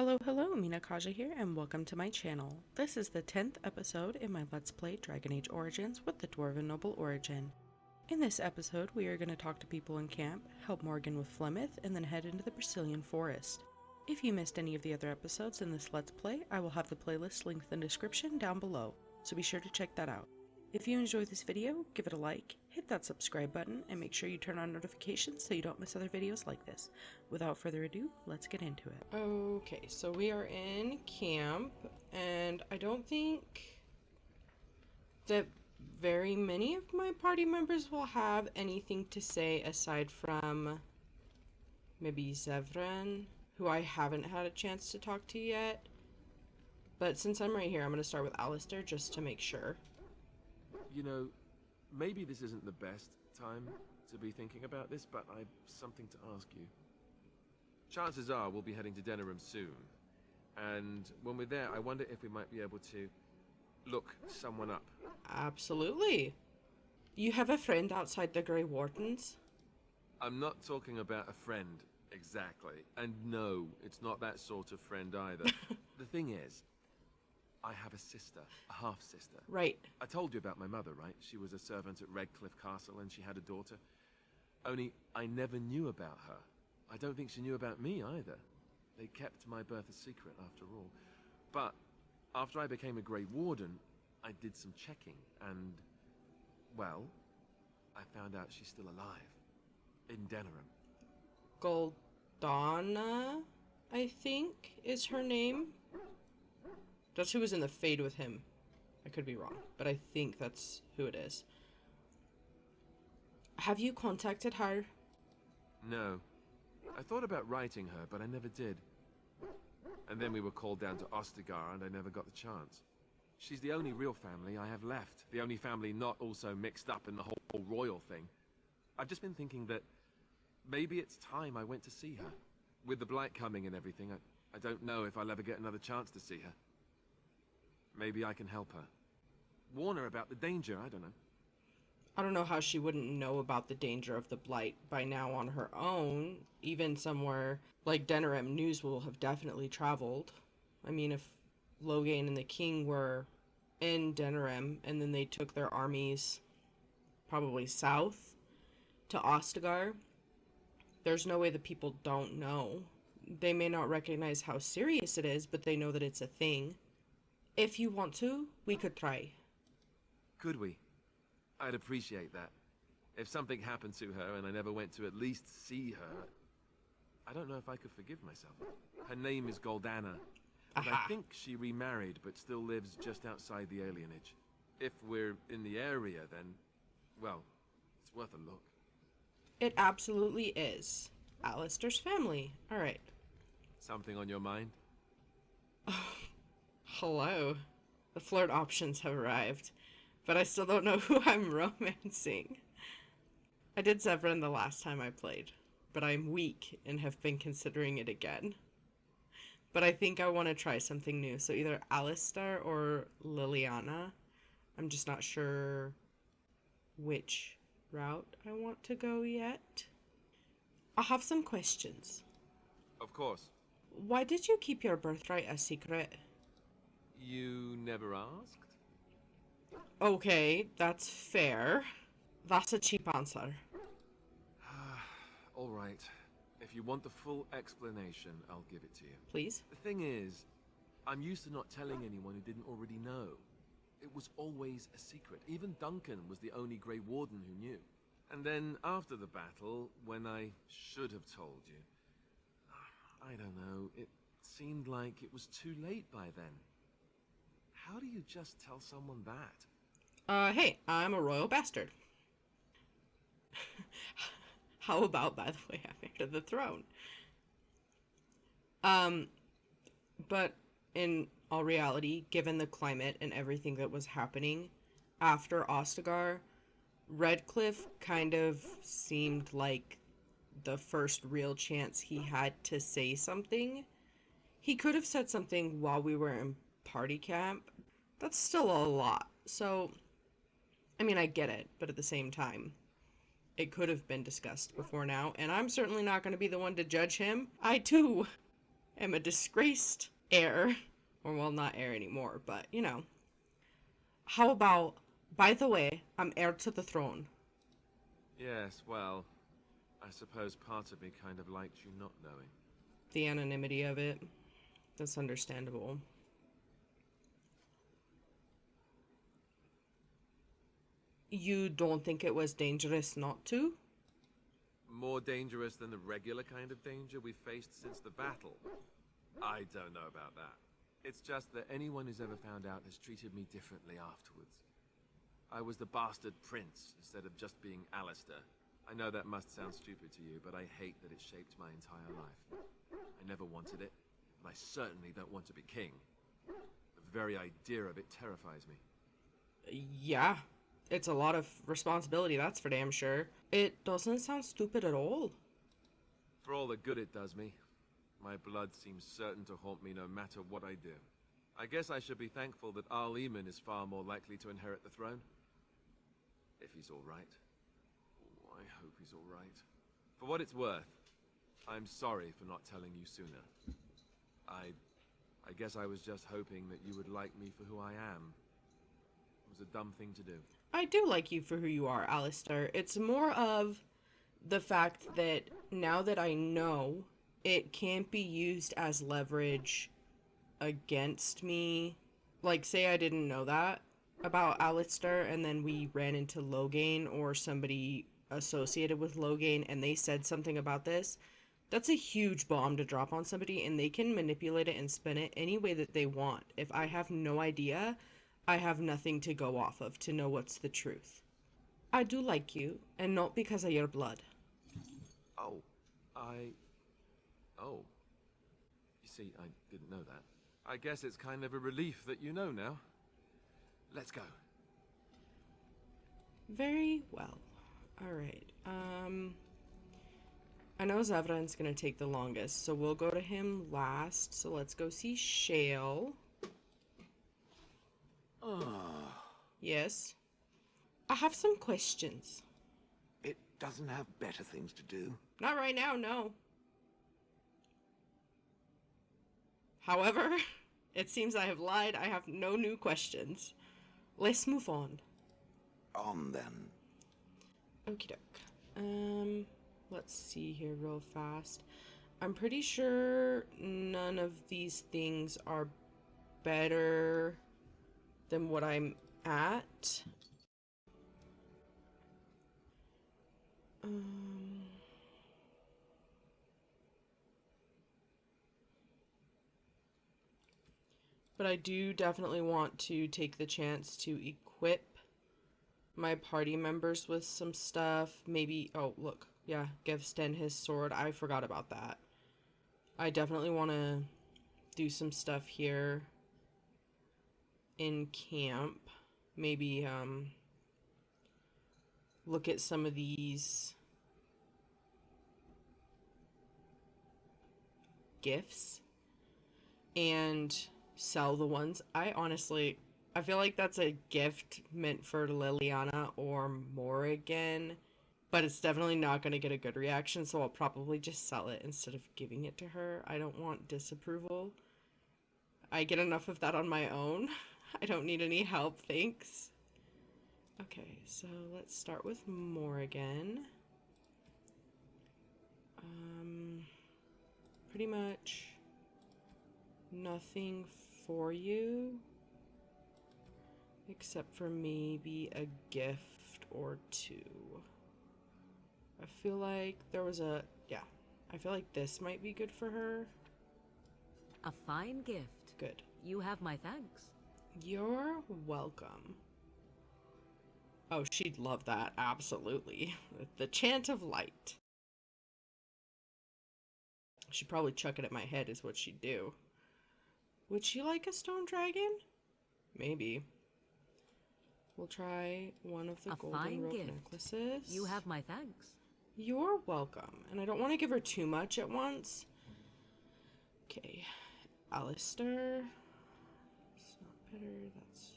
Hello, Mina here, and welcome to my channel. This is the 10th episode in my Let's Play Dragon Age Origins with the Dwarven Noble Origin. In this episode, we are going to talk to people in camp, help Morrigan with Flemeth, and then head into the Brecillian Forest. If you missed any of the other episodes in this Let's Play, I will have the playlist linked in the description down below, so be sure to check that out. If you enjoyed this video, give it a like, hit that subscribe button, and make sure you turn on notifications so you don't miss other videos like this. Without further ado, let's get into it. Okay, so we are in camp, and I don't think that very many of my party members will have anything to say aside from maybe Zevran, who I haven't had a chance to talk to yet. But since I'm right here, I'm going to start with Alistair just to make sure. You know, maybe this isn't the best time to be thinking about this, but I've something to ask you. Chances are we'll be heading to Denerim soon, and when we're there, I wonder if we might be able to look someone up. Absolutely. You have a friend outside the Grey Wardens? I'm not talking about a friend, exactly. And no, it's not that sort of friend either. The thing is, I have a sister, a half-sister. Right. I told you about my mother, right? She was a servant at Redcliffe Castle and she had a daughter. Only I never knew about her. I don't think she knew about me either. They kept my birth a secret after all. But after I became a Grey Warden, I did some checking and, well, I found out she's still alive. In Denerim. Goldana, I think, is her name. That's who was in the Fade with him. I could be wrong, but I think that's who it is. Have you contacted her? No. I thought about writing her, but I never did. And then we were called down to Ostagar, and I never got the chance. She's the only real family I have left. The only family not also mixed up in the whole royal thing. I've just been thinking that maybe it's time I went to see her. With the blight coming and everything, I don't know if I'll ever get another chance to see her. Maybe I can help her. Warn her about the danger, I don't know. I don't know how she wouldn't know about the danger of the blight by now on her own. Even somewhere like Denerim, news will have definitely traveled. I mean, if Loghain and the king were in Denerim and then they took their armies probably south to Ostagar, there's no way the people don't know. They may not recognize how serious it is, but they know that it's a thing. If you want to, we could try. Could we? I'd appreciate that. If something happened to her and I never went to at least see her, I don't know if I could forgive myself. Her name is Goldana, and I think she remarried but still lives just outside the alienage. If we're in the area, then, well, it's worth a look. It absolutely is. Alistair's family. Alright. Something on your mind? Hello. The flirt options have arrived, but I still don't know who I'm romancing. I did Zevran the last time I played, but I'm weak and have been considering it again. But I think I want to try something new, so either Alistair or Leliana. I'm just not sure which route I want to go yet. I have some questions. Of course. Why did you keep your birthright a secret? You never asked? Okay, that's fair. That's a cheap answer. All right. If you want the full explanation, I'll give it to you. Please? The thing is, I'm used to not telling anyone who didn't already know. It was always a secret. Even Duncan was the only Grey Warden who knew. And then after the battle, when I should have told you, I don't know, it seemed like it was too late by then. How do you just tell someone that? Hey, I'm a royal bastard. How about, by the way, I'm heir to the throne? But in all reality, given the climate and everything that was happening after Ostagar, Redcliffe kind of seemed like the first real chance he had to say something. He could have said something while we were in party camp. That's still a lot. So, I mean, I get it, but at the same time, It could have been discussed before now, and I'm certainly not going to be the one to judge him. I, too, am a disgraced heir. Or, well, not heir anymore, but, you know. How about, by the way, I'm heir to the throne. Yes, well, I suppose part of me kind of liked you not knowing. The anonymity of it. That's understandable. You don't think it was dangerous not to? More dangerous than the regular kind of danger we've faced since the battle? I don't know about that. It's just that anyone who's ever found out has treated me differently afterwards. I was the bastard prince instead of just being Alistair. I know that must sound stupid to you, but I hate that it shaped my entire life. I never wanted it, and I certainly don't want to be king. The very idea of it terrifies me. Yeah, it's a lot of responsibility, that's for damn sure. It doesn't sound stupid at all. For all the good it does me, my blood seems certain to haunt me no matter what I do. I guess I should be thankful that Al-Eamon is far more likely to inherit the throne. If he's alright. Oh, I hope he's alright. For what it's worth, I'm sorry for not telling you sooner. I guess I was just hoping that you would like me for who I am. It was a dumb thing to do. I do like you for who you are, Alistair. It's more of the fact that now that I know, it can't be used as leverage against me. Like, say I didn't know that about Alistair, and then we ran into Loghain or somebody associated with Loghain, and they said something about this. That's a huge bomb to drop on somebody, and they can manipulate it and spin it any way that they want. If I have no idea, I have nothing to go off of to know what's the truth. I do like you, and not because of your blood. Oh, Oh. You see, I didn't know that. I guess it's kind of a relief that you know now. Let's go. Very well. Alright, I know Zevran's gonna take the longest, so we'll go to him last. So let's go see Shale. Yes? I have some questions. It doesn't have better things to do. Not right now, no. However, it seems I have lied. I have no new questions. Let's move on. On then. Okie doke. Let's see here real fast. I'm pretty sure none of these things are better than what I'm at. But I do definitely want to take the chance to equip my party members with some stuff. Maybe, oh, look. Yeah, give Sten his sword. I forgot about that. I definitely want to do some stuff here in camp. Maybe, look at some of these gifts and sell the ones. I feel like that's a gift meant for Leliana or Morrigan, but it's definitely not going to get a good reaction, so I'll probably just sell it instead of giving it to her. I don't want disapproval. I get enough of that on my own. I don't need any help, thanks. Okay, so let's start with Morrigan. Pretty much nothing for you, except for maybe a gift or two. I feel like there was a, yeah, I feel like this might be good for her. A fine gift. Good. You have my thanks. You're welcome. Oh, she'd love that, absolutely. The Chant of Light. She'd probably chuck it at my head is what she'd do. Would she like a stone dragon? Maybe. We'll try one of the golden rope necklaces. You have my thanks. You're welcome. And I don't want to give her too much at once. Okay. Alistair. It's not better. That's...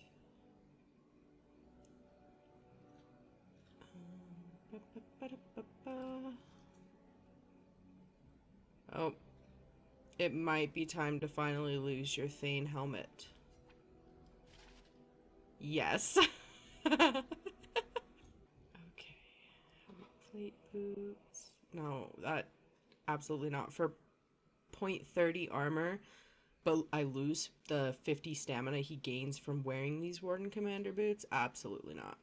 Oh. It might be time to finally lose your Thane helmet. Yes. Okay. Plate boots. No, that absolutely not. For 0.30 armor, but I lose the 50 stamina he gains from wearing these Warden Commander boots? Absolutely not.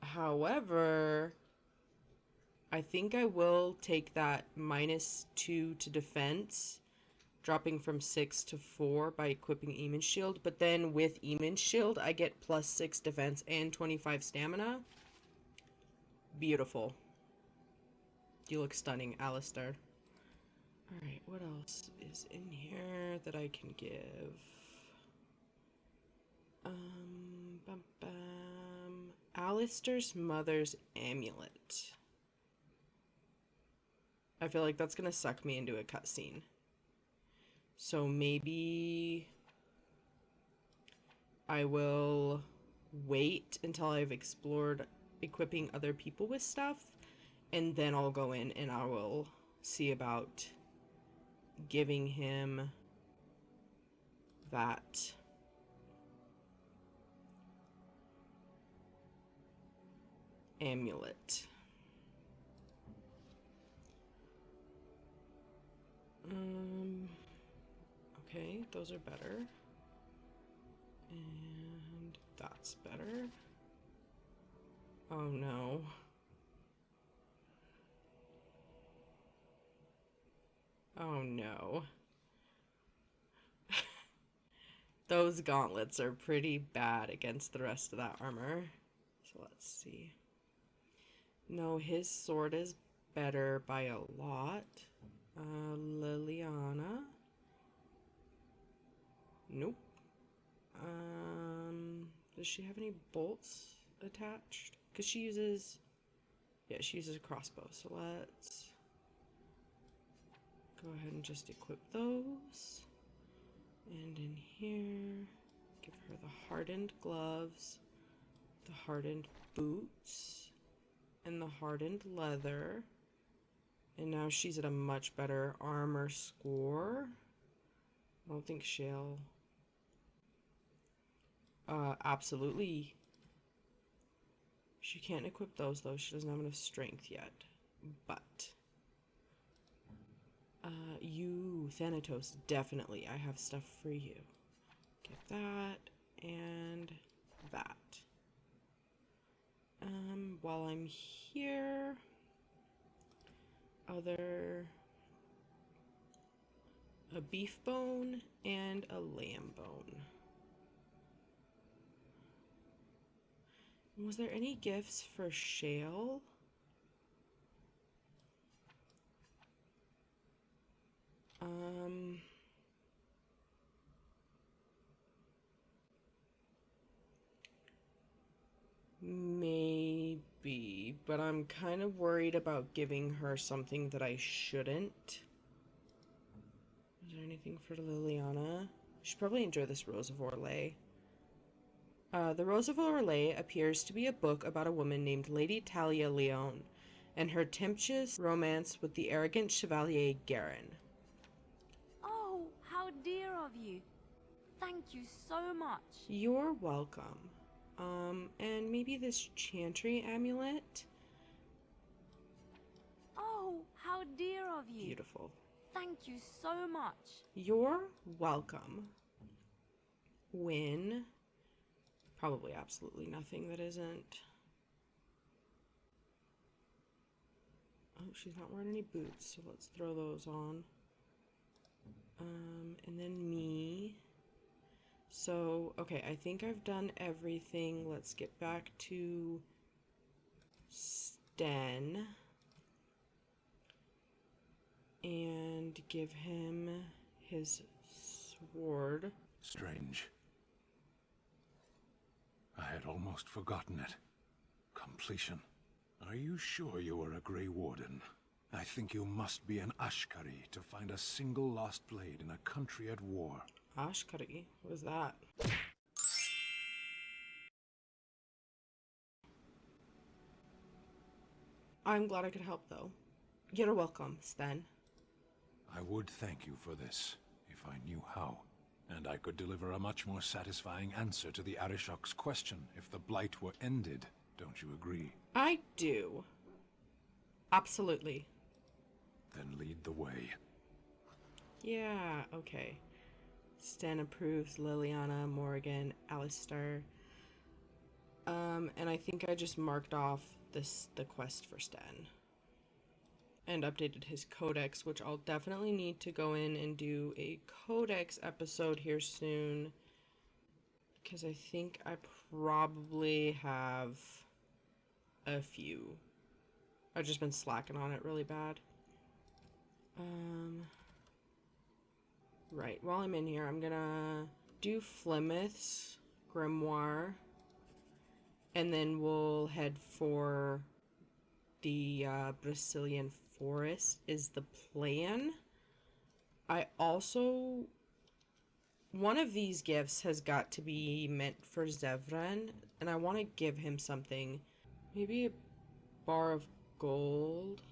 However, I think I will take that -2 to defense, dropping from 6 to 4 by equipping Eamon's Shield, but then with Eamon's Shield, I get +6 defense and 25 stamina. Beautiful. You look stunning, Alistair. Alright, what else is in here that I can give? Alistair's mother's amulet. I feel like that's gonna suck me into a cutscene. So maybe I will wait until I've explored equipping other people with stuff, and then I'll go in and I will see about giving him that amulet. Okay, those are better. And that's better. Oh no. Oh no. Those gauntlets are pretty bad against the rest of that armor. So let's see. No, his sword is better by a lot. Leliana. Nope. Does she have any bolts attached? Because she uses... Yeah, she uses a crossbow. So let's go ahead and just equip those. And in here, give her the hardened gloves, the hardened boots, and the hardened leather. And now she's at a much better armor score. I don't think Shale... absolutely. She can't equip those though. She doesn't have enough strength yet. But... you, Thanatos, definitely. I have stuff for you. Get that, and that. While I'm here... a beef bone and a lamb bone. Was there any gifts for Shale? Maybe, but I'm kind of worried about giving her something that I shouldn't. Is there anything for Leliana? She'd probably enjoy this Rose of Orlais. The Rose of Orlais appears to be a book about a woman named Lady Talia Leone and her tempestuous romance with the arrogant Chevalier Garin. Oh, how dear of you. Thank you so much. You're welcome. And maybe this Chantry amulet? Oh, how dear of you. Beautiful. Thank you so much. You're welcome. Win. Probably absolutely nothing that isn't. Oh, she's not wearing any boots, so let's throw those on. And then me. So, okay, I think I've done everything. Let's get back to Sten. And give him his sword. Strange. I had almost forgotten it. Completion. Are you sure you are a Grey Warden? I think you must be an Ashkari to find a single lost blade in a country at war. Ashkari? What is that? I'm glad I could help, though. You're welcome, Sten. I would thank you for this, if I knew how. And I could deliver a much more satisfying answer to the Arishok's question if the Blight were ended. Don't you agree? I do. Absolutely. Then lead the way. Yeah, okay. Sten approves, Leliana, Morrigan, Alistair. And I think I just marked off the quest for Sten. And updated his codex, which I'll definitely need to go in and do a codex episode here soon. Because I think I probably have a few. I've just been slacking on it really bad. Right, while I'm in here, I'm gonna do Flemeth's Grimoire. And then we'll head for the Brecillian Forest is the plan. I also... One of these gifts has got to be meant for Zevran, and I want to give him something. Maybe a bar of gold.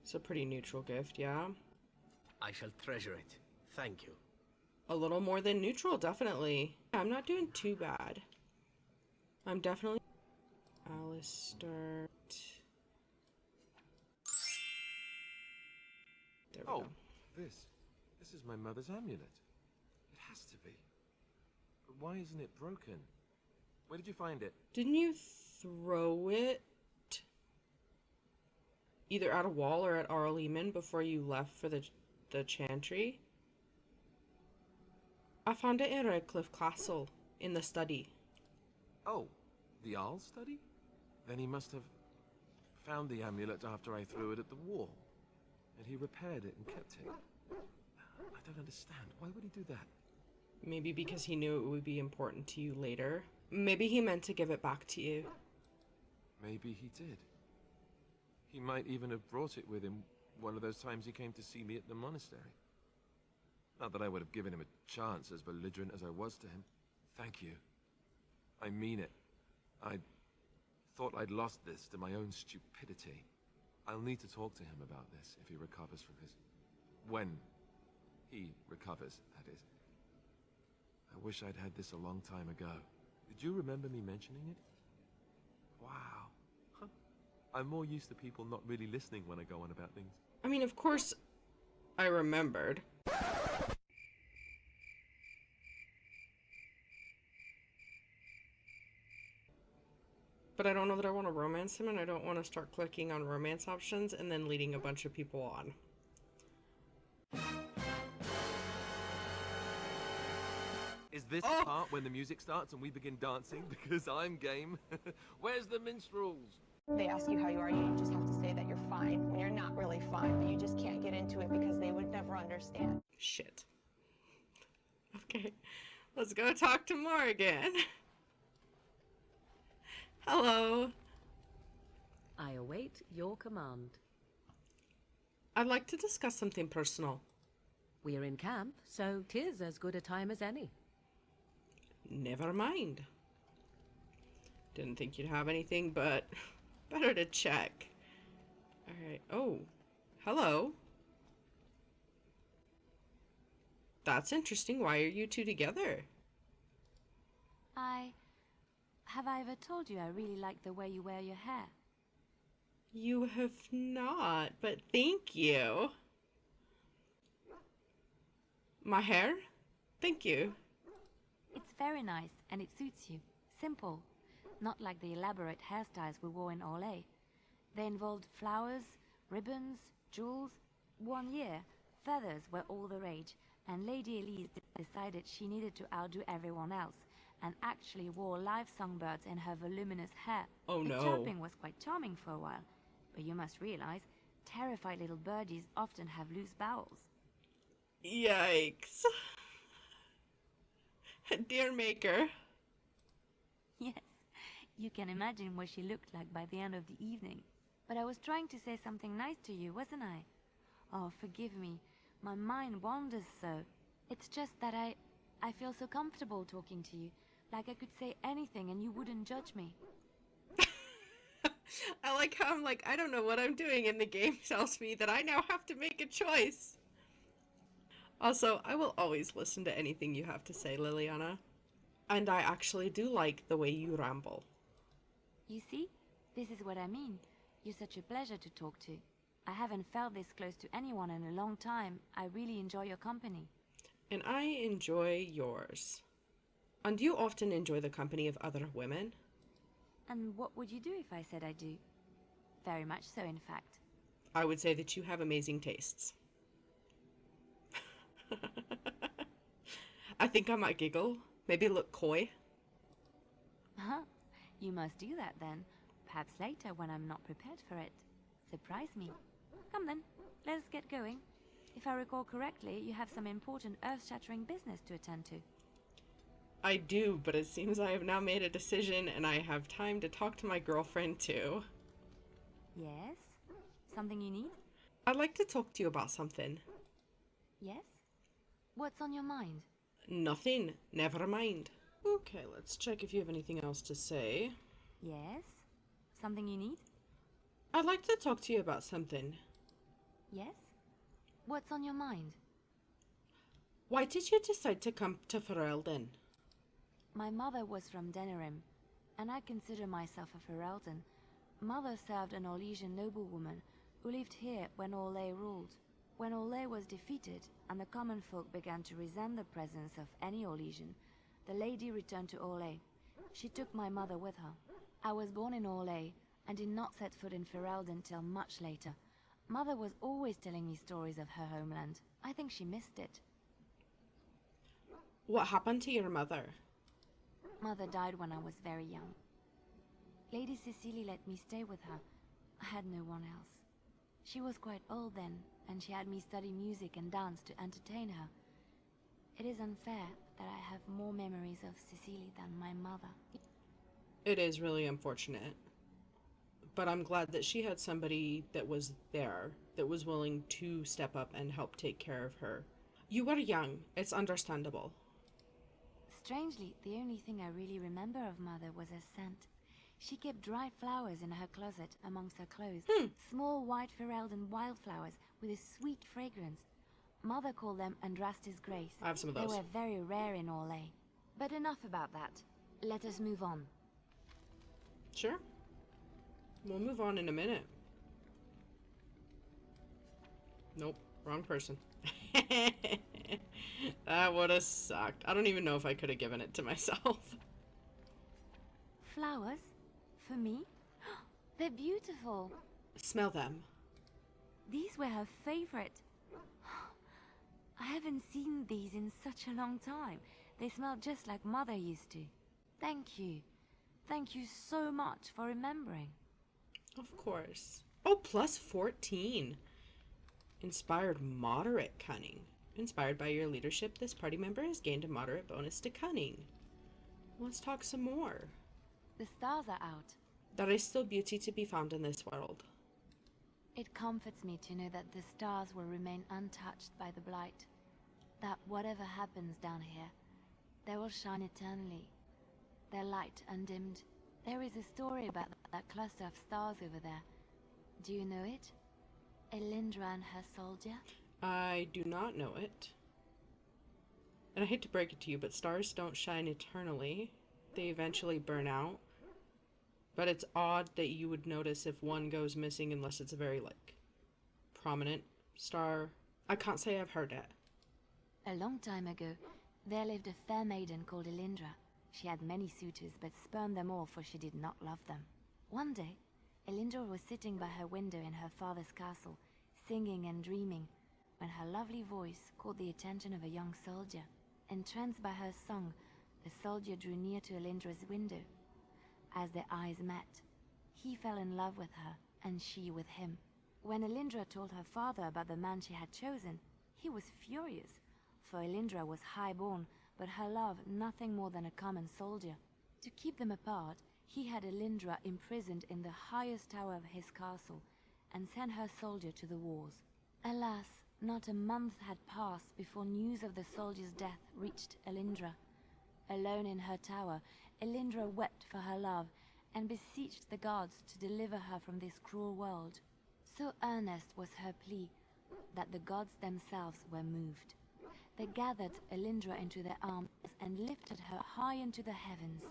It's a pretty neutral gift, yeah? I shall treasure it. Thank you. A little more than neutral, definitely. I'm not doing too bad. I'm definitely... Alistair... There we go. This is my mother's amulet. It has to be. But why isn't it broken? Where did you find it? Didn't you throw it either at a wall or at Arleman before you left for the chantry? I found it in Redcliffe Castle, in the study. Oh, the Arl study? Then he must have found the amulet after I threw it at the wall. And he repaired it and kept it. I don't understand. Why would he do that? Maybe because he knew it would be important to you later. Maybe he meant to give it back to you. Maybe he did. He might even have brought it with him one of those times he came to see me at the monastery. Not that I would have given him a chance, as belligerent as I was to him. Thank you. I mean it. I thought I'd lost this to my own stupidity. I'll need to talk to him about this if he recovers from his... When he recovers, that is. I wish I'd had this a long time ago. Did you remember me mentioning it? Wow. Huh. I'm more used to people not really listening when I go on about things. I mean, of course, I remembered. But I don't know that I want to romance him, and I don't want to start clicking on romance options and then leading a bunch of people on. Is this the part when the music starts and we begin dancing? Because I'm game. Where's the minstrels? They ask you how you are, you just have to say that you're fine when you're not really fine, but you just can't get into it because they would never understand. Shit. Okay, let's go talk to Morrigan. Hello. I await your command. I'd like to discuss something personal. We're in camp, so 'tis as good a time as any. Never mind. Didn't think you'd have anything, but better to check. Alright. Oh, hello. That's interesting. Why are you two together? Have I ever told you I really like the way you wear your hair? You have not, but thank you. My hair? Thank you. It's very nice, and it suits you. Simple. Not like the elaborate hairstyles we wore in Orlais. They involved flowers, ribbons, jewels. One year, feathers were all the rage, and Lady Elise decided she needed to outdo everyone else, and actually wore live songbirds in her voluminous hair. Oh no. The chirping was quite charming for a while, but you must realize, terrified little birdies often have loose bowels. Yikes. Dear Maker. Yes, you can imagine what she looked like by the end of the evening. But I was trying to say something nice to you, wasn't I? Oh, forgive me. My mind wanders so. It's just that I feel so comfortable talking to you. Like I could say anything and you wouldn't judge me. I like how I'm like, I don't know what I'm doing, and the game tells me that I now have to make a choice. Also, I will always listen to anything you have to say, Leliana. And I actually do like the way you ramble. You see? This is what I mean. You're such a pleasure to talk to. I haven't felt this close to anyone in a long time. I really enjoy your company. And I enjoy yours. And you often enjoy the company of other women? And what would you do if I said I do? Very much so, in fact. I would say that you have amazing tastes. I think I might giggle. Maybe look coy. Huh? You must do that then. Perhaps later when I'm not prepared for it. Surprise me. Come then, let's get going. If I recall correctly, you have some important earth-shattering business to attend to. I do, but it seems I have now made a decision and I have time to talk to my girlfriend too. Yes? Something you need? I'd like to talk to you about something. Yes? What's on your mind? Nothing. Never mind. Okay, let's check if you have anything else to say. Yes? Something you need? I'd like to talk to you about something. Yes? What's on your mind? Why did you decide to come to Ferelden? My mother was from Denerim, and I consider myself a Ferelden. Mother served an Orlesian noblewoman who lived here when Orlais ruled. When Orlais was defeated and the common folk began to resent the presence of any Orlesian, the lady returned to Orlais. She took my mother with her. I was born in Orlais and did not set foot in Ferelden till much later. Mother was always telling me stories of her homeland. I think she missed it. What happened to your mother? Mother died when I was very young. Lady Cecily let me stay with her. I had no one else. She was quite old then, and she had me study music and dance to entertain her. It is unfair that I have more memories of Cecily than my mother. It is really unfortunate. But I'm glad that she had somebody that was there, that was willing to step up and help take care of her. You were young. It's understandable. Strangely, the only thing I really remember of Mother was her scent. She kept dried flowers in her closet amongst her clothes. Small white Ferelden wildflowers with a sweet fragrance. Mother called them Andrastis Grace. I have some of those. They were very rare in Orlais. But enough about that. Let us move on. Sure. We'll move on in a minute. Nope, wrong person. That would have sucked. I don't even know if I could have given it to myself. Flowers? For me? They're beautiful. Smell them. These were her favorite. I haven't seen these in such a long time. They smell just like Mother used to. Thank you. Thank you so much for remembering. Of course. Oh, plus 14. Inspired moderate cunning. Inspired by your leadership, this party member has gained a moderate bonus to cunning. Let's talk some more. The stars are out. There is still beauty to be found in this world. It comforts me to know that the stars will remain untouched by the blight. That whatever happens down here, they will shine eternally. Their light undimmed. There is a story about that cluster of stars over there. Do you know it? Elindra and her soldier? I do not know it. And I hate to break it to you, but stars don't shine eternally. They eventually burn out. But it's odd that you would notice if one goes missing unless it's a very, prominent star. I can't say I've heard it. A long time ago, there lived a fair maiden called Elindra. She had many suitors, but spurned them all, for she did not love them. One day, Elindra was sitting by her window in her father's castle, singing and dreaming, when her lovely voice caught the attention of a young soldier. Entranced by her song, the soldier drew near to Elindra's window. As their eyes met, he fell in love with her, and she with him. When Elindra told her father about the man she had chosen, he was furious, for Elindra was high-born, but her love nothing more than a common soldier. To keep them apart, he had Elindra imprisoned in the highest tower of his castle, and sent her soldier to the wars. Alas, not a month had passed before news of the soldier's death reached Elindra. Alone in her tower, Elindra wept for her love, and beseeched the gods to deliver her from this cruel world. So earnest was her plea that the gods themselves were moved. They gathered Elindra into their arms and lifted her high into the heavens,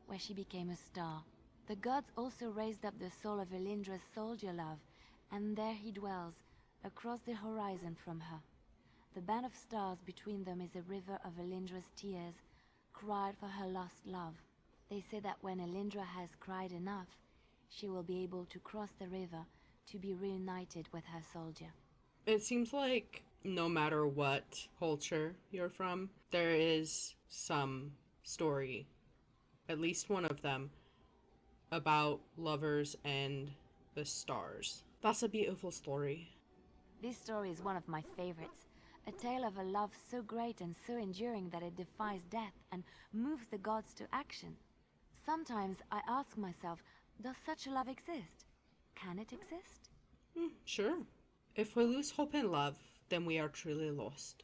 where she became a star. The gods also raised up the soul of Elindra's soldier love, and there he dwells, across the horizon from her. The band of stars between them is a river of Elindra's tears, cried for her lost love. They say that when Elindra has cried enough, she will be able to cross the river to be reunited with her soldier. It seems like no matter what culture you're from, there is some story, at least one of them, about lovers and the stars. That's a beautiful story. This story is one of my favorites. A tale of a love so great and so enduring that it defies death and moves the gods to action. Sometimes I ask myself, does such a love exist? Can it exist? Sure. If we lose hope in love, then we are truly lost.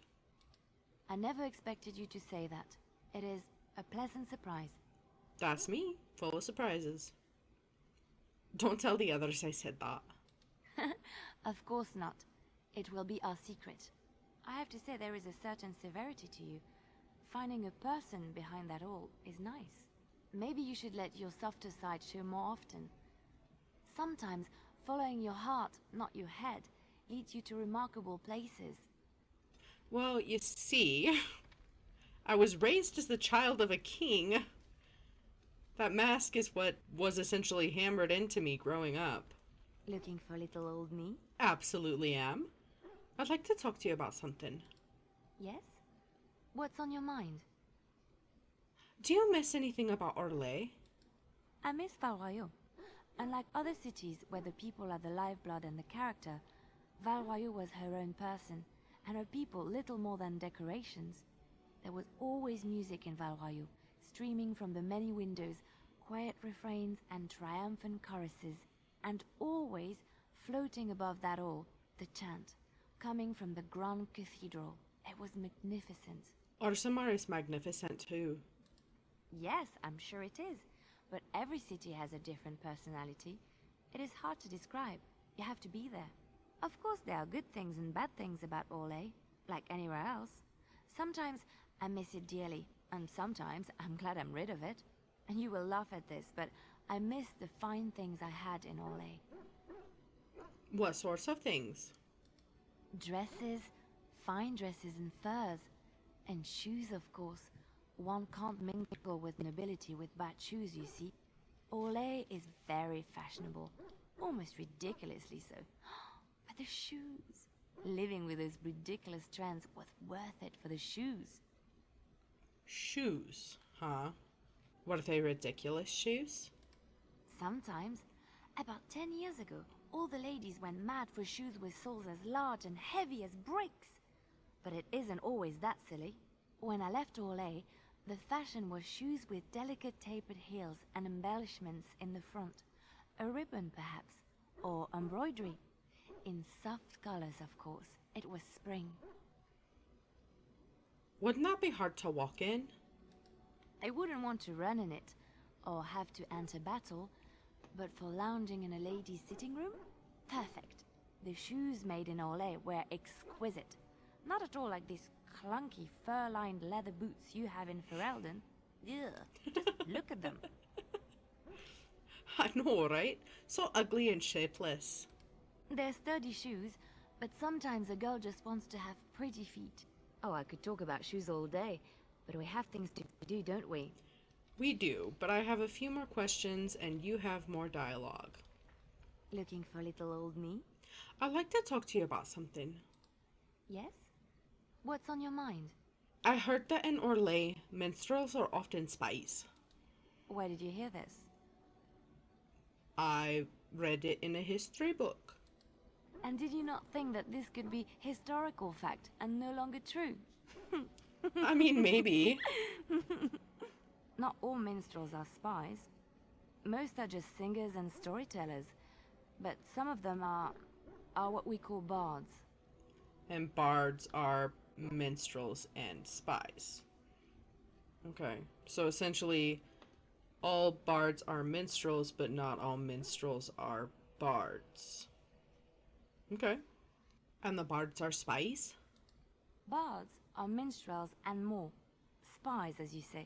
I never expected you to say that. It is a pleasant surprise. That's me, full of surprises. Don't tell the others I said that. Of course not. It will be our secret. I have to say there is a certain severity to you. Finding a person behind that all is nice. Maybe you should let your softer side show more often. Sometimes following your heart, not your head, leads you to remarkable places. Well, you see, I was raised as the child of a king. That mask is what was essentially hammered into me growing up. Looking for little old me? Absolutely am. I'd like to talk to you about something. Yes? What's on your mind? Do you miss anything about Orlais? I miss Val Royeaux. Unlike other cities where the people are the lifeblood and the character, Val Royeaux was her own person, and her people little more than decorations. There was always music in Val Royeaux, streaming from the many windows, quiet refrains and triumphant choruses, and always, floating above that all, the chant, coming from the Grand Cathedral. It was magnificent. Orsamar is magnificent too. Yes, I'm sure it is. But every city has a different personality. It is hard to describe. You have to be there. Of course there are good things and bad things about Orlais, like anywhere else. Sometimes I miss it dearly, and sometimes I'm glad I'm rid of it. And you will laugh at this, but I miss the fine things I had in Orlais. What sorts of things? Dresses, fine dresses and furs, and shoes, of course. One can't mingle with nobility with bad shoes, you see. Orlais is very fashionable, almost ridiculously so. But the shoes! Living with those ridiculous trends was worth it for the shoes. Shoes, huh? Were they ridiculous shoes? Sometimes. About 10 years ago, all the ladies went mad for shoes with soles as large and heavy as bricks. But it isn't always that silly. When I left Orlais, the fashion was shoes with delicate tapered heels and embellishments in the front. A ribbon, perhaps, or embroidery. In soft colors, of course. It was spring. Wouldn't that be hard to walk in? I wouldn't want to run in it, or have to enter battle, but for lounging in a lady's sitting room? Perfect. The shoes made in Orlais were exquisite. Not at all like these clunky fur-lined leather boots you have in Ferelden. Ugh, just look at them. I know, right? So ugly and shapeless. They're sturdy shoes, but sometimes a girl just wants to have pretty feet. Oh, I could talk about shoes all day, but we have things to do, don't we? We do, but I have a few more questions and you have more dialogue. Looking for little old me? I'd like to talk to you about something. Yes? What's on your mind? I heard that in Orlais, minstrels are often spies. Where did you hear this? I read it in a history book. And did you not think that this could be historical fact and no longer true? I mean, maybe. Not all minstrels are spies. Most are just singers and storytellers. But some of them are what we call bards. And bards are minstrels and spies. Okay, so essentially, all bards are minstrels, but not all minstrels are bards. Okay. And the bards are spies? Bards are minstrels and more. Spies, as you say.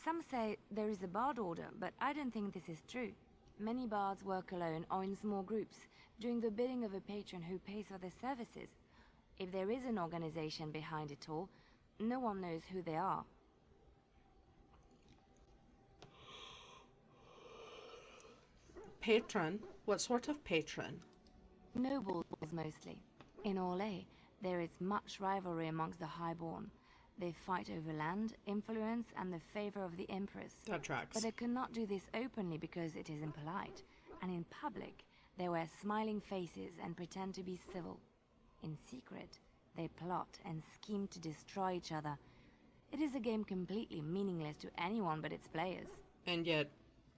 Some say there is a bard order, but I don't think this is true. Many bards work alone or in small groups, doing the bidding of a patron who pays for their services. If there is an organization behind it all, no one knows who they are. Patron? What sort of patron? Nobles mostly. In Orlais, there is much rivalry amongst the highborn. They fight over land, influence, and the favor of the empress. That tracks. But they cannot do this openly because it is impolite. And in public, they wear smiling faces and pretend to be civil. In secret, they plot and scheme to destroy each other. It is a game completely meaningless to anyone but its players. And yet,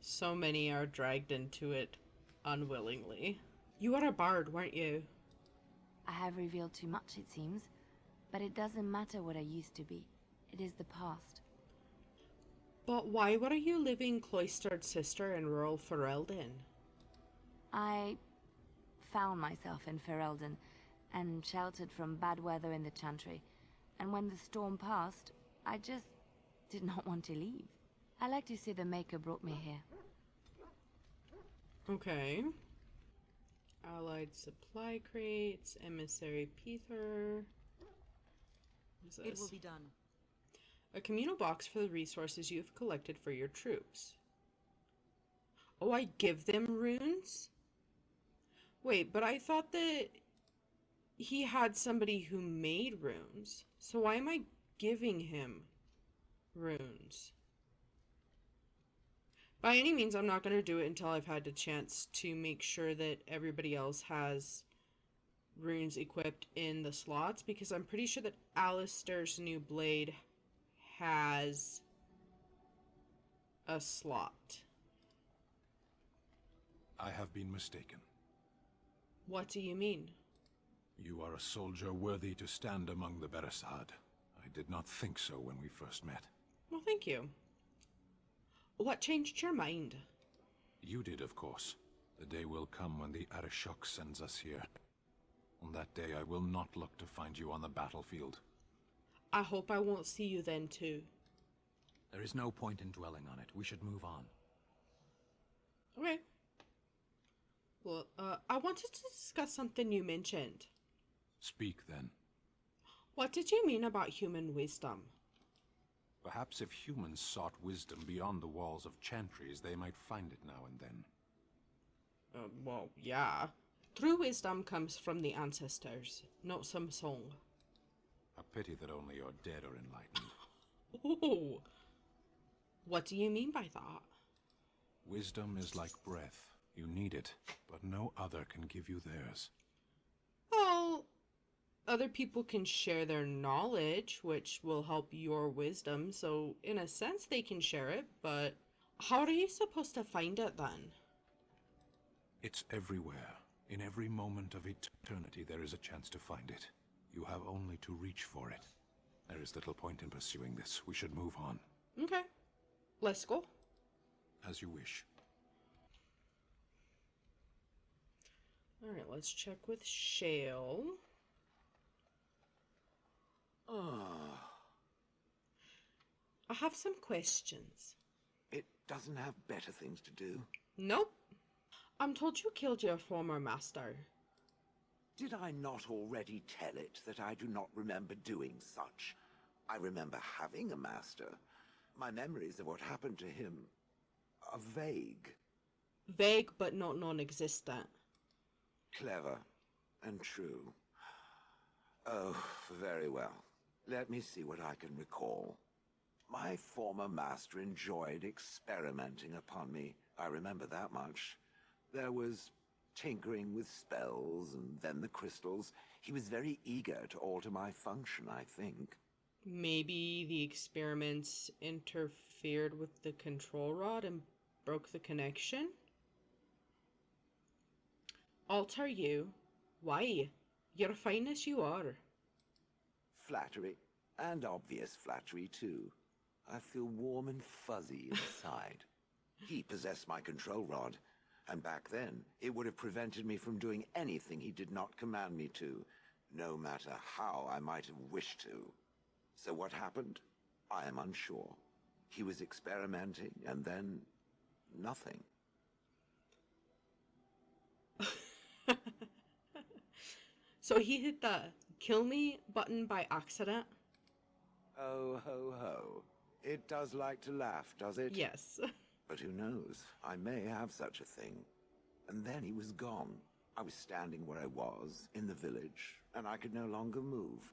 so many are dragged into it unwillingly. You were a bard, weren't you? I have revealed too much, it seems. But it doesn't matter what I used to be. It is the past. But why were you living cloistered sister in rural Ferelden? I found myself in Ferelden and sheltered from bad weather in the Chantry. And when the storm passed, I just did not want to leave. I like to say the Maker brought me here. Okay. Allied supply crates, emissary Peter. What is this? It will be done. A communal box for the resources you've collected for your troops. Oh, I give them runes? Wait, but I thought that he had somebody who made runes. So why am I giving him runes? By any means, I'm not going to do it until I've had the chance to make sure that everybody else has runes equipped in the slots, because I'm pretty sure that Alistair's new blade has a slot. I have been mistaken. What do you mean? You are a soldier worthy to stand among the Beresad. I did not think so when we first met. Well, thank you. What changed your mind? You did, of course. The day will come when the Arishok sends us here. On that day, I will not look to find you on the battlefield. I hope I won't see you then, too. There is no point in dwelling on it. We should move on. Okay. Well, I wanted to discuss something you mentioned. Speak, then. What did you mean about human wisdom? Perhaps if humans sought wisdom beyond the walls of chantries, they might find it now and then. Well, yeah. True wisdom comes from the ancestors, not some song. A pity that only your dead are enlightened. Ooh. What do you mean by that? Wisdom is like breath. You need it, but no other can give you theirs. Well, other people can share their knowledge, which will help your wisdom, so in a sense they can share it, but how are you supposed to find it then? It's everywhere. In every moment of eternity there is a chance to find it. You have only to reach for it. There is little point in pursuing this. We should move on. Okay. Let's go. As you wish. Alright, let's check with Shale. I have some questions. It doesn't have better things to do. Nope. I'm told you killed your former master. Did I not already tell it that I do not remember doing such? I remember having a master. My memories of what happened to him are vague. Vague, but not non-existent. Clever and true. Oh, very well. Let me see what I can recall. My former master enjoyed experimenting upon me. I remember that much. There was tinkering with spells, and then the crystals. He was very eager to alter my function, I think. Maybe the experiments interfered with the control rod and broke the connection? Alter you? Why? You're fine as you are. Flattery, and obvious flattery too. I feel warm and fuzzy inside. He possessed my control rod, and back then, it would have prevented me from doing anything he did not command me to, no matter how I might have wished to. So what happened? I am unsure. He was experimenting, and then nothing. So he hit the kill me button by accident? Oh, ho, ho. It does like to laugh, does it? Yes. But who knows? I may have such a thing. And then he was gone. I was standing where I was, in the village, and I could no longer move.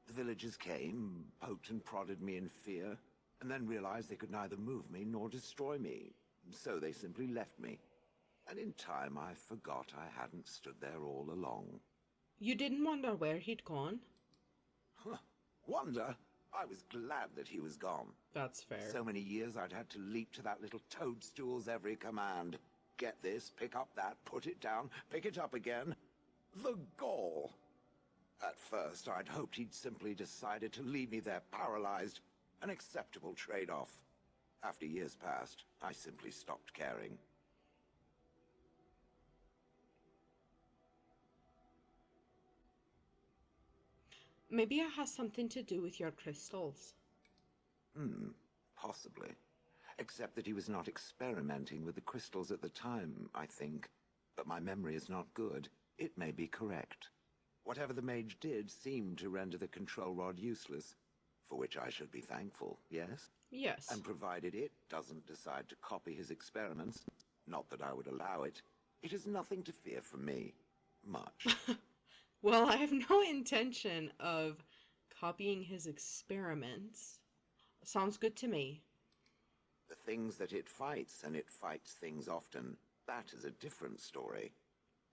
The villagers came, poked and prodded me in fear, and then realized they could neither move me nor destroy me. So they simply left me. And in time I forgot I hadn't stood there all along. You didn't wonder where he'd gone? Huh. Wonder? I was glad that he was gone. That's fair. So many years I'd had to leap to that little toadstool's every command. Get this, pick up that, put it down, pick it up again. The gall! At first, I'd hoped he'd simply decided to leave me there paralyzed. An acceptable trade-off. After years passed, I simply stopped caring. Maybe it has something to do with your crystals. Possibly. Except that he was not experimenting with the crystals at the time, I think. But my memory is not good. It may be correct. Whatever the mage did seemed to render the control rod useless, for which I should be thankful, yes? Yes. And provided it doesn't decide to copy his experiments, not that I would allow it, it is nothing to fear from me. Much. Well, I have no intention of copying his experiments. Sounds good to me. The things that it fights, and it fights things often, that is a different story.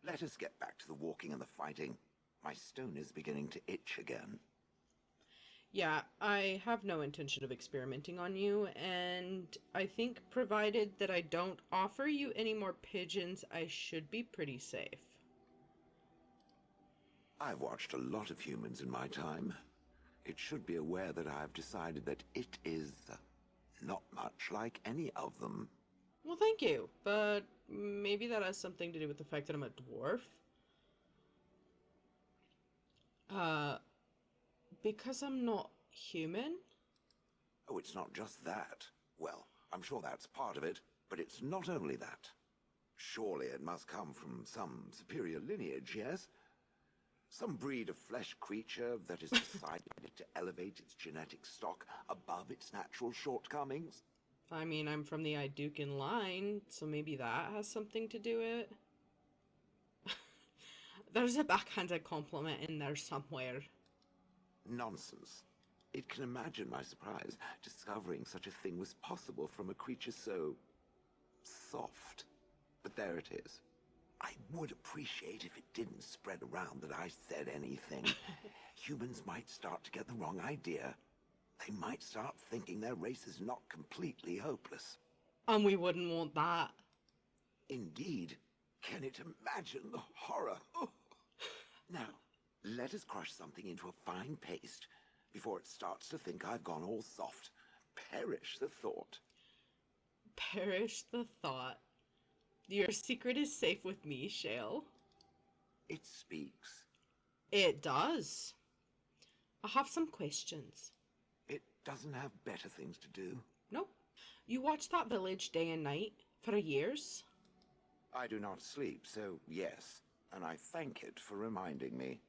Let us get back to the walking and the fighting. My stone is beginning to itch again. Yeah, I have no intention of experimenting on you, and I think provided that I don't offer you any more pigeons, I should be pretty safe. I've watched a lot of humans in my time. It should be aware that I've decided that it is not much like any of them. Well, thank you, but maybe that has something to do with the fact that I'm a dwarf. Because I'm not human? Oh, it's not just that. Well, I'm sure that's part of it, but it's not only that. Surely it must come from some superior lineage, yes? Some breed of flesh creature that has decided to elevate its genetic stock above its natural shortcomings? I mean, I'm from the Idukan line, so maybe that has something to do with it. There's a backhanded compliment in there somewhere. Nonsense. It can imagine my surprise discovering such a thing was possible from a creature so soft. But there it is. I would appreciate if it didn't spread around that I said anything. Humans might start to get the wrong idea. They might start thinking their race is not completely hopeless. And we wouldn't want that. Indeed. Can it imagine the horror? Oh. Now, let us crush something into a fine paste before it starts to think I've gone all soft. Perish the thought. Perish the thought. Your secret is safe with me, Shale. It speaks. It does. I have some questions. It doesn't have better things to do. Nope. You watch that village day and night for years? I do not sleep, so yes, and I thank it for reminding me.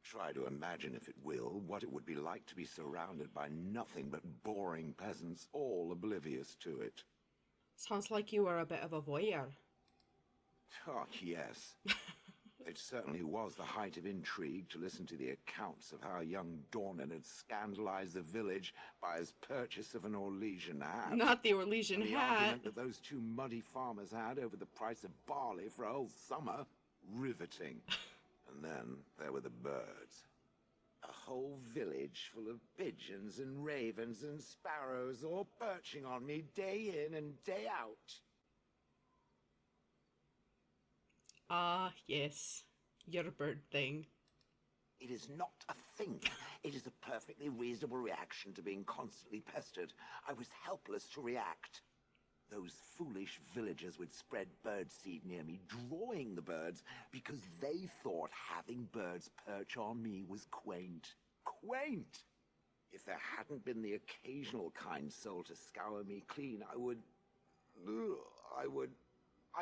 Try to imagine, if it will, what it would be like to be surrounded by nothing but boring peasants, all oblivious to it. Sounds like you were a bit of a voyeur. Oh, yes. It certainly was the height of intrigue to listen to the accounts of how young Dornan had scandalized the village by his purchase of an Orlesian hat. Not the Orlesian and the hat. argument that those two muddy farmers had over the price of barley for a whole summer. Riveting. And then there were the birds. A whole village full of pigeons and ravens and sparrows all perching on me day in and day out. Ah, yes. Your bird thing. It is not a thing. It is a perfectly reasonable reaction to being constantly pestered. I was helpless to react. Those foolish villagers would spread birdseed near me, drawing the birds because they thought having birds perch on me was quaint. Quaint! If there hadn't been the occasional kind soul to scour me clean, I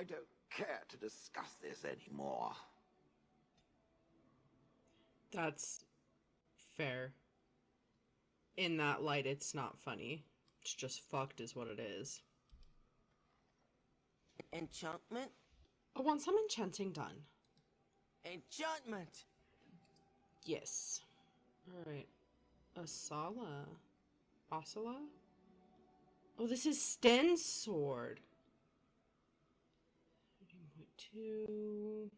don't care to discuss this anymore. That's fair. In that light, it's not funny. It's just fucked is what it is. Enchantment? I want some enchanting done. Enchantment! Yes. Alright. Asala. Asala? Oh, this is Sten's sword. 13.2.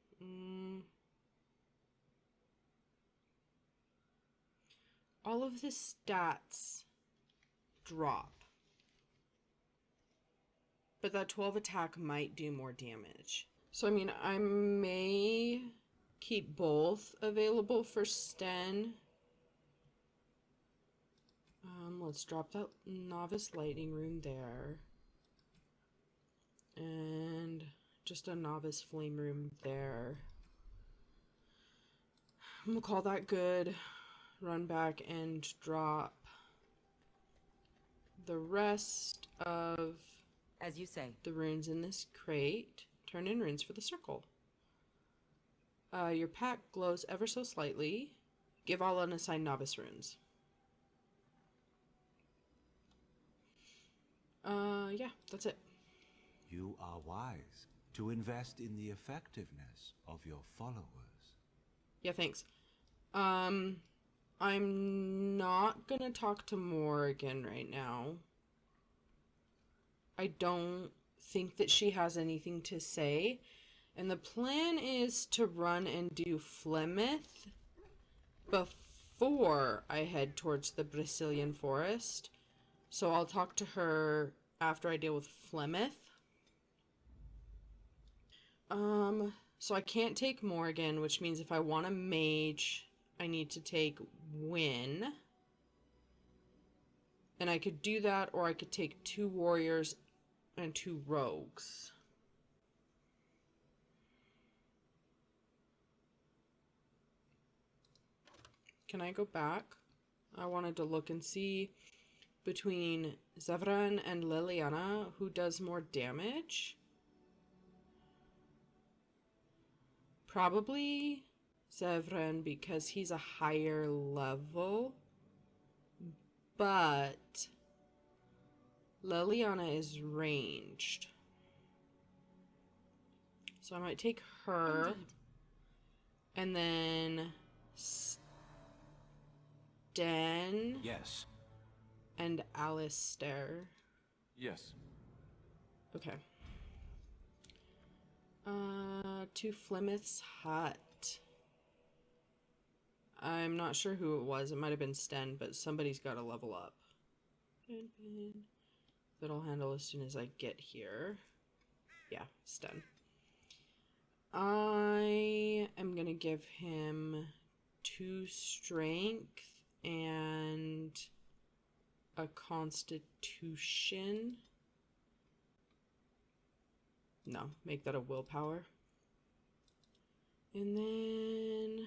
All of the stats drop. But that 12 attack might do more damage. So, I mean, I may keep both available for Sten. Let's drop that Novice Lightning Rune there. And just a Novice Flame Rune there. I'm gonna call that good. Run back and drop the rest of, as you say, the runes in this crate. Turn in runes for the circle. Your pack glows ever so slightly. Give all unassigned novice runes. Yeah, that's it. You are wise to invest in the effectiveness of your followers. Yeah, thanks. I'm not gonna talk to Morrigan right now. I don't think that she has anything to say. And the plan is to run and do Flemeth before I head towards the Brecillian Forest. So I'll talk to her after I deal with Flemeth. So I can't take Morrigan, which means if I want a mage, I need to take Wynn. And I could do that, or I could take 2 warriors and 2 rogues. Can I go back? I wanted to look and see between Zevran and Leliana who does more damage. Probably Zevran because he's a higher level. But Leliana is ranged. So I might take her. Indeed. And then Sten. Yes. And Alistair. Yes. Okay. To Flemeth's hut. I'm not sure who it was. It might have been Sten, but somebody's got to level up. That'll handle as soon as I get here. Yeah, Sten. I am gonna give him 2 strength and a constitution. No, make that a willpower. And then,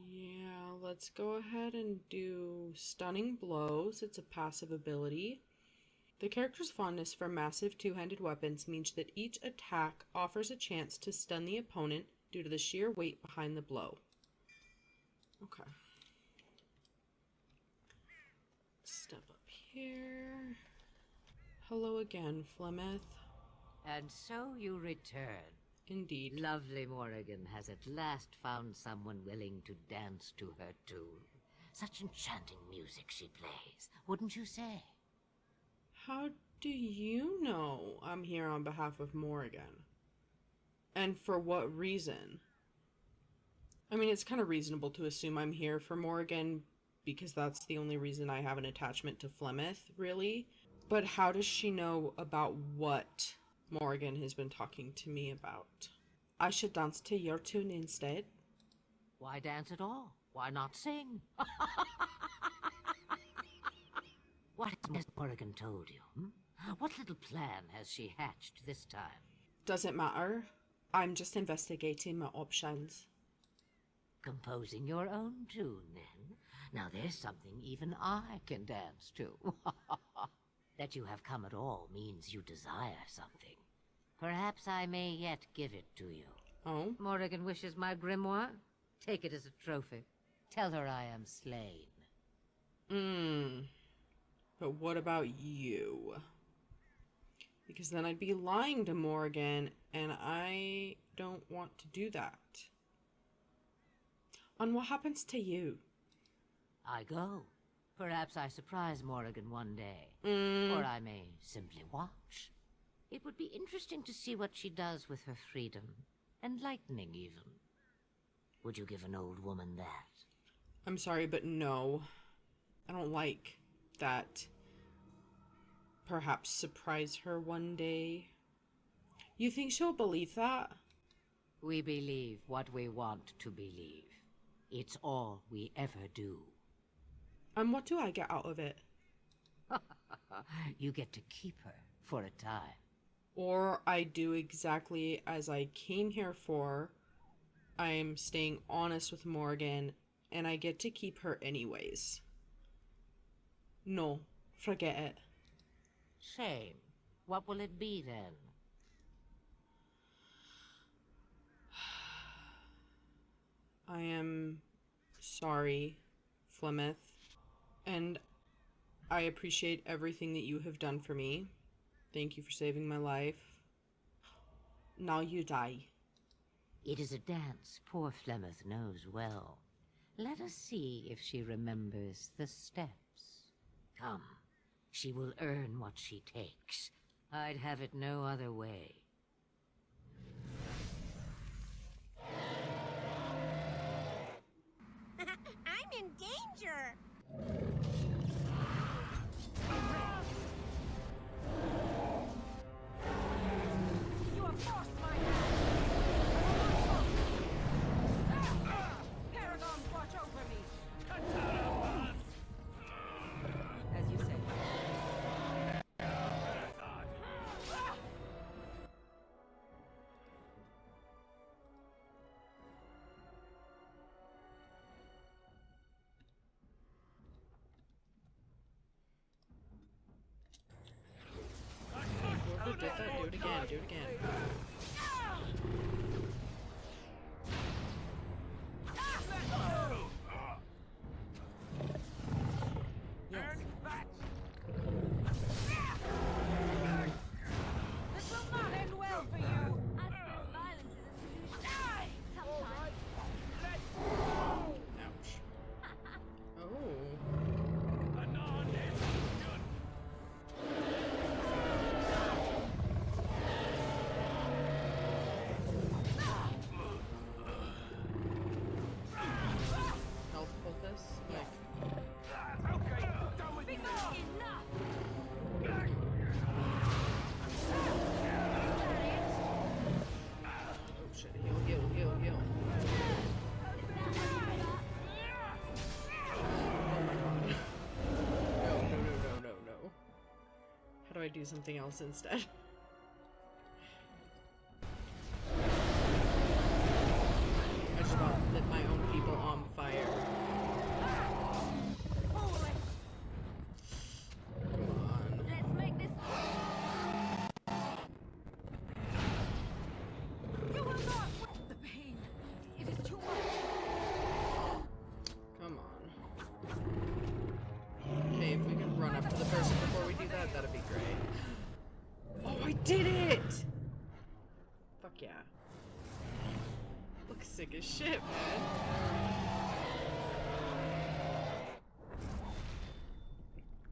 yeah, let's go ahead and do stunning blows. It's a passive ability. The character's fondness for massive 2-handed weapons means that each attack offers a chance to stun the opponent due to the sheer weight behind the blow. Okay. Step up here. Hello again, Flemeth. And so you return. Indeed. Lovely Morrigan has at last found someone willing to dance to her tune. Such enchanting music she plays, wouldn't you say? How do you know I'm here on behalf of Morrigan? And for what reason? I mean, it's kind of reasonable to assume I'm here for Morrigan because that's the only reason I have an attachment to Flemeth, really. But how does she know about what Morrigan has been talking to me about? I should dance to your tune instead. Why dance at all? Why not sing? What has Miss Morrigan told you? What little plan has she hatched this time? Doesn't matter. I'm just investigating my options. Composing your own tune, then? Now there's something even I can dance to. That you have come at all means you desire something. Perhaps I may yet give it to you. Oh? Morrigan wishes my grimoire? Take it as a trophy. Tell her I am slain. But what about you? Because then I'd be lying to Morrigan, and I don't want to do that. And what happens to you? I go. Perhaps I surprise Morrigan one day. Or I may simply watch. It would be interesting to see what she does with her freedom. Enlightening, even. Would you give an old woman that? I'm sorry, but no. I don't like that. Perhaps surprise her one day. You think she'll believe that? We believe what we want to believe. It's all we ever do. And what do I get out of it? You get to keep her for a time. Or I do exactly as I came here for. I'm staying honest with Morrigan, and I get to keep her anyways. No, forget it. Shame. What will it be then? I am sorry, Flemeth, and I appreciate everything that you have done for me. Thank you for saving my life. Now you die. It is a dance poor Flemeth knows well. Let us see if she remembers the steps. Come, she will earn what she takes. I'd have it no other way. I'm in danger! You have forced my hand! Paragons, watch over me! As you say. Whoever did that, do it again, do it again. This will not end well for you! Violence is a solution. Sometimes. Ouch. Oh. Health poultice? Like, Okay, done with this! Enough! oh shit, heal, heal, heal, heal. Oh my god. No, no, no, no, no, no. How do I do something else instead? I just want to lit my own people on fire. Come on. Let's make this. You will not! The pain! It is too much! Come on. Okay, if we could run up to the person before we do that, that'd be great. Oh, I did it! Fuck yeah. Look sick as shit, man.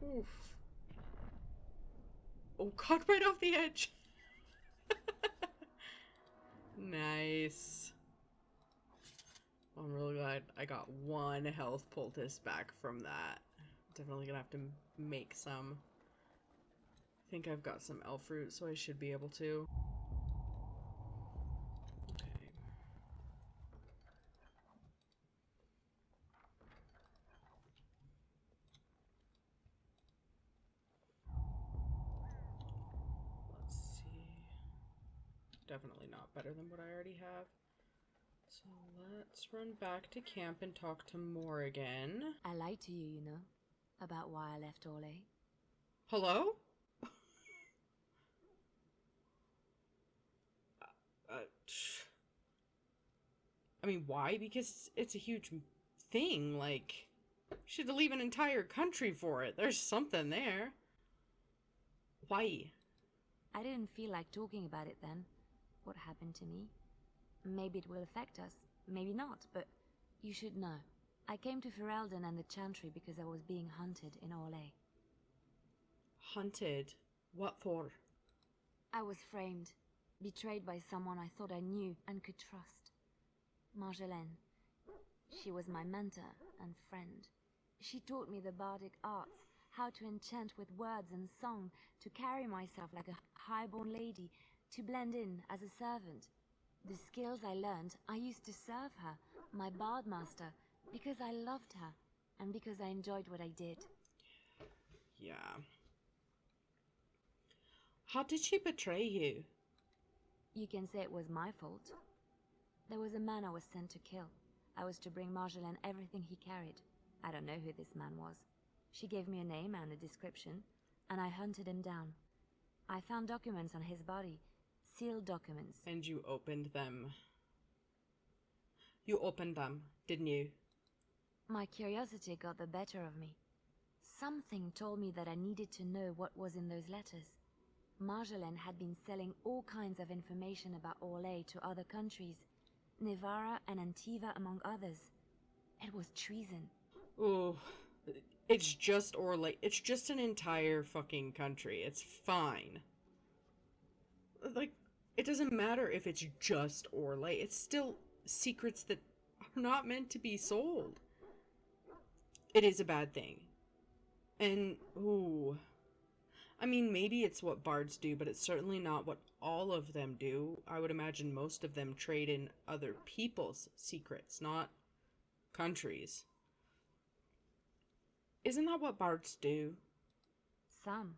Oof. Oh god, right off the edge. Nice. I'm really glad I got one health poultice back from that. Definitely gonna have to make some. I think I've got some elf fruit, so I should be able to. Okay. Definitely not better than what I already have. So let's run back to camp and talk to Morrigan. I lied to you, you know, about why I left Orlais. Hello? I mean, why? Because it's a huge thing. Like, you should leave an entire country for it. There's something there. Why? I didn't feel like talking about it then. What happened to me? Maybe it will affect us, maybe not, but you should know. I came to Ferelden and the Chantry because I was being hunted in Orlais. Hunted? What for? I was framed, betrayed by someone I thought I knew and could trust. Marjolaine. She was my mentor and friend. She taught me the bardic arts, how to enchant with words and song, to carry myself like a highborn lady, to blend in as a servant. The skills I learned, I used to serve her, my bard master, because I loved her, and because I enjoyed what I did. Yeah. How did she betray you? You can say it was my fault. There was a man I was sent to kill. I was to bring Marjolaine everything he carried. I don't know who this man was. She gave me a name and a description, and I hunted him down. I found documents on his body, sealed documents. And you opened them. You opened them, didn't you? My curiosity got the better of me. Something told me that I needed to know what was in those letters. Marjolaine had been selling all kinds of information about Orlais to other countries, Nevara and Antiva among others. It was treason. Oh, it's just Orlais. It's just an entire fucking country. It's fine. Like, it doesn't matter if it's just Orlais. It's still secrets that are not meant to be sold. It is a bad thing. And, ooh. I mean, maybe it's what bards do, but it's certainly not what all of them do. I would imagine most of them trade in other people's secrets, not countries. Isn't that what bards do? Some.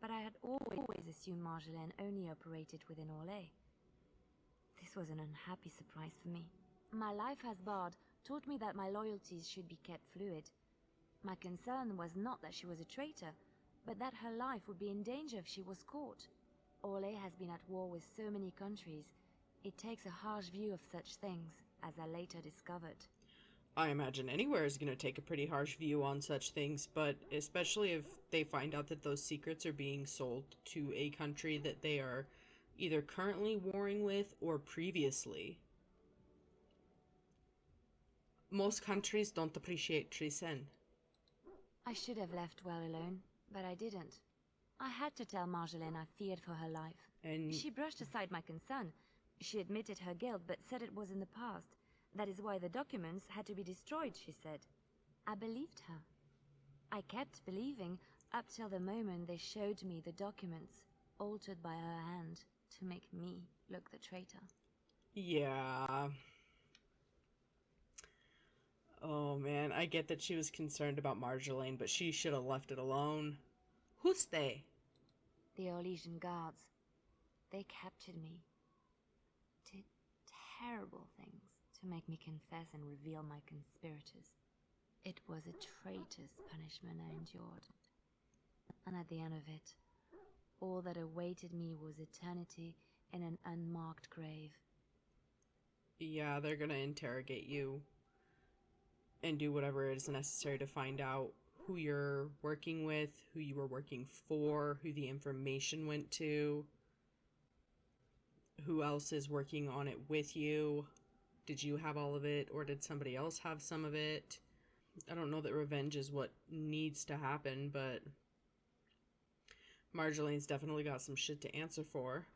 But I had always assumed Marjolaine only operated within Orlais. This was an unhappy surprise for me. My life as bard taught me that my loyalties should be kept fluid. My concern was not that she was a traitor, but that her life would be in danger if she was caught. Orlais has been at war with so many countries. It takes a harsh view of such things, as I later discovered. I imagine anywhere is going to take a pretty harsh view on such things, but especially if they find out that those secrets are being sold to a country that they are either currently warring with or previously. Most countries don't appreciate treason. I should have left well alone, but I didn't. I had to tell Marjolaine I feared for her life. And she brushed aside my concern. She admitted her guilt, but said it was in the past. That is why the documents had to be destroyed, she said. I believed her. I kept believing up till the moment they showed me the documents, altered by her hand, to make me look the traitor. Yeah. Oh man, I get that she was concerned about Marjolaine, but she should have left it alone. Who's they? The Orlesian guards. They captured me. Did terrible things to make me confess and reveal my conspirators. It was a traitor's punishment I endured. And at the end of it, all that awaited me was eternity in an unmarked grave. Yeah, they're gonna interrogate you and do whatever is necessary to find out who you're working with, who you were working for, who the information went to, who else is working on it with you. Did you have all of it, or did somebody else have some of it? I don't know that revenge is what needs to happen, but Marjolaine's definitely got some shit to answer for.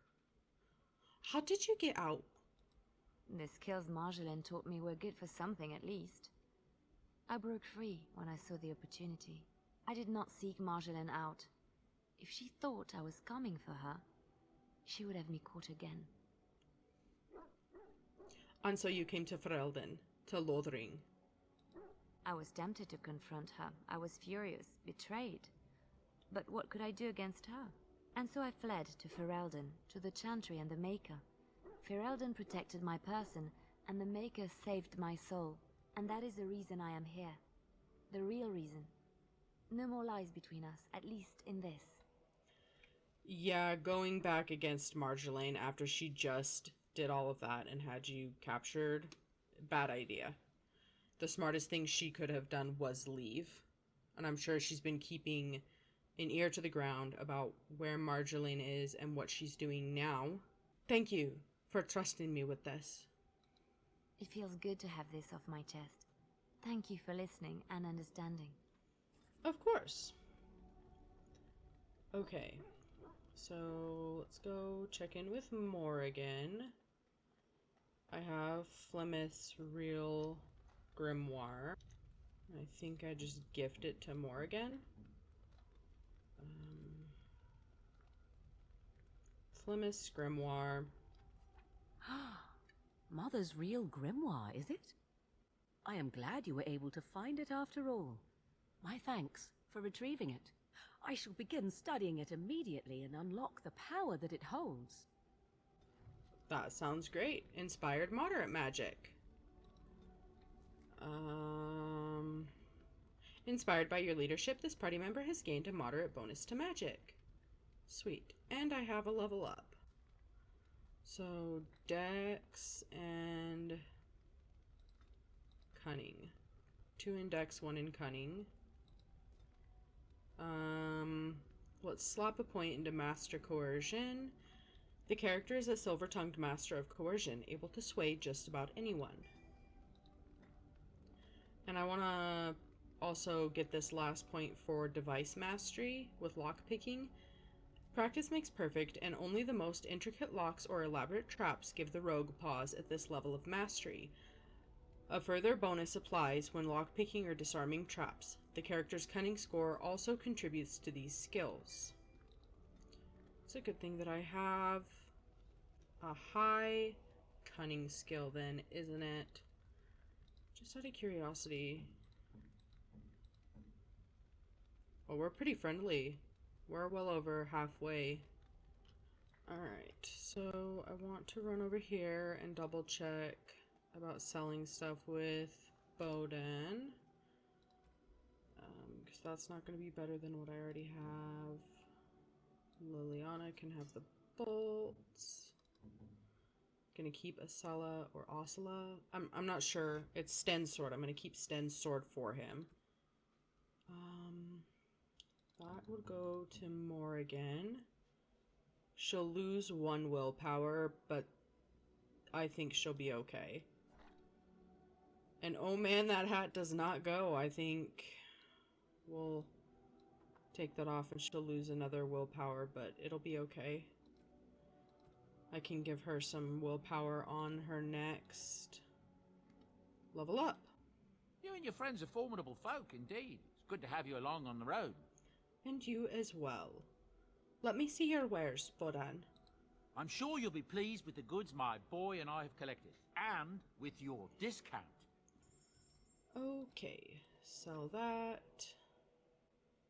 How did you get out? The skills Marjolaine taught me were good for something at least. I broke free when I saw the opportunity. I did not seek Marjolaine out. If she thought I was coming for her, she would have me caught again. And so you came to Ferelden, to Lothring. I was tempted to confront her. I was furious, betrayed. But what could I do against her? And so I fled to Ferelden, to the Chantry and the Maker. Ferelden protected my person, and the Maker saved my soul. And that is the reason I am here. The real reason. No more lies between us, at least in this. Yeah, going back against Marjolaine after she just did all of that and had you captured, bad idea. The smartest thing she could have done was leave. And I'm sure she's been keeping an ear to the ground about where Marjolaine is and what she's doing now. Thank you for trusting me with this. It feels good to have this off my chest. Thank you for listening and understanding. Of course. Okay. So, let's go check in with Morrigan. I have Flemeth's real Grimoire. I think I just gift it to Morrigan. Flemeth's Grimoire. Mother's real grimoire, is it? I am glad you were able to find it after all. My thanks for retrieving it. I shall begin studying it immediately and unlock the power that it holds. That sounds great. Inspired moderate magic. Inspired by your leadership, this party member has gained a moderate bonus to magic. Sweet. And I have a level up. So, Dex and Cunning. 2 in Dex, 1 in Cunning. Let's slap a point into Master Coercion. The character is a silver-tongued master of coercion, able to sway just about anyone. And I want to also get this last point for device mastery with lockpicking. Practice makes perfect, and only the most intricate locks or elaborate traps give the rogue pause at this level of mastery. A further bonus applies when lockpicking or disarming traps. The character's cunning score also contributes to these skills. It's a good thing that I have a high cunning skill then, isn't it? Just out of curiosity. Well, we're pretty friendly. We're well over halfway. Alright, so I want to run over here and double check about selling stuff with Bowden. Because that's not going to be better than what I already have. Leliana can have the bolts. Gonna keep Asala or Osala. I'm not sure. It's Sten's sword. I'm gonna keep Sten's sword for him. That would go to Morrigan. She'll lose 1 willpower, but I think she'll be okay. And oh man, that hat does not go. I think we'll take that off and she'll lose another willpower, but it'll be okay. I can give her some willpower on her next level up. You and your friends are formidable folk, indeed. It's good to have you along on the road. And you as well. Let me see your wares, Bowden. I'm sure you'll be pleased with the goods my boy and I have collected, and with your discount. Okay, sell that.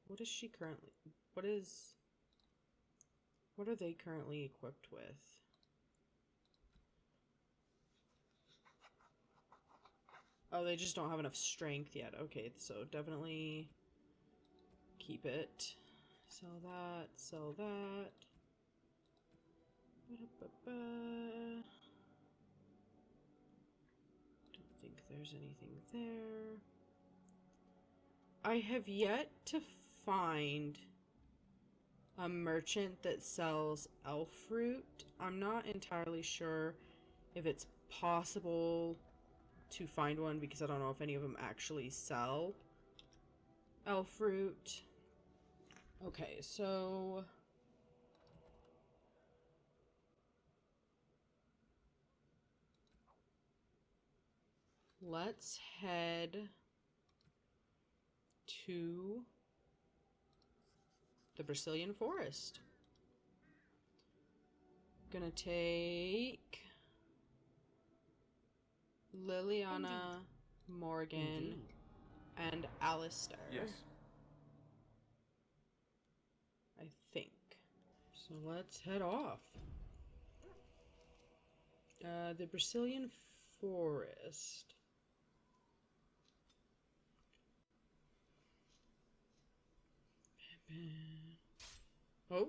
What is she currently... What are they currently equipped with? Oh, they just don't have enough strength yet. Okay, so definitely keep it. Sell that, sell that. Don't think there's anything there. I have yet to find a merchant that sells elf fruit. I'm not entirely sure if it's possible to find one because I don't know if any of them actually sell elf fruit. Okay, so let's head to the Brecillian Forest. Gonna take Leliana, Morrigan, and Alistair. Yes. I think. So let's head off. The Brecillian Forest. Oh.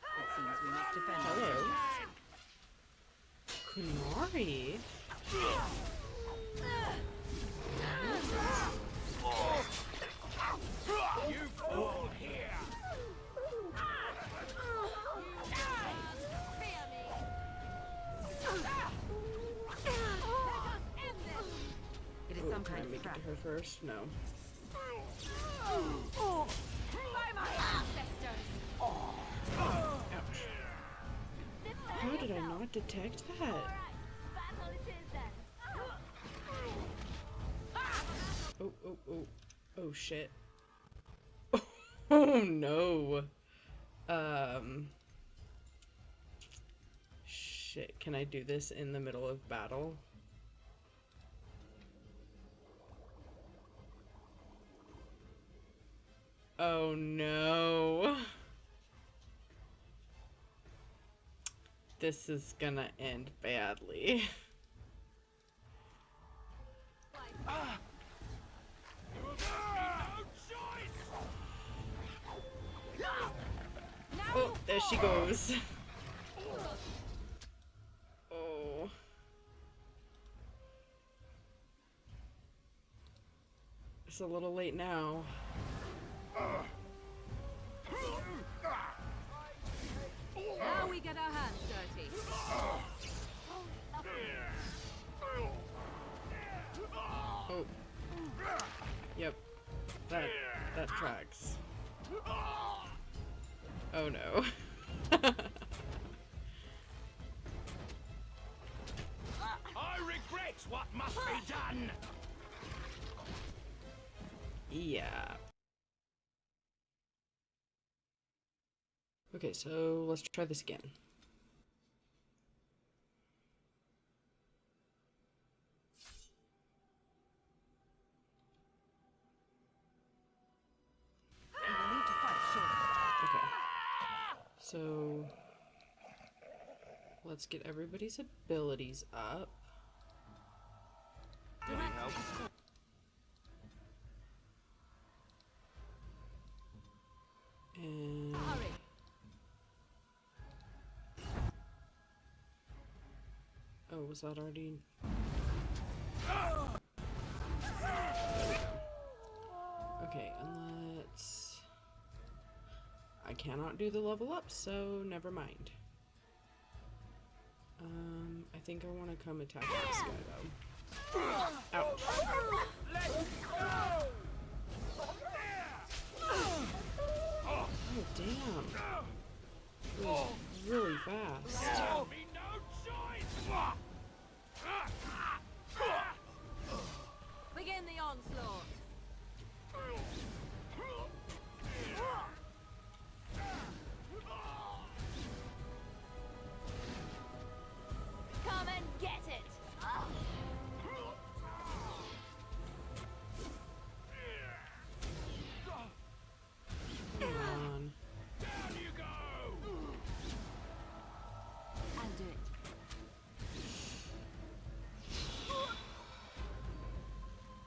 It seems we must defend. Hello. Qunari? You fall here. It is some kind of make it trap. to her first? No. By my ancestors. Ouch. How did I not detect that? Oh, oh, oh. Oh, shit. Oh, no. Shit. Can I do this in the middle of battle? Oh, no. This is gonna end badly. Oh, there she goes. Oh. It's a little late now. Now we get our hands dirty. Oh. Yep. That tracks. Oh no. I regret what must be done. Yeah. Okay, so let's try this again. Okay. So let's get everybody's abilities up. And oh, was that already? Okay, and let's... I cannot do the level up, so never mind. I think I want to come attack this guy, though. Ouch. Oh, damn. It was really fast. Begin the onslaught. Come and get it. Come on. Down you go. I'll do it.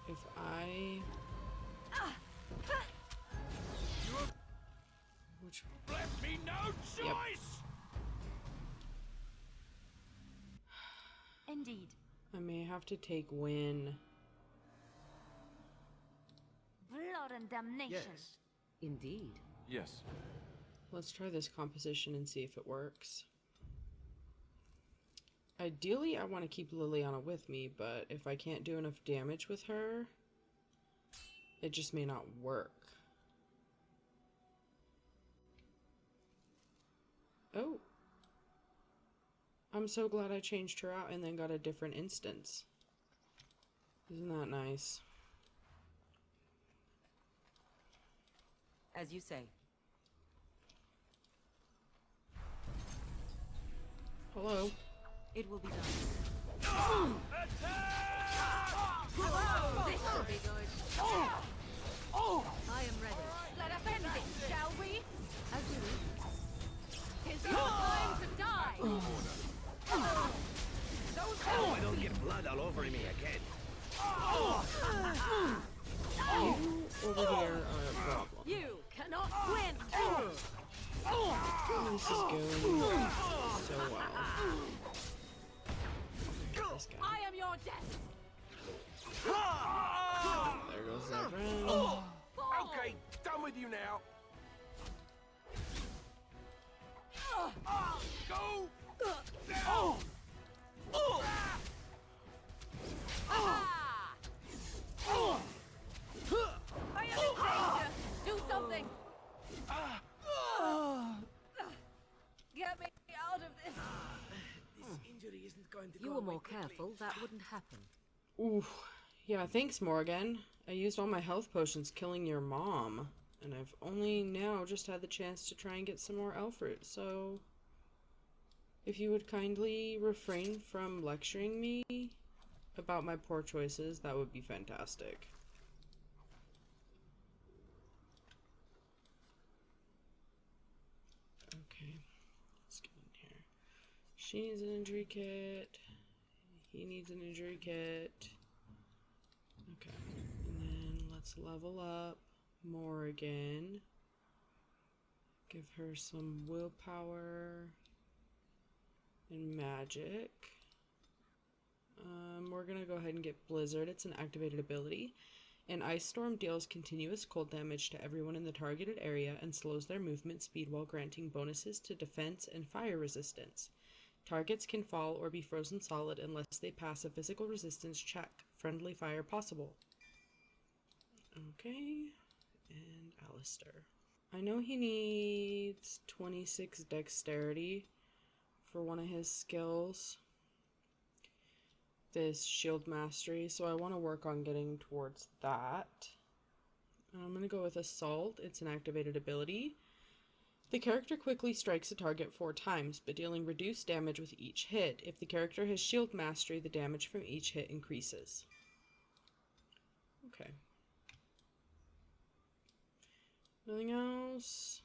If I... Which... Left me no choice. Yep. Indeed. I may have to take Win. Blood and damnation. Yes. Indeed. Yes. Let's try this composition and see if it works. Ideally, I want to keep Leliana with me, but if I can't do enough damage with her, it just may not work. Oh. I'm so glad I changed her out and then got a different instance. Isn't that nice? As you say. Hello. It will be done. Attack! This will be good. I am ready. blood all over me again. You over here are a problem. You cannot win! This is going so well. This guy. I am your death! There goes Zevran. Okay, done with you now. Go! Down! I am in danger! Do something! Get me out of this! This injury isn't going to If you were more careful, that wouldn't happen. Ooh. Yeah, thanks, Morrigan. I used all my health potions killing your mom. And I've only now just had the chance to try and get some more elf fruit, so... If you would kindly refrain from lecturing me about my poor choices, that would be fantastic. Okay, let's get in here. She needs an injury kit. He needs an injury kit. Okay, and then let's level up Morrigan. Give her some willpower and magic. We're gonna go ahead and get Blizzard. It's an activated ability. An ice storm deals continuous cold damage to everyone in the targeted area and slows their movement speed while granting bonuses to defense and fire resistance. Targets can fall or be frozen solid unless they pass a physical resistance check. Friendly fire possible. Okay, and Alistair. I know he needs 26 dexterity for one of his skills. This shield mastery, so I want to work on getting towards that. I'm going to go with Assault. It's an activated ability. The character quickly strikes a target 4 times, but dealing reduced damage with each hit. If the character has shield mastery, the damage from each hit increases. Okay. Nothing else?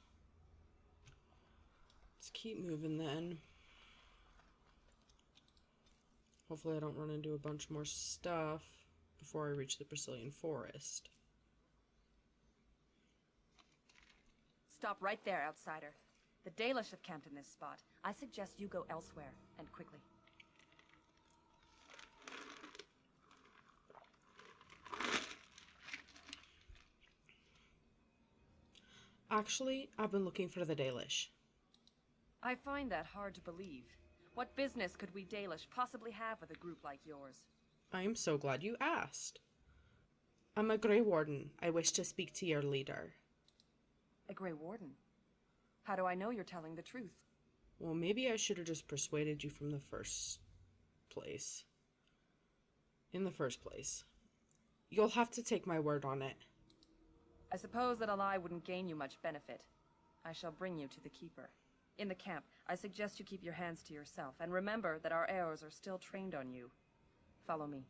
Let's keep moving then. Hopefully I don't run into a bunch more stuff before I reach the Brecillian Forest. Stop right there, outsider. The Dalish have camped in this spot. I suggest you go elsewhere, and quickly. Actually, I've been looking for the Dalish. I find that hard to believe. What business could we Dalish possibly have with a group like yours? I am so glad you asked. I'm a Grey Warden. I wish to speak to your leader. A Grey Warden? How do I know you're telling the truth? Well, maybe I should have just persuaded you from the first place. In the first place. You'll have to take my word on it. I suppose that a lie wouldn't gain you much benefit. I shall bring you to the Keeper. In the camp, I suggest you keep your hands to yourself, and remember that our arrows are still trained on you. Follow me.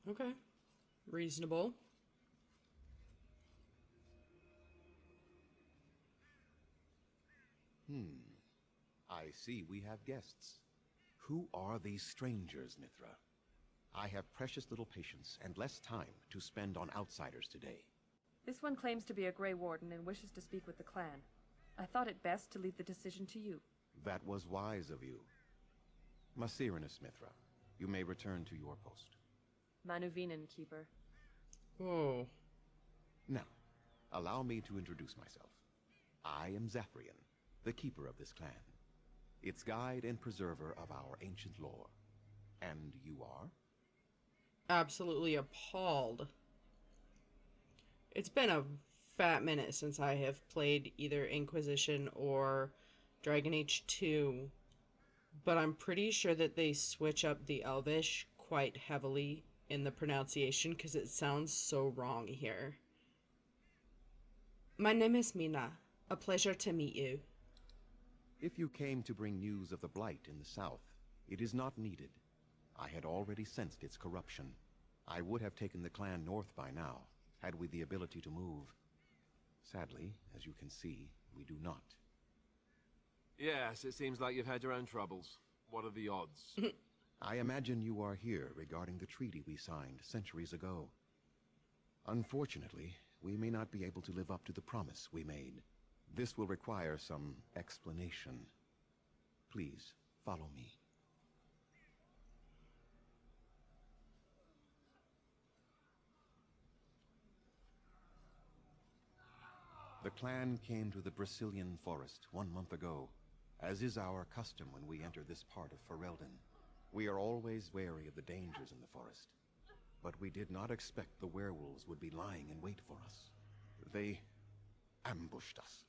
Okay. Reasonable. I see we have guests. Who are these strangers, Mithra? I have precious little patience and less time to spend on outsiders today. This one claims to be a Grey Warden and wishes to speak with the clan. I thought it best to leave the decision to you. That was wise of you. Masirinus, Mithra, you may return to your post. Manuvinen, Keeper. Oh. Now, allow me to introduce myself. I am Zathrian, the keeper of this clan, its guide and preserver of our ancient lore. And you are? Absolutely appalled. It's been a fat minute since I have played either Inquisition or Dragon Age 2, but I'm pretty sure that they switch up the Elvish quite heavily in the pronunciation because it sounds so wrong here. My name is Mina. A pleasure to meet you. If you came to bring news of the Blight in the south, it is not needed. I had already sensed its corruption. I would have taken the clan north by now, had we the ability to move. Sadly, as you can see, we do not. Yes, it seems like you've had your own troubles. What are the odds? I imagine you are here regarding the treaty we signed centuries ago. Unfortunately, we may not be able to live up to the promise we made. This will require some explanation. Please, follow me. The clan came to the Brecillian Forest 1 month ago, as is our custom when we enter this part of Ferelden. We are always wary of the dangers in the forest, but we did not expect the werewolves would be lying in wait for us. They ambushed us,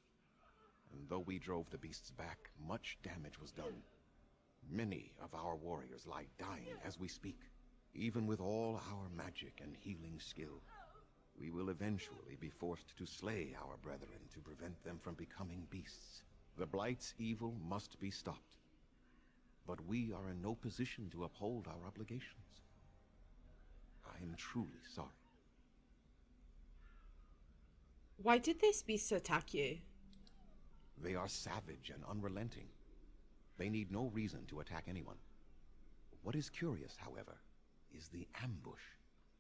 and though we drove the beasts back, much damage was done. Many of our warriors lie dying as we speak. Even with all our magic and healing skill, we will eventually be forced to slay our brethren to prevent them from becoming beasts. The Blight's evil must be stopped, but we are in no position to uphold our obligations. I am truly sorry. Why did these beasts attack you? They are savage and unrelenting. They need no reason to attack anyone. What is curious, however, is the ambush.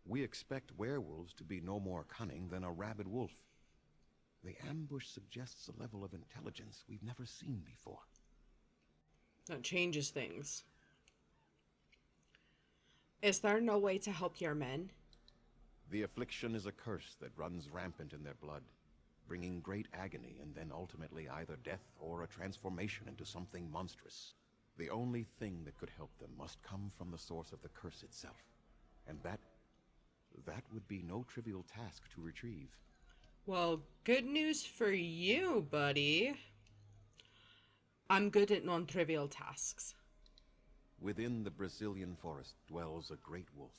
We expect werewolves to be no more cunning than a rabid wolf. The ambush suggests a level of intelligence we've never seen before. That changes things. Is there no way to help your men? The affliction is a curse that runs rampant in their blood, bringing great agony and then ultimately either death or a transformation into something monstrous. The only thing that could help them must come from the source of the curse itself. And that would be no trivial task to retrieve. Well, good news for you, buddy. I'm good at non-trivial tasks. Within the Brecillian Forest dwells a great wolf.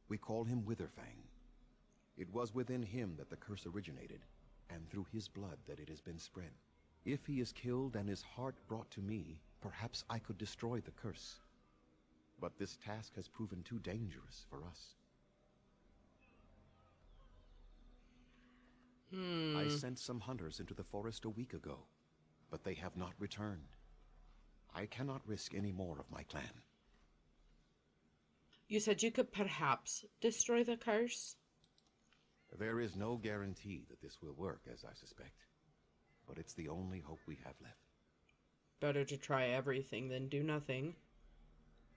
We call him Witherfang. It was within him that the curse originated, and through his blood that it has been spread. If he is killed and his heart brought to me, perhaps I could destroy the curse. But this task has proven too dangerous for us. I sent some hunters into the forest a week ago, but they have not returned. I cannot risk any more of my clan. You said you could perhaps destroy the curse? There is no guarantee that this will work, as I suspect. But it's the only hope we have left. Better to try everything than do nothing.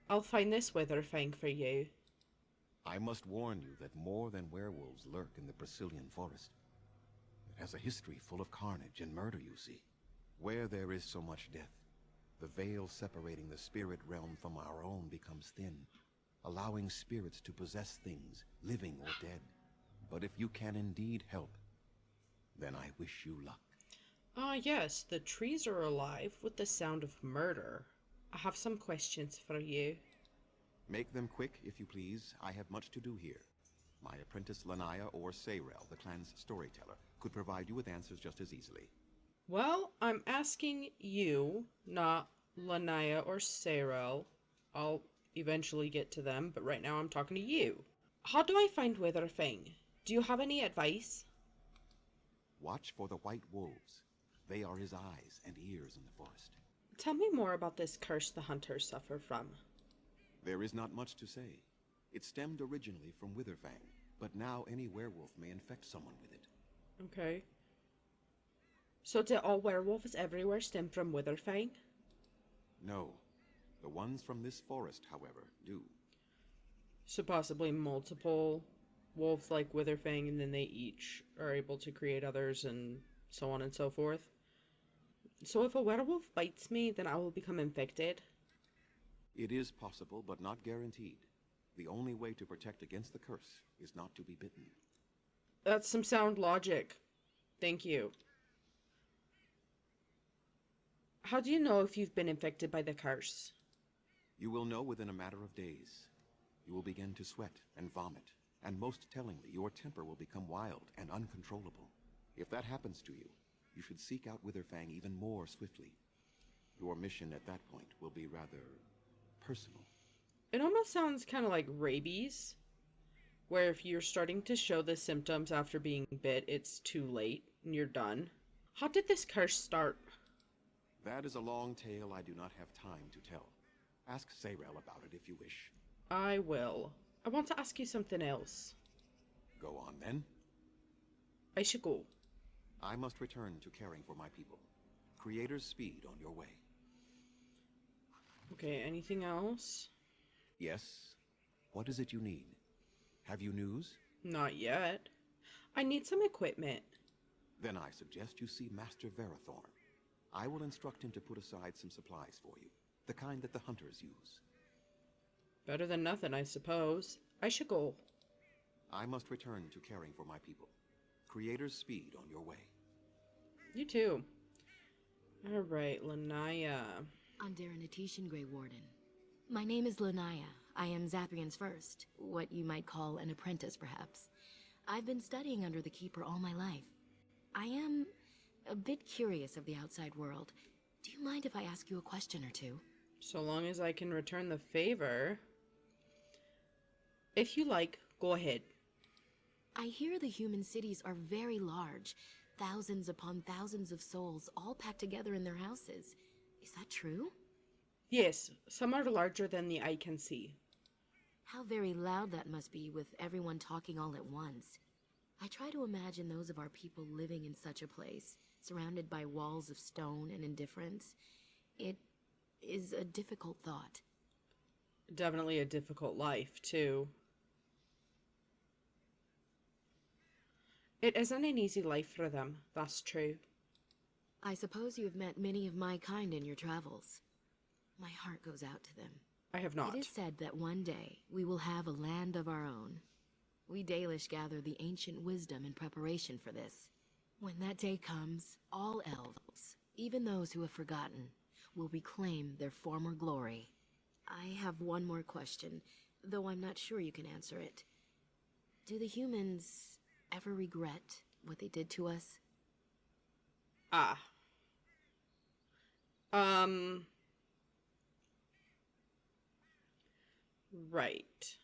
I'll find this Witherfang for you. I must warn you that more than werewolves lurk in the Brecillian Forest. It has a history full of carnage and murder, you see. Where there is so much death, the veil separating the spirit realm from our own becomes thin, allowing spirits to possess things, living or dead. But if you can indeed help, then I wish you luck. Ah, yes, the trees are alive with the sound of murder. I have some questions for you. Make them quick, if you please. I have much to do here. My apprentice Lanaya or Sayrel, the clan's storyteller, could provide you with answers just as easily. Well, I'm asking you, not Lanaya or Sayrel. I'll eventually get to them, but right now I'm talking to you. How do I find Witherfang? Do you have any advice? Watch for the white wolves. They are his eyes and ears in the forest. Tell me more about this curse the hunters suffer from. There is not much to say. It stemmed originally from Witherfang, but now any werewolf may infect someone with it. Okay. So do all werewolves everywhere stem from Witherfang? No. The ones from this forest, however, do. So possibly multiple wolves like Witherfang, and then they each are able to create others and so on and so forth. So if a werewolf bites me, then I will become infected? It is possible, but not guaranteed. The only way to protect against the curse is not to be bitten. That's some sound logic. Thank you. How do you know if you've been infected by the curse? You will know within a matter of days. You will begin to sweat and vomit, and most tellingly, your temper will become wild and uncontrollable. If that happens to you, you should seek out Witherfang even more swiftly. Your mission at that point will be rather personal. It almost sounds kind of like rabies, where if you're starting to show the symptoms after being bit, it's too late and you're done. How did this curse start? That is a long tale I do not have time to tell. Ask Sayrel about it if you wish. I will. I want to ask you something else. Go on, then. I should go. I must return to caring for my people. Creator's speed on your way. Okay, anything else? Yes. What is it you need? Have you news? Not yet. I need some equipment. Then I suggest you see Master Varathorn. I will instruct him to put aside some supplies for you, the kind that the hunters use. Better than nothing, I suppose. I should go. I must return to caring for my people. Creator's speed on your way. You too. Alright, Lanaya. Under an Atishan Grey Warden. My name is Lanaya. I am Zathrian's first, what you might call an apprentice, perhaps. I've been studying under the Keeper all my life. I am a bit curious of the outside world. Do you mind if I ask you a question or two? So long as I can return the favor. If you like, go ahead. I hear the human cities are very large. Thousands upon thousands of souls, all packed together in their houses. Is that true? Yes, some are larger than the eye can see. How very loud that must be with everyone talking all at once. I try to imagine those of our people living in such a place, surrounded by walls of stone and indifference. It is a difficult thought. Definitely a difficult life, too. It isn't an easy life for them, that's true. I suppose you have met many of my kind in your travels. My heart goes out to them. I have not. It is said that one day we will have a land of our own. We Dalish gather the ancient wisdom in preparation for this. When that day comes, all elves, even those who have forgotten, will reclaim their former glory. I have one more question, though I'm not sure you can answer it. Do the humans ever regret what they did to us? Right.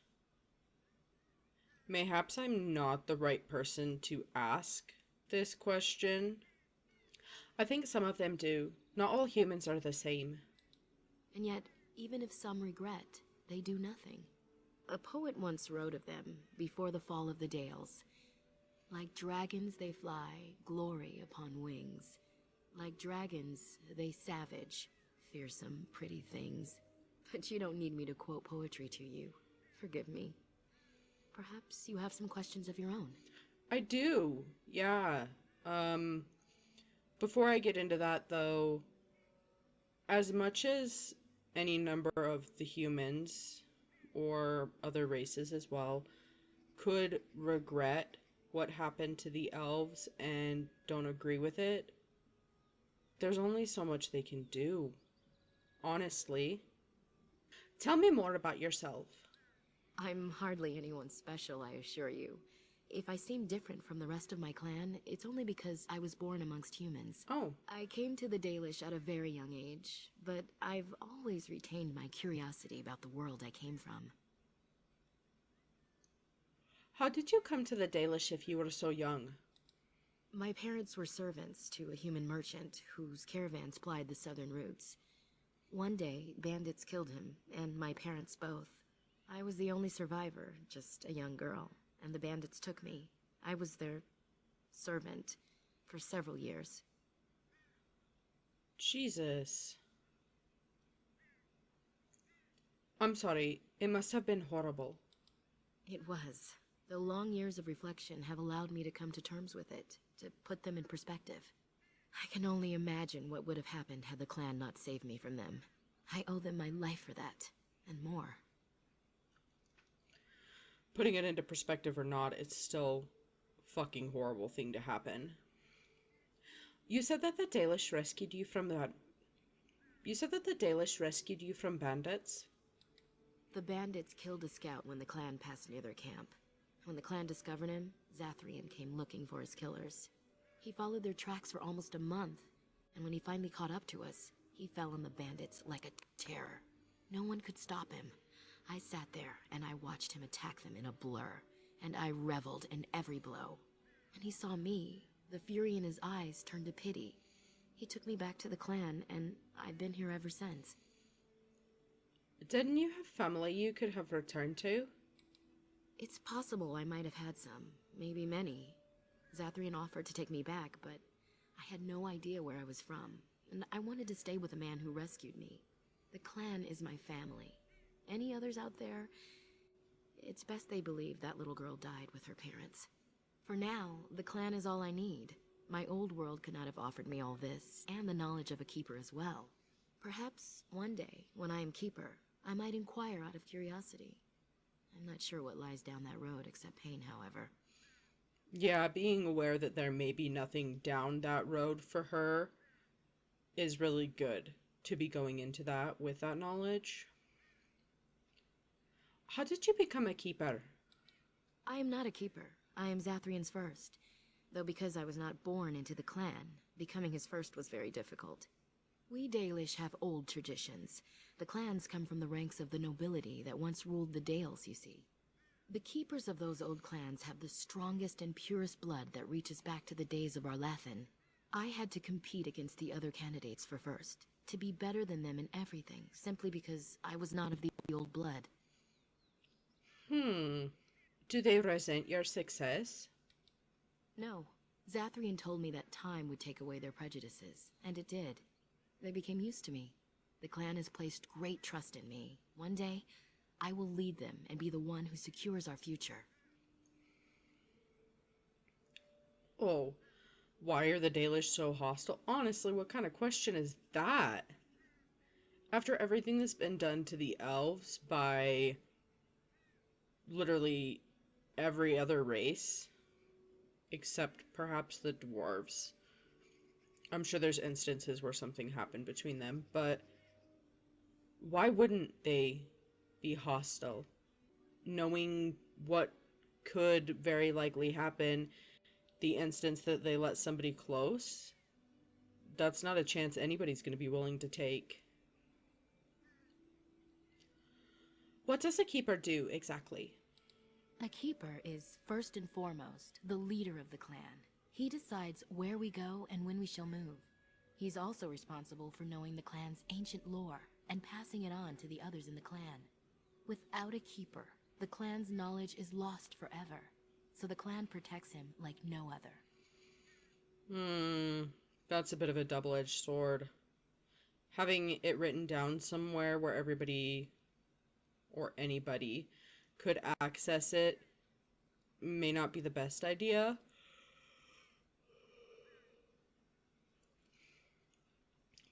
Mayhaps I'm not the right person to ask this question. I think some of them do. Not all humans are the same. And yet, even if some regret, they do nothing. A poet once wrote of them, before the fall of the Dales. Like dragons they fly, glory upon wings. Like dragons, they savage, fearsome, pretty things. But you don't need me to quote poetry to you. Forgive me. Perhaps you have some questions of your own. I do, yeah. Before I get into that, though, as much as any number of the humans, or other races as well, could regret what happened to the elves and don't agree with it, there's only so much they can do, honestly. Tell me more about yourself. I'm hardly anyone special, I assure you. If I seem different from the rest of my clan, it's only because I was born amongst humans. Oh. I came to the Dalish at a very young age, but I've always retained my curiosity about the world I came from. How did you come to the Dalish if you were so young? My parents were servants to a human merchant whose caravans plied the southern routes. One day, bandits killed him, and my parents both. I was the only survivor, just a young girl, and the bandits took me. I was their servant for several years. Jesus. I'm sorry, it must have been horrible. It was, though long years of reflection have allowed me to come to terms with it, to put them in perspective. I can only imagine what would have happened had the clan not saved me from them. I owe them my life for that, and more. Putting it into perspective or not, it's still a fucking horrible thing to happen. You said that the Dalish rescued you from that... You said that the Dalish rescued you from bandits? The bandits killed a scout when the clan passed near their camp. When the clan discovered him, Zathrian came looking for his killers. He followed their tracks for almost a month, and when he finally caught up to us, he fell on the bandits like a terror. No one could stop him. I sat there, and I watched him attack them in a blur, and I reveled in every blow. When he saw me, the fury in his eyes turned to pity. He took me back to the clan, and I've been here ever since. Didn't you have family you could have returned to? It's possible I might have had some, maybe many. Zathrian offered to take me back, but I had no idea where I was from, and I wanted to stay with the man who rescued me. The clan is my family. Any others out there? It's best they believe that little girl died with her parents. For now, the clan is all I need. My old world could not have offered me all this, and the knowledge of a keeper as well. Perhaps one day, when I am keeper, I might inquire out of curiosity. I'm not sure what lies down that road except pain, however. Yeah, being aware that there may be nothing down that road for her is really good to be going into that with that knowledge. How did you become a keeper? I am not a keeper. I am Zathrian's first. Though because I was not born into the clan, becoming his first was very difficult. We Dalish have old traditions. The clans come from the ranks of the nobility that once ruled the Dales, you see. The keepers of those old clans have the strongest and purest blood that reaches back to the days of Arlathan. I had to compete against the other candidates for first, to be better than them in everything, simply because I was not of the old blood. Do they resent your success? No. Zathrian told me that time would take away their prejudices, and it did. They became used to me. The clan has placed great trust in me. One day, I will lead them and be the one who secures our future. Oh, why are the Dalish so hostile? Honestly, what kind of question is that? After everything that's been done to the elves by literally every other race, except perhaps the dwarves. I'm sure there's instances where something happened between them, but why wouldn't they be hostile? Knowing what could very likely happen, the instance that they let somebody close, that's not a chance anybody's going to be willing to take. What does a keeper do exactly? A keeper is, first and foremost, the leader of the clan. He decides where we go and when we shall move. He's also responsible for knowing the clan's ancient lore and passing it on to the others in the clan. Without a keeper, the clan's knowledge is lost forever, so the clan protects him like no other. That's a bit of a double-edged sword. Having it written down somewhere where everybody or anybody could access it may not be the best idea.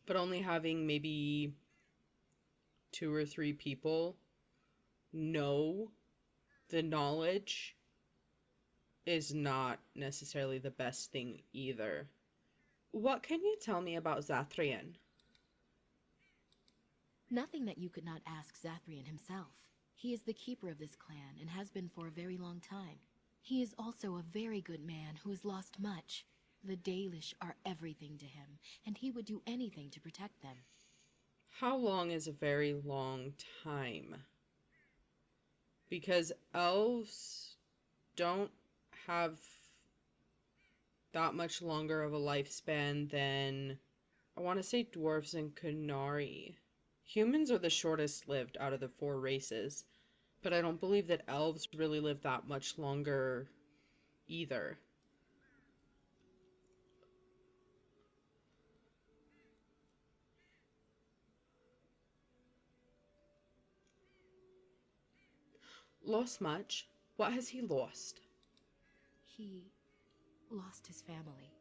But only having maybe 2 or 3 people know the knowledge is not necessarily the best thing either. What can you tell me about Zathrian? Nothing that you could not ask Zathrian himself. He is the keeper of this clan and has been for a very long time. He is also a very good man who has lost much. The Dalish are everything to him, and he would do anything to protect them. How long is a very long time? Because elves don't have that much longer of a lifespan than, I want to say, dwarves and Qunari. Humans are the shortest lived out of the 4 races, but I don't believe that elves really live that much longer either. Lost much? What has he lost? He lost his family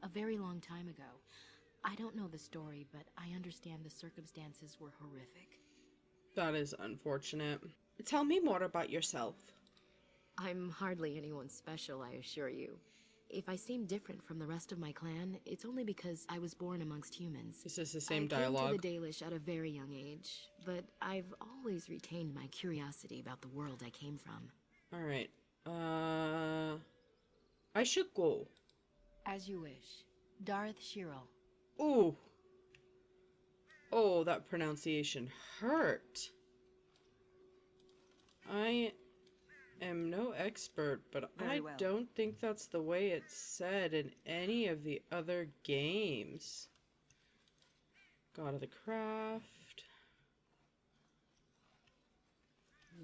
a very long time ago. I don't know the story, but I understand the circumstances were horrific. That is unfortunate. Tell me more about yourself. I'm hardly anyone special, I assure you. If I seem different from the rest of my clan, it's only because I was born amongst humans. Is this the same dialogue? I came to the Dalish at a very young age, but I've always retained my curiosity about the world I came from. Alright, I should go. As you wish. Darth Shirel. Ooh. Oh, that pronunciation hurt. I am no expert, but I don't think that's the way it's said in any of the other games. God of the Craft.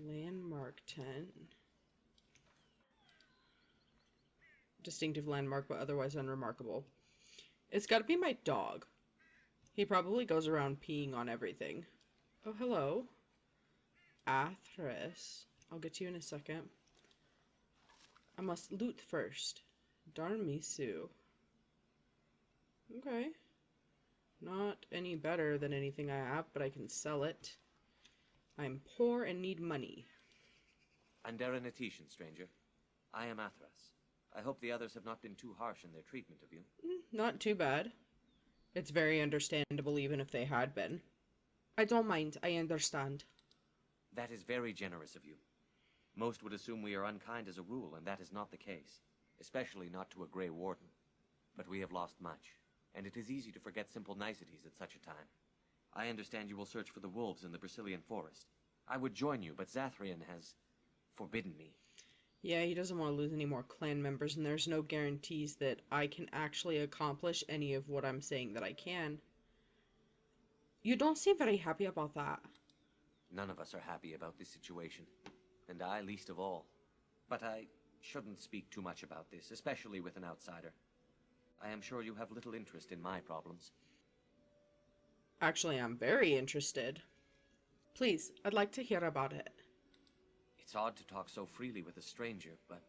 Landmark 10. Distinctive landmark, but otherwise unremarkable. It's gotta be my dog. He probably goes around peeing on everything. Oh, hello. Athras. I'll get to you in a second. I must loot first. Darmisu. Okay. Not any better than anything I have, but I can sell it. I'm poor and need money. Andaranatitian, stranger. I am Athras. I hope the others have not been too harsh in their treatment of you. Not too bad. It's very understandable even if they had been. I don't mind, I understand. That is very generous of you. Most would assume we are unkind as a rule, and that is not the case. Especially not to a Grey Warden. But we have lost much, and it is easy to forget simple niceties at such a time. I understand you will search for the wolves in the Brecillian Forest. I would join you, but Zathrian has forbidden me. Yeah, he doesn't want to lose any more clan members, and there's no guarantees that I can actually accomplish any of what I'm saying that I can. You don't seem very happy about that. None of us are happy about this situation, and I least of all. But I shouldn't speak too much about this, especially with an outsider. I am sure you have little interest in my problems. Actually, I'm very interested. Please, I'd like to hear about it. It's odd to talk so freely with a stranger, but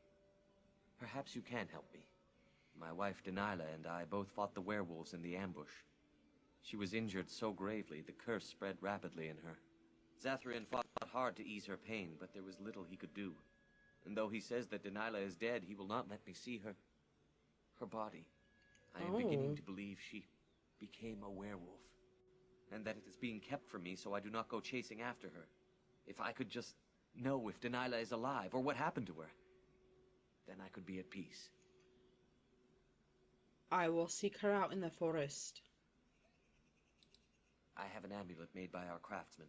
perhaps you can help me. My wife Dalilah and I both fought the werewolves in the ambush. She was injured so gravely, the curse spread rapidly in her. Zathrian fought hard to ease her pain, but there was little he could do. And though he says that Dalilah is dead, he will not let me see her body. I am beginning to believe she became a werewolf, and that it is being kept from me so I do not go chasing after her. If I could just know if Dalilah is alive, or what happened to her, then I could be at peace. I will seek her out in the forest. I have an amulet made by our craftsman.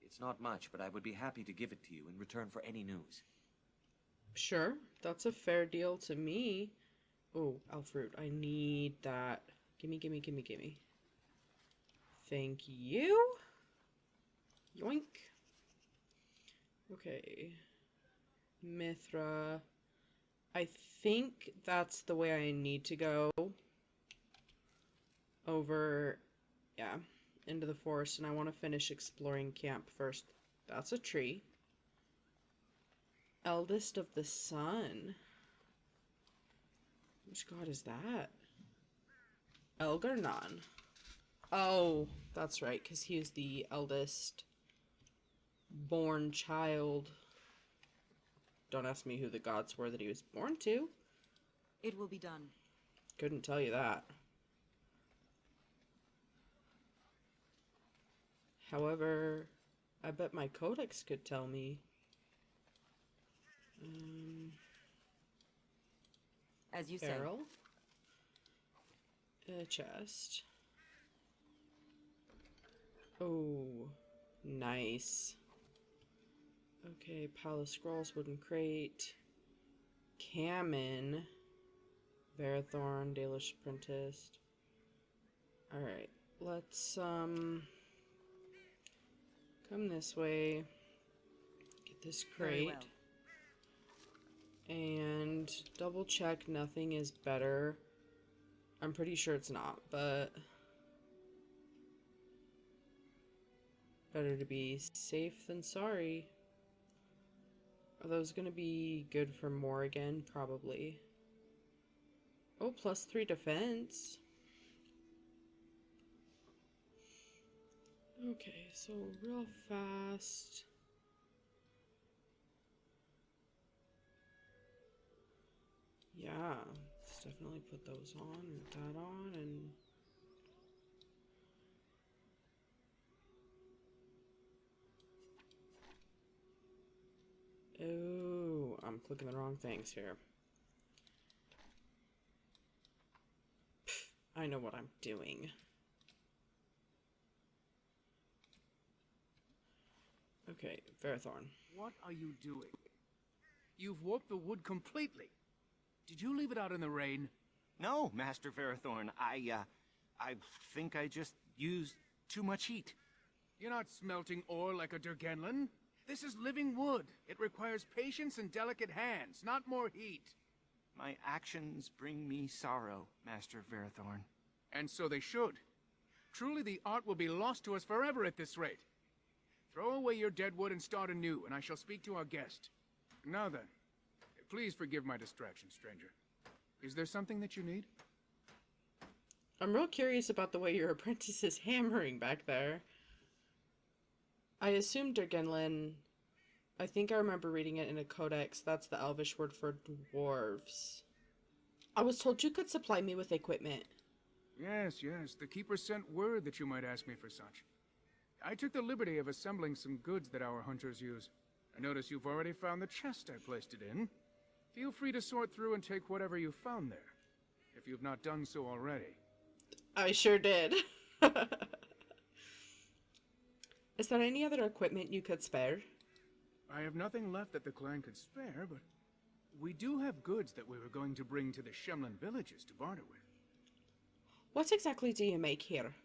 It's not much, but I would be happy to give it to you in return for any news. Sure, that's a fair deal to me. Oh, Alfruit, I need that. Gimme, gimme, gimme, gimme. Thank you. Yoink. Okay. Mithra. I think that's the way I need to go. Over, yeah, into the forest, and I want to finish exploring camp first. That's a tree. Eldest of the Sun. Which god is that? Elgarnon. Oh, that's right, because he is the eldest born child. Don't ask me who the gods were that he was born to. It will be done. Couldn't tell you that. However, I bet my codex could tell me. As you say. Barrel. A chest. Oh, nice. Okay, Palace Scrolls, Wooden Crate. Cammen. Varathorn, Dalish Apprentice. Alright, let's, come this way. Get this crate. And double check nothing is better. I'm pretty sure it's not, but better to be safe than sorry. Are those gonna be good for Morrigan? Probably. Oh, +3 defense. Okay, so real fast. Yeah, let's definitely put those on and that on and oh, I'm clicking the wrong things here. Pfft, I know what I'm doing. Okay, Varathorn. What are you doing? You've warped the wood completely. Did you leave it out in the rain? No, Master Varathorn. I think I just used too much heat. You're not smelting ore like a Durgenlin. This is living wood. It requires patience and delicate hands, not more heat. My actions bring me sorrow, Master Varathorn. And so they should. Truly the art will be lost to us forever at this rate. Throw away your dead wood and start anew, and I shall speak to our guest. Now then, please forgive my distraction, stranger. Is there something that you need? I'm real curious about the way your apprentice is hammering back there. I assume Dergenlin. I think I remember reading it in a codex. That's the Elvish word for dwarves. I was told you could supply me with equipment. Yes, yes. The Keeper sent word that you might ask me for such. I took the liberty of assembling some goods that our hunters use. I notice you've already found the chest I placed it in. Feel free to sort through and take whatever you found there, if you've not done so already. I sure did. Is there any other equipment you could spare? I have nothing left that the clan could spare, but we do have goods that we were going to bring to the Shemlin villages to barter with. What exactly do you make here?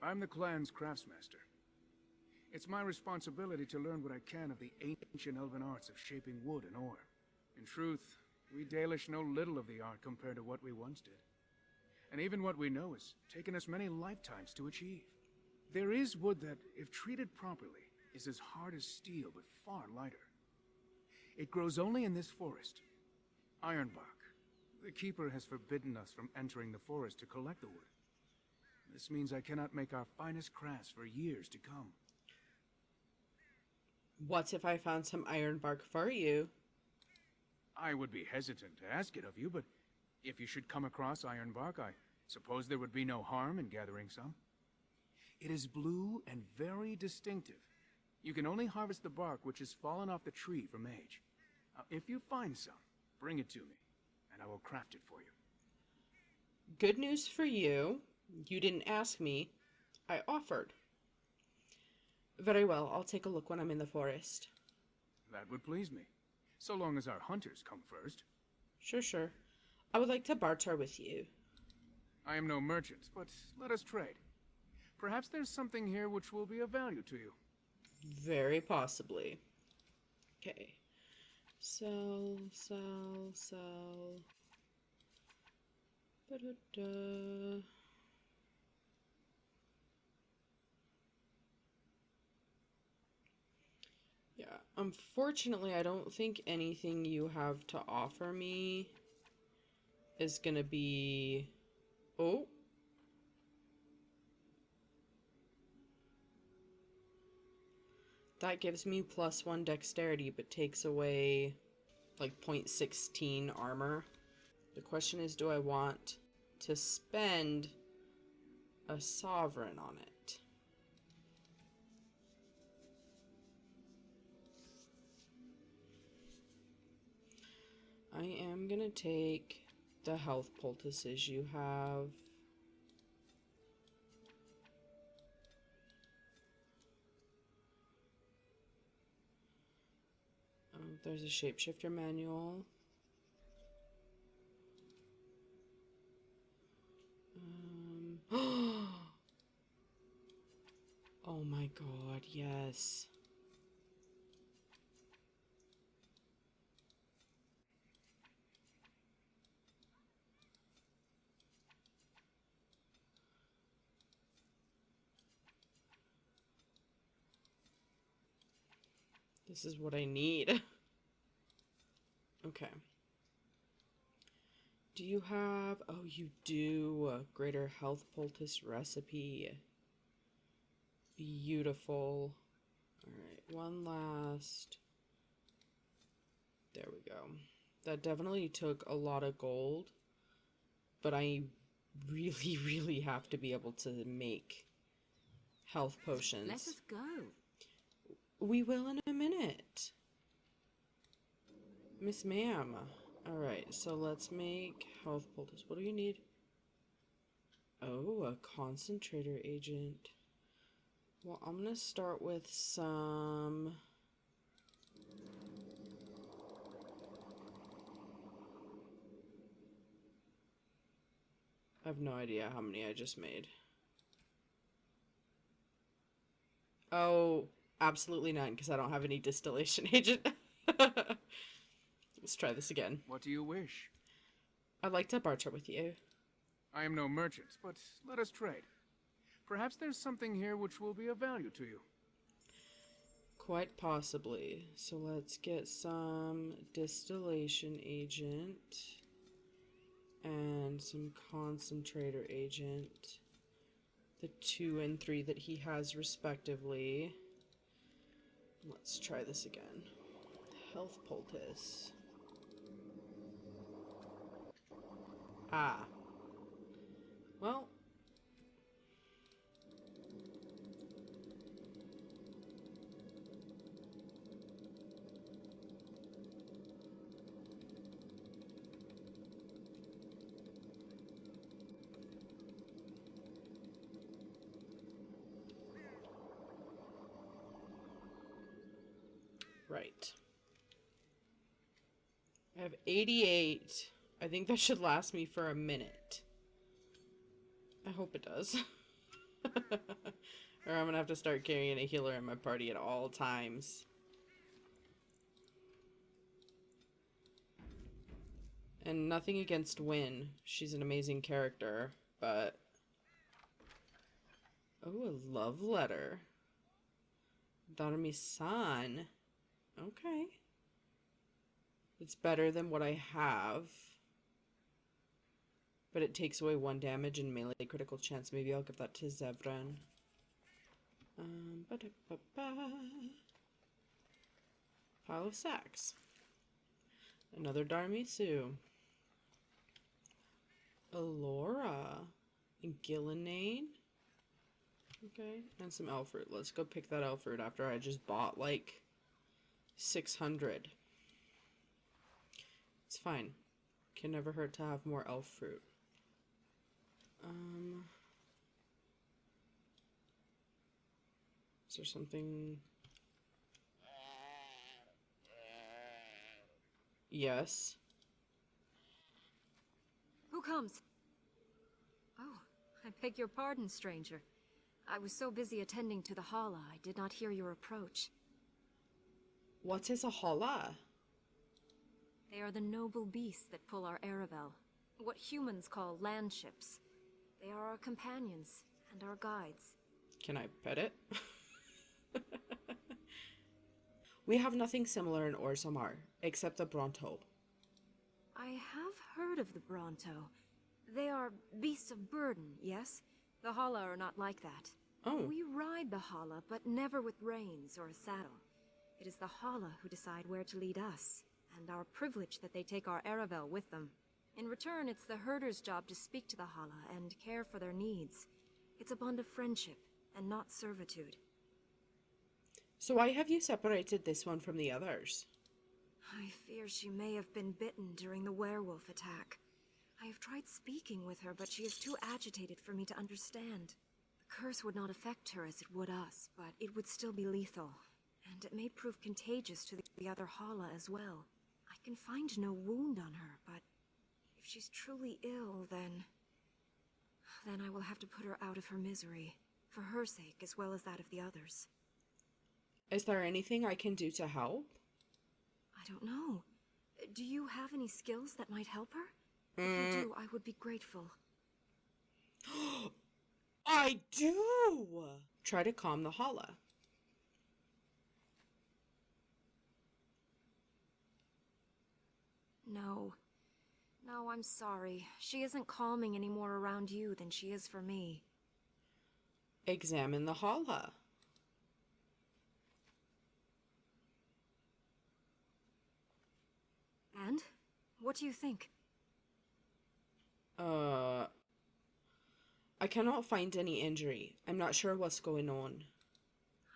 I'm the clan's craftsmaster. It's my responsibility to learn what I can of the ancient elven arts of shaping wood and ore. In truth, we Dalish know little of the art compared to what we once did. And even what we know has taken us many lifetimes to achieve. There is wood that, if treated properly, is as hard as steel but far lighter. It grows only in this forest, Ironbark. The Keeper has forbidden us from entering the forest to collect the wood. This means I cannot make our finest crafts for years to come. What if I found some ironbark for you? I would be hesitant to ask it of you, but if you should come across ironbark, I suppose there would be no harm in gathering some. It is blue and very distinctive. You can only harvest the bark which has fallen off the tree from age. Now, if you find some, bring it to me, and I will craft it for you. Good news for you. You didn't ask me. I offered. Very well, I'll take a look when I'm in the forest. That would please me, so long as our hunters come first. Sure. I would like to barter with you. I am no merchant, but let us trade. Perhaps there's something here which will be of value to you. Very possibly. Okay. Sell. Ba-da-da. Yeah, unfortunately, I don't think anything you have to offer me is gonna be... Oh. That gives me +1 dexterity, but takes away, like, 0.16 armor. The question is, do I want to spend a sovereign on it? I am gonna take the health poultices you have. There's a shapeshifter manual. Oh my god, yes. This is what I need. Okay. Do you have... Oh, you do. A greater health poultice recipe. Beautiful. Alright, one last... There we go. That definitely took a lot of gold. But I really have to be able to make health potions. Let us go. We will in a minute. Miss Ma'am. Alright, so let's make health poultice. What do you need? Oh, a concentrator agent. Well, I'm gonna start with some... I have no idea how many I just made. Oh, Absolutely none, because I don't have any distillation agent. Let's try this again. What do you wish? I'd like to barter with you. I am no merchant, but let us trade. Perhaps there's something here which will be of value to you. Quite possibly. So let's get some distillation agent and some concentrator agent. The 2 and 3 that he has respectively. Let's try this again. Health poultice. Ah. Well. Right. I have 88. I think that should last me for a minute. I hope it does. Or I'm gonna have to start carrying a healer in my party at all times. And nothing against Wynn. She's an amazing character, but... Oh, a love letter. Darmi-san. Okay. It's better than what I have. But it takes away 1 damage and melee critical chance. Maybe I'll give that to Zevran. Pile of sacks. Another Darmisu. Elora. And Gillinane. Okay. And some elf fruit. Let's go pick that elf fruit after I just bought like 600. It's fine. Can never hurt to have more elf fruit. Is there something? Yes. Who comes? Oh, I beg your pardon, stranger. I was so busy attending to the Halla, I did not hear your approach. What is a Halla? They are the noble beasts that pull our Aravel. What humans call land ships. They are our companions and our guides. Can I pet it? We have nothing similar in Orzammar, except the Bronto. I have heard of the Bronto. They are beasts of burden, yes? The Halla are not like that. Oh. We ride the Halla, but never with reins or a saddle. It is the Halla who decide where to lead us, and our privilege that they take our Aravel with them. In return, it's the herder's job to speak to the Halla and care for their needs. It's a bond of friendship, and not servitude. So why have you separated this one from the others? I fear she may have been bitten during the werewolf attack. I have tried speaking with her, but she is too agitated for me to understand. The curse would not affect her as it would us, but it would still be lethal. And it may prove contagious to the other Halla as well. I can find no wound on her, but if she's truly ill, then I will have to put her out of her misery, for her sake as well as that of the others. Is there anything I can do to help? I don't know. Do you have any skills that might help her? If you do, I would be grateful. I do! Try to calm the Halla. No. No, I'm sorry. She isn't calming any more around you than she is for me. Examine the Halla. And? What do you think? I cannot find any injury. I'm not sure what's going on.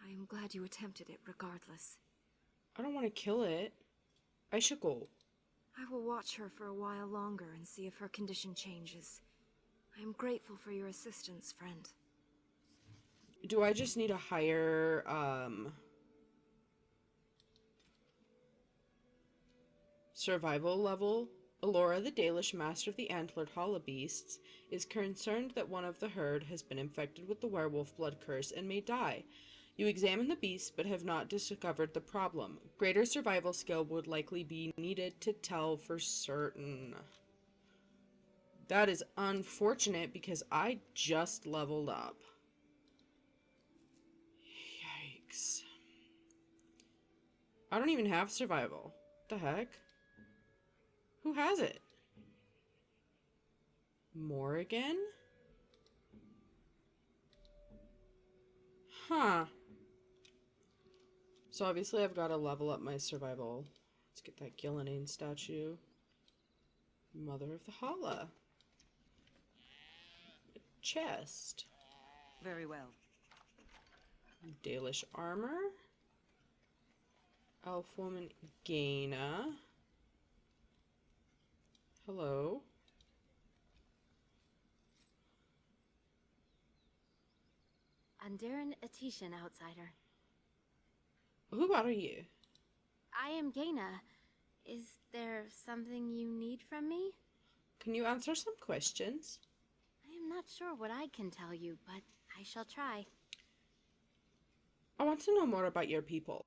I am glad you attempted it regardless. I don't want to kill it. I should go. I will watch her for a while longer and see if her condition changes. I am grateful for your assistance, friend. Do I just need a higher, survival level? Elora, the Dalish master of the antlered Halla beasts, is concerned that one of the herd has been infected with the werewolf blood curse and may die. You examine the beast but have not discovered the problem. Greater survival skill would likely be needed to tell for certain. That is unfortunate because I just leveled up. Yikes. I don't even have survival. What the heck? Who has it? Morrigan? Huh. So obviously I've got to level up my survival. Let's get that Gillenane statue. Mother of the Halla. A chest. Very well. Dalish armor. Elf woman Gheyna. Hello. Andiran Atishan, outsider. Who are you? I am Gheyna. Is there something you need from me? Can you answer some questions? I am not sure what I can tell you, but I shall try. I want to know more about your people.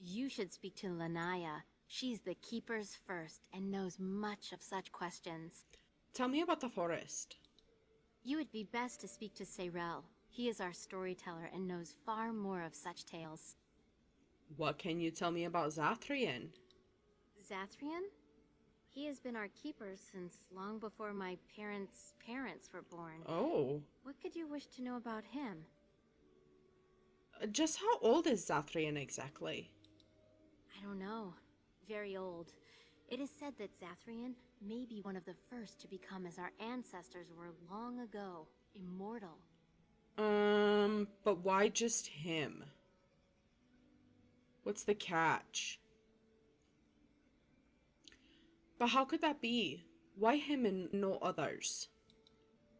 You should speak to Lanaya. She's the Keeper's first and knows much of such questions. Tell me about the forest. You would be best to speak to Sayrel. He is our storyteller and knows far more of such tales. What can you tell me about Zathrian? Zathrian? He has been our keeper since long before my parents' parents were born. Oh. What could you wish to know about him? Just how old is Zathrian exactly? I don't know. Very old. It is said that Zathrian may be one of the first to become as our ancestors were long ago, immortal. But why just him? What's the catch? But how could that be? Why him and no others?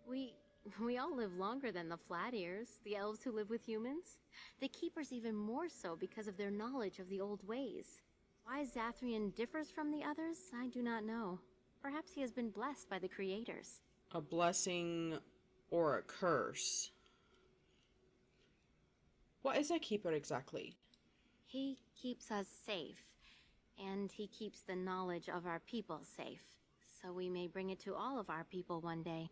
We all live longer than the Flat Ears, the elves who live with humans. The Keepers even more so because of their knowledge of the old ways. Why Zathrian differs from the others, I do not know. Perhaps he has been blessed by the creators. A blessing or a curse? What is a keeper exactly? He keeps us safe, and he keeps the knowledge of our people safe, so we may bring it to all of our people one day.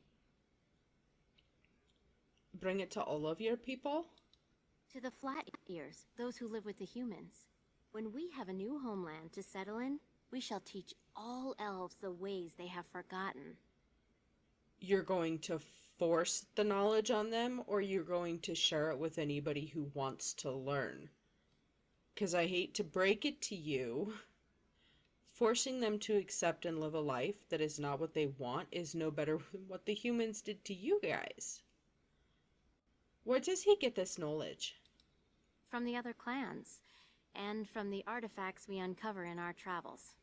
Bring it to all of your people? To the Flat Ears, those who live with the humans. When we have a new homeland to settle in, we shall teach all elves the ways they have forgotten. You're going to force the knowledge on them, or you're going to share it with anybody who wants to learn? Because I hate to break it to you, forcing them to accept and live a life that is not what they want is no better than what the humans did to you guys. Where does he get this knowledge? From the other clans, and from the artifacts we uncover in our travels.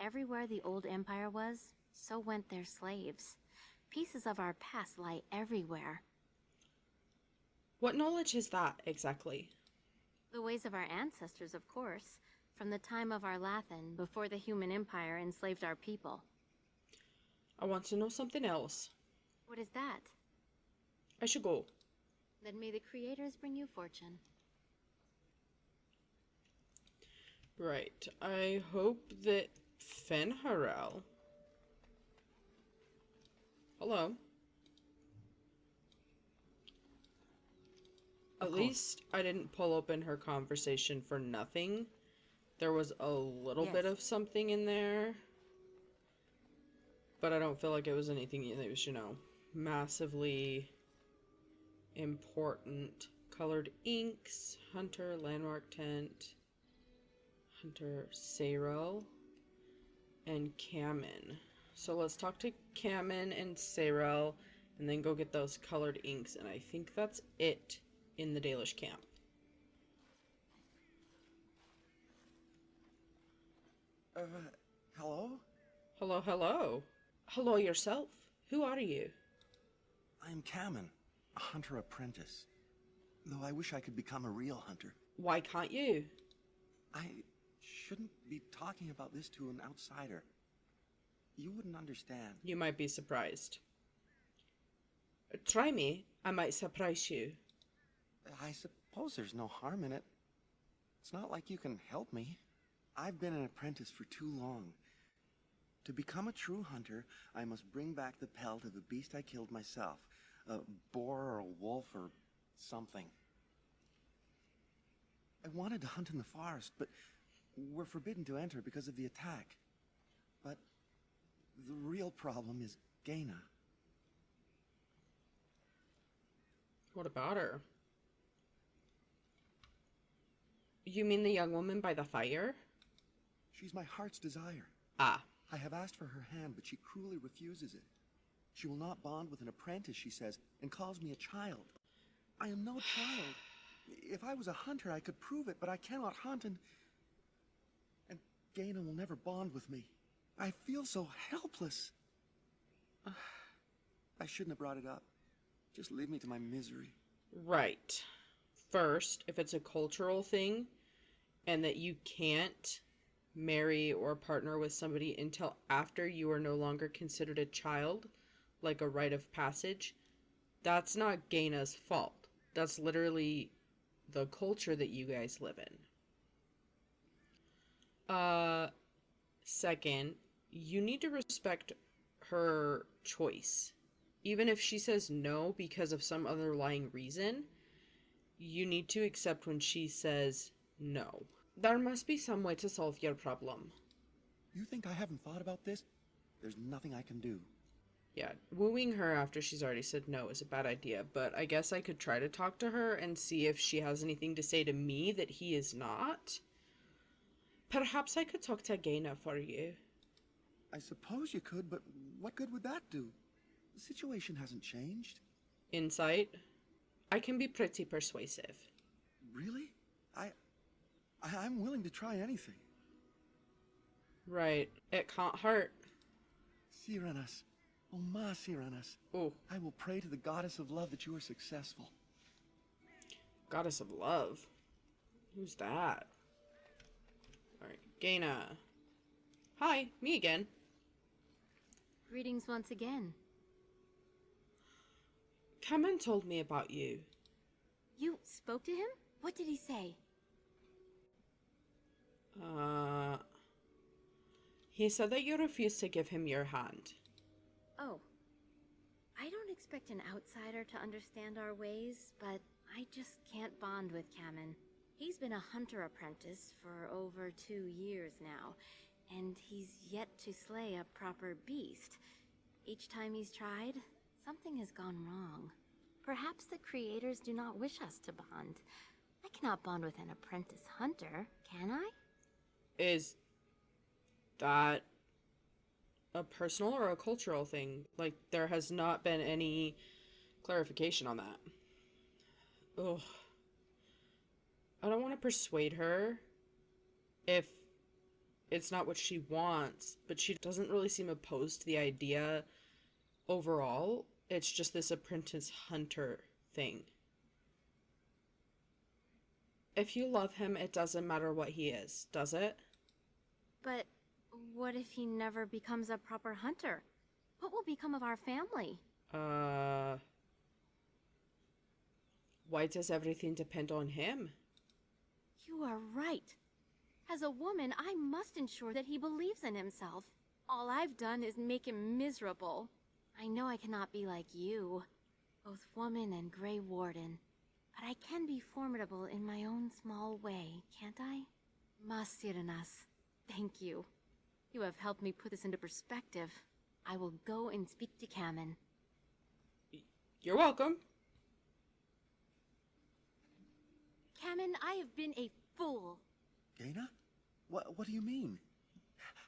Everywhere the old empire was, so went their slaves. Pieces of our past lie everywhere. What knowledge is that, exactly? The ways of our ancestors, of course. From the time of our Lathan, before the human empire enslaved our people. I want to know something else. What is that? I should go. Then may the creators bring you fortune. Right. I hope that Fenharel... Hello. At least I didn't pull open her conversation for nothing. There was a little bit of something in there. But I don't feel like it was anything that was, you know, massively important. Colored inks, Hunter, Landmark Tent, Hunter, Sayrel, and Cammen. So let's talk to Cammen and Sayrel, and then go get those colored inks, and I think that's it in the Dalish camp. Hello? Hello, hello. Hello yourself. Who are you? I'm Cammen, a hunter apprentice. Though I wish I could become a real hunter. Why can't you? I shouldn't be talking about this to an outsider. You wouldn't understand. You might be surprised. Try me. I might surprise you. I suppose there's no harm in it. It's not like you can help me. I've been an apprentice for too long. To become a true hunter, I must bring back the pelt of a beast I killed myself. A boar or a wolf or something. I wanted to hunt in the forest, but we're forbidden to enter because of the attack. But the real problem is Gheyna. What about her? You mean the young woman by the fire? She's my heart's desire. Ah. I have asked for her hand, but she cruelly refuses it. She will not bond with an apprentice, she says, and calls me a child. I am no child. If I was a hunter, I could prove it, but I cannot hunt, and Gheyna will never bond with me. I feel so helpless. I shouldn't have brought it up. Just leave me to my misery. Right. First, if it's a cultural thing, and that you can't marry or partner with somebody until after you are no longer considered a child, like a rite of passage, that's not Gheyna's fault. That's literally the culture that you guys live in. Second, you need to respect her choice. Even if she says no because of some underlying reason, you need to accept when she says no. There must be some way to solve your problem. You think I haven't thought about this? There's nothing I can do. Yeah, wooing her after she's already said no is a bad idea, but I guess I could try to talk to her and see if she has anything to say to me that he is not. Perhaps I could talk to Gheyna for you. I suppose you could, but what good would that do? The situation hasn't changed. Insight? I can be pretty persuasive. Really? I'm willing to try anything. Right. It can't hurt. Siranas. Oh, ma Siranas. Oh. I will pray to the goddess of love that you are successful. Goddess of love? Who's that? Alright, Gheyna. Hi, me again. Greetings once again. Cammen told me about you. You spoke to him? What did he say? He said that you refused to give him your hand. Oh. I don't expect an outsider to understand our ways, but I just can't bond with Cammen. He's been a hunter apprentice for over 2 years now, and he's yet to slay a proper beast. Each time he's tried, something has gone wrong. Perhaps the creators do not wish us to bond. I cannot bond with an apprentice hunter, can I? Is that a personal or a cultural thing? Like, there has not been any clarification on that. Ugh. I don't want to persuade her if it's not what she wants, but she doesn't really seem opposed to the idea overall. It's just this apprentice hunter thing. If you love him, it doesn't matter what he is, does it? But what if he never becomes a proper hunter? What will become of our family? Why does everything depend on him? You are right. As a woman, I must ensure that he believes in himself. All I've done is make him miserable. I know I cannot be like you, both woman and Grey Warden. But I can be formidable in my own small way, can't I? Masiranas, thank you. You have helped me put this into perspective. I will go and speak to Cammen. You're welcome. Cammen, I have been a fool. Gheyna? What do you mean?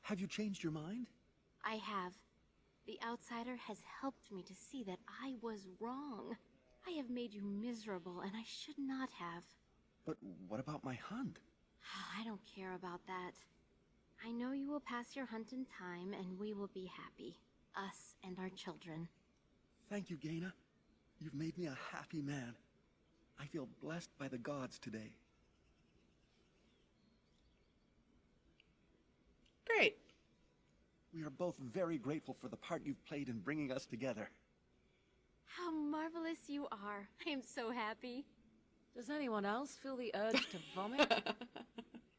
Have you changed your mind? I have. The outsider has helped me to see that I was wrong. I have made you miserable, and I should not have. But what about my hunt? I don't care about that. I know you will pass your hunt in time, and we will be happy. Us and our children. Thank you, Gheyna. You've made me a happy man. I feel blessed by the gods today. Great. We are both very grateful for the part you've played in bringing us together. How marvelous you are. I am so happy. Does anyone else feel the urge to vomit?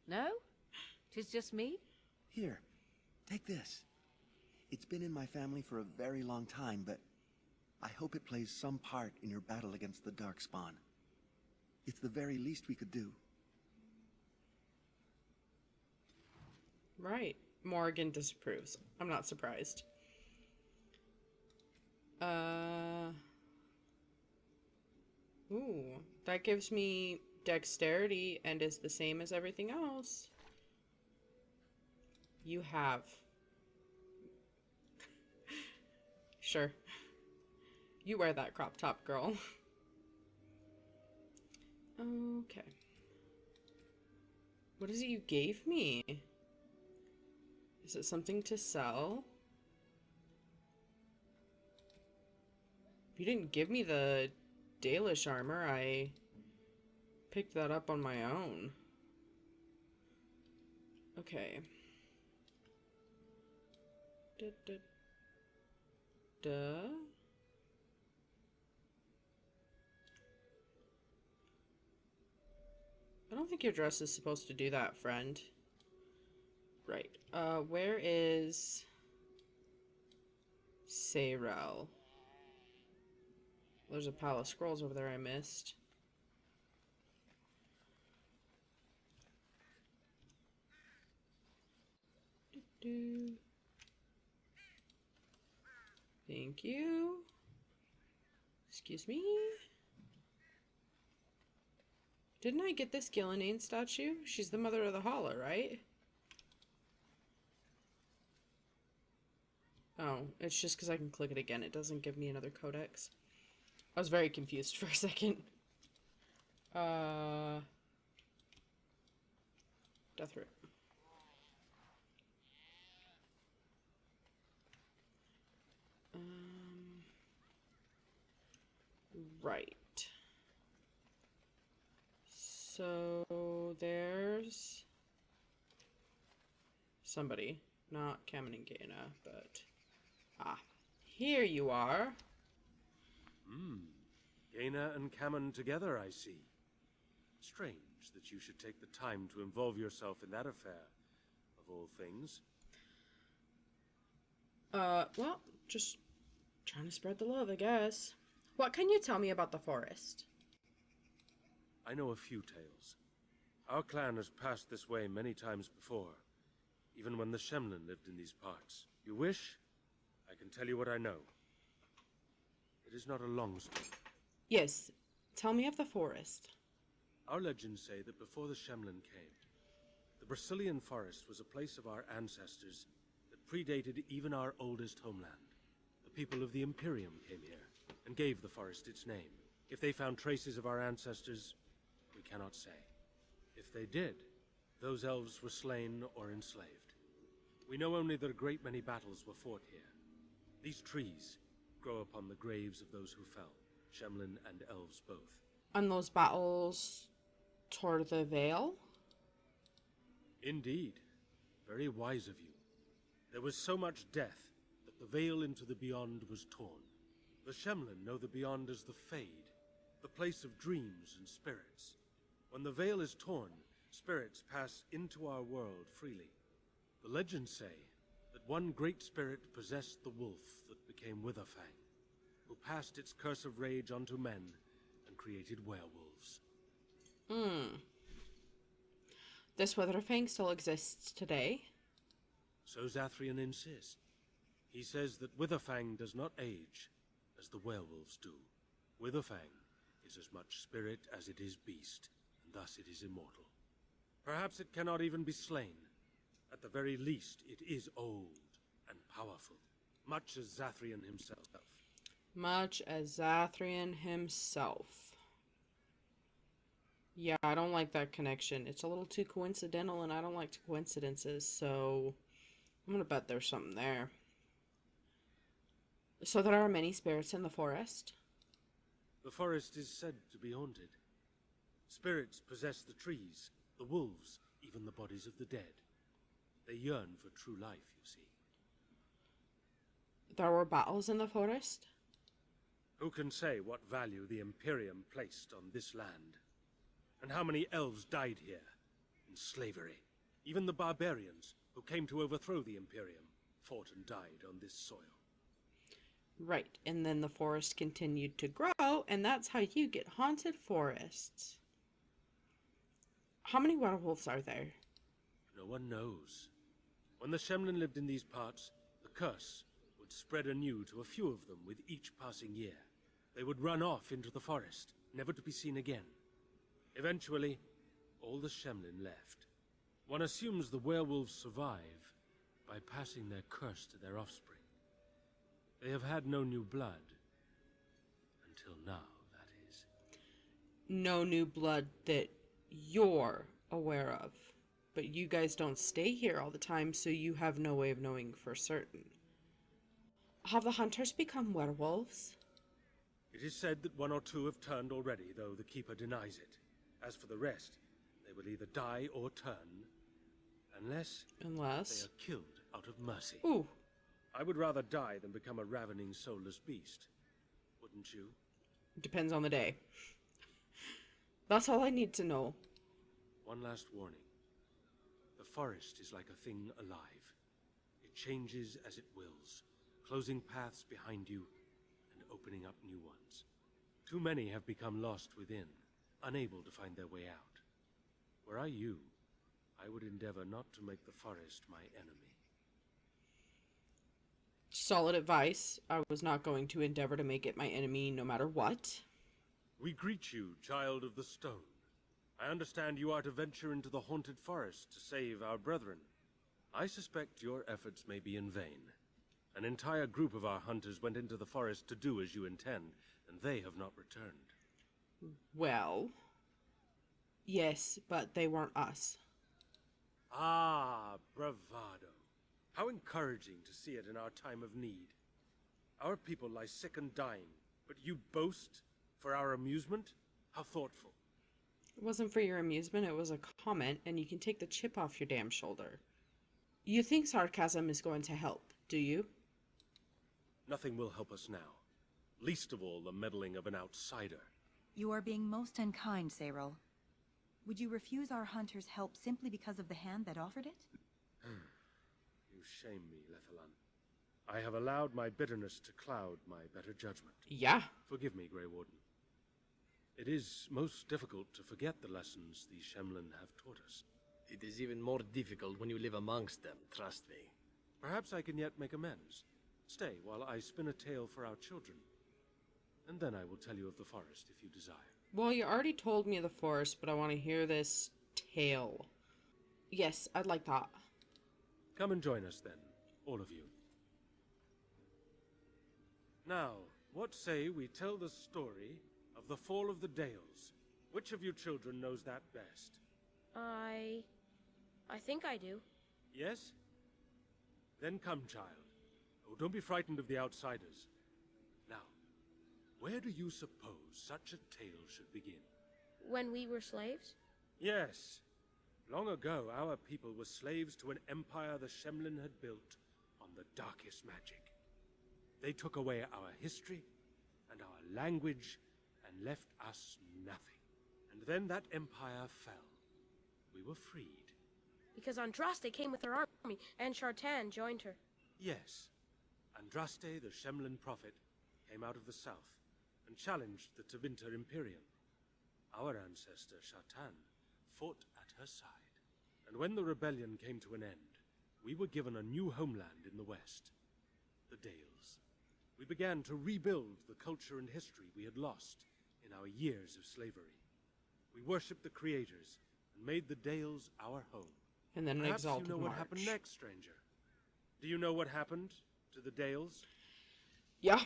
No? 'Tis just me? Here, take this. It's been in my family for a very long time, but I hope it plays some part in your battle against the Darkspawn. It's the very least we could do. Right. Morrigan disapproves. I'm not surprised. Ooh, that gives me dexterity and is the same as everything else. You have. Sure. You wear that crop top, girl. Okay. What is it you gave me? Is it something to sell? You didn't give me the Dalish armor. I picked that up on my own. Okay. Duh. I don't think your dress is supposed to do that, friend. Right. Where is Sayrel? There's a pile of scrolls over there I missed. Thank you. Excuse me. Didn't I get this Gillenane statue? She's the mother of the Halla, right? Oh, it's just because I can click it again. It doesn't give me another codex. I was very confused for a second. Death Root. Right. So there's somebody, not Cammen and Gheyna, but here you are. Gheyna and Cammen together, I see. Strange that you should take the time to involve yourself in that affair, of all things. Well, just trying to spread the love, I guess. What can you tell me about the forest? I know a few tales. Our clan has passed this way many times before, even when the Shemlin lived in these parts. You wish? I can tell you what I know. It is not a long story. Yes, tell me of the forest. Our legends say that before the Shemlin came, the Brecillian Forest was a place of our ancestors that predated even our oldest homeland. The people of the Imperium came here and gave the forest its name. If they found traces of our ancestors, we cannot say. If they did, those elves were slain or enslaved. We know only that a great many battles were fought here. These trees grow upon the graves of those who fell, Shemlin and elves both. And those battles toward the Vale? Indeed. Very wise of you. There was so much death that the veil into the Beyond was torn. The Shemlin know the Beyond as the Fade, the place of dreams and spirits. When the veil is torn, spirits pass into our world freely. The legends say that one great spirit possessed the wolf that became Witherfang, who passed its curse of rage onto men and created werewolves. This Witherfang still exists today? So Zathrian insists. He says that Witherfang does not age, as the werewolves do. Witherfang is as much spirit as it is beast, and thus it is immortal. Perhaps it cannot even be slain. At the very least, it is old and powerful, much as Zathrian himself. Much as Zathrian himself. Yeah, I don't like that connection. It's a little too coincidental, and I don't like coincidences, so I'm gonna bet there's something there. So there are many spirits in the forest? The forest is said to be haunted. Spirits possess the trees, the wolves, even the bodies of the dead. They yearn for true life, you see. There were battles in the forest? Who can say what value the Imperium placed on this land? And how many elves died here? In slavery. Even the barbarians, who came to overthrow the Imperium, fought and died on this soil. Right, and then the forest continued to grow, and that's how you get haunted forests. How many werewolves are there? No one knows. When the Shemlen lived in these parts, the curse would spread anew to a few of them with each passing year. They would run off into the forest, never to be seen again. Eventually, all the Shemlen left. One assumes the werewolves survive by passing their curse to their offspring. They have had no new blood. Until now, that is. No new blood that you're aware of. But you guys don't stay here all the time, so you have no way of knowing for certain. Have the hunters become werewolves? It is said that one or two have turned already, though the Keeper denies it. As for the rest, they will either die or turn, unless they are killed out of mercy. Ooh. I would rather die than become a ravening, soulless beast. Wouldn't you? Depends on the day. That's all I need to know. One last warning. The forest is like a thing alive. It changes as it wills, closing paths behind you and opening up new ones. Too many have become lost within, unable to find their way out. Were I you, I would endeavor not to make the forest my enemy. Solid advice. I was not going to endeavor to make it my enemy no matter what. We greet you, child of the stone. I understand you are to venture into the haunted forest to save our brethren. I suspect your efforts may be in vain. An entire group of our hunters went into the forest to do as you intend, and they have not returned. Well, yes, but they weren't us. Ah, bravado. How encouraging to see it in our time of need. Our people lie sick and dying, but you boast for our amusement? How thoughtful. It wasn't for your amusement, it was a comment, and you can take the chip off your damn shoulder. You think sarcasm is going to help, do you? Nothing will help us now. Least of all the meddling of an outsider. You are being most unkind, Cyril. Would you refuse our hunters' help simply because of the hand that offered it? You shame me, Lethalan. I have allowed my bitterness to cloud my better judgment. Yeah. Forgive me, Grey Warden. It is most difficult to forget the lessons these Shemlen have taught us. It is even more difficult when you live amongst them, trust me. Perhaps I can yet make amends. Stay while I spin a tale for our children. And then I will tell you of the forest if you desire. Well, you already told me of the forest, but I want to hear this tale. Yes, I'd like that. Come and join us then, all of you. Now, what say we tell the story of the fall of the Dales? Which of you children knows that best? I think I do. Yes? Then come, child. Oh, don't be frightened of the outsiders. Now, where do you suppose such a tale should begin? When we were slaves? Yes. Long ago, our people were slaves to an empire the Shemlen had built on the darkest magic. They took away our history and our language and left us nothing. And then that empire fell. We were freed. Because Andraste came with her army, and Shartan joined her. Yes. Andraste, the Shemlen prophet, came out of the south and challenged the Tevinter Imperium. Our ancestor, Shartan, fought at her side. And when the rebellion came to an end, we were given a new homeland in the west, the Dales. We began to rebuild the culture and history we had lost in our years of slavery. We worshipped the creators and made the Dales our home. And then an Perhaps exalted you know what march. happened next, stranger. Do you know what happened to the Dales? Yeah.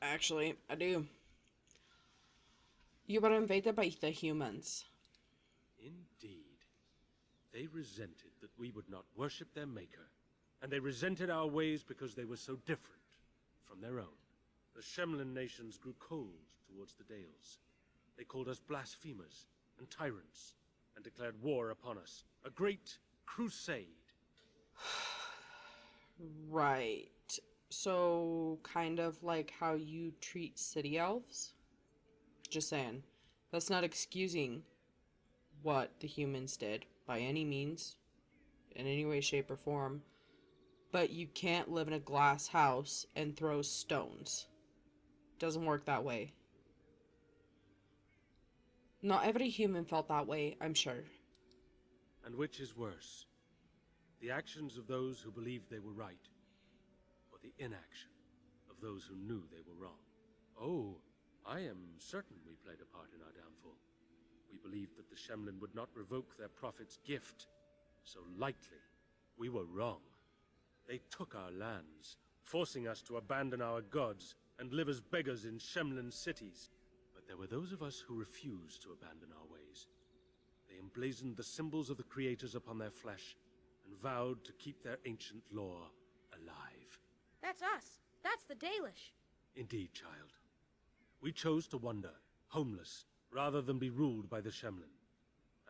Actually, I do. You were invaded by the humans. Indeed. They resented that we would not worship their maker, and they resented our ways because they were so different from their own. The Shemlen nations grew cold towards the Dales. They called us blasphemers and tyrants, and declared war upon us. A great crusade. Right. So, kind of like how you treat city elves? Just saying. That's not excusing what the humans did by any means, in any way, shape, or form. But you can't live in a glass house and throw stones. Doesn't work that way. Not every human felt that way, I'm sure. And which is worse? The actions of those who believed they were right, or the inaction of those who knew they were wrong? Oh, I am certain we played a part in our downfall. We believed that the Shemlin would not revoke their prophet's gift so lightly. We were wrong. They took our lands, forcing us to abandon our gods and live as beggars in Shemlin cities. But there were those of us who refused to abandon our ways. They emblazoned the symbols of the creators upon their flesh and vowed to keep their ancient lore alive. That's us. That's the Dalish. Indeed, child. We chose to wander, homeless, rather than be ruled by the Shemlin.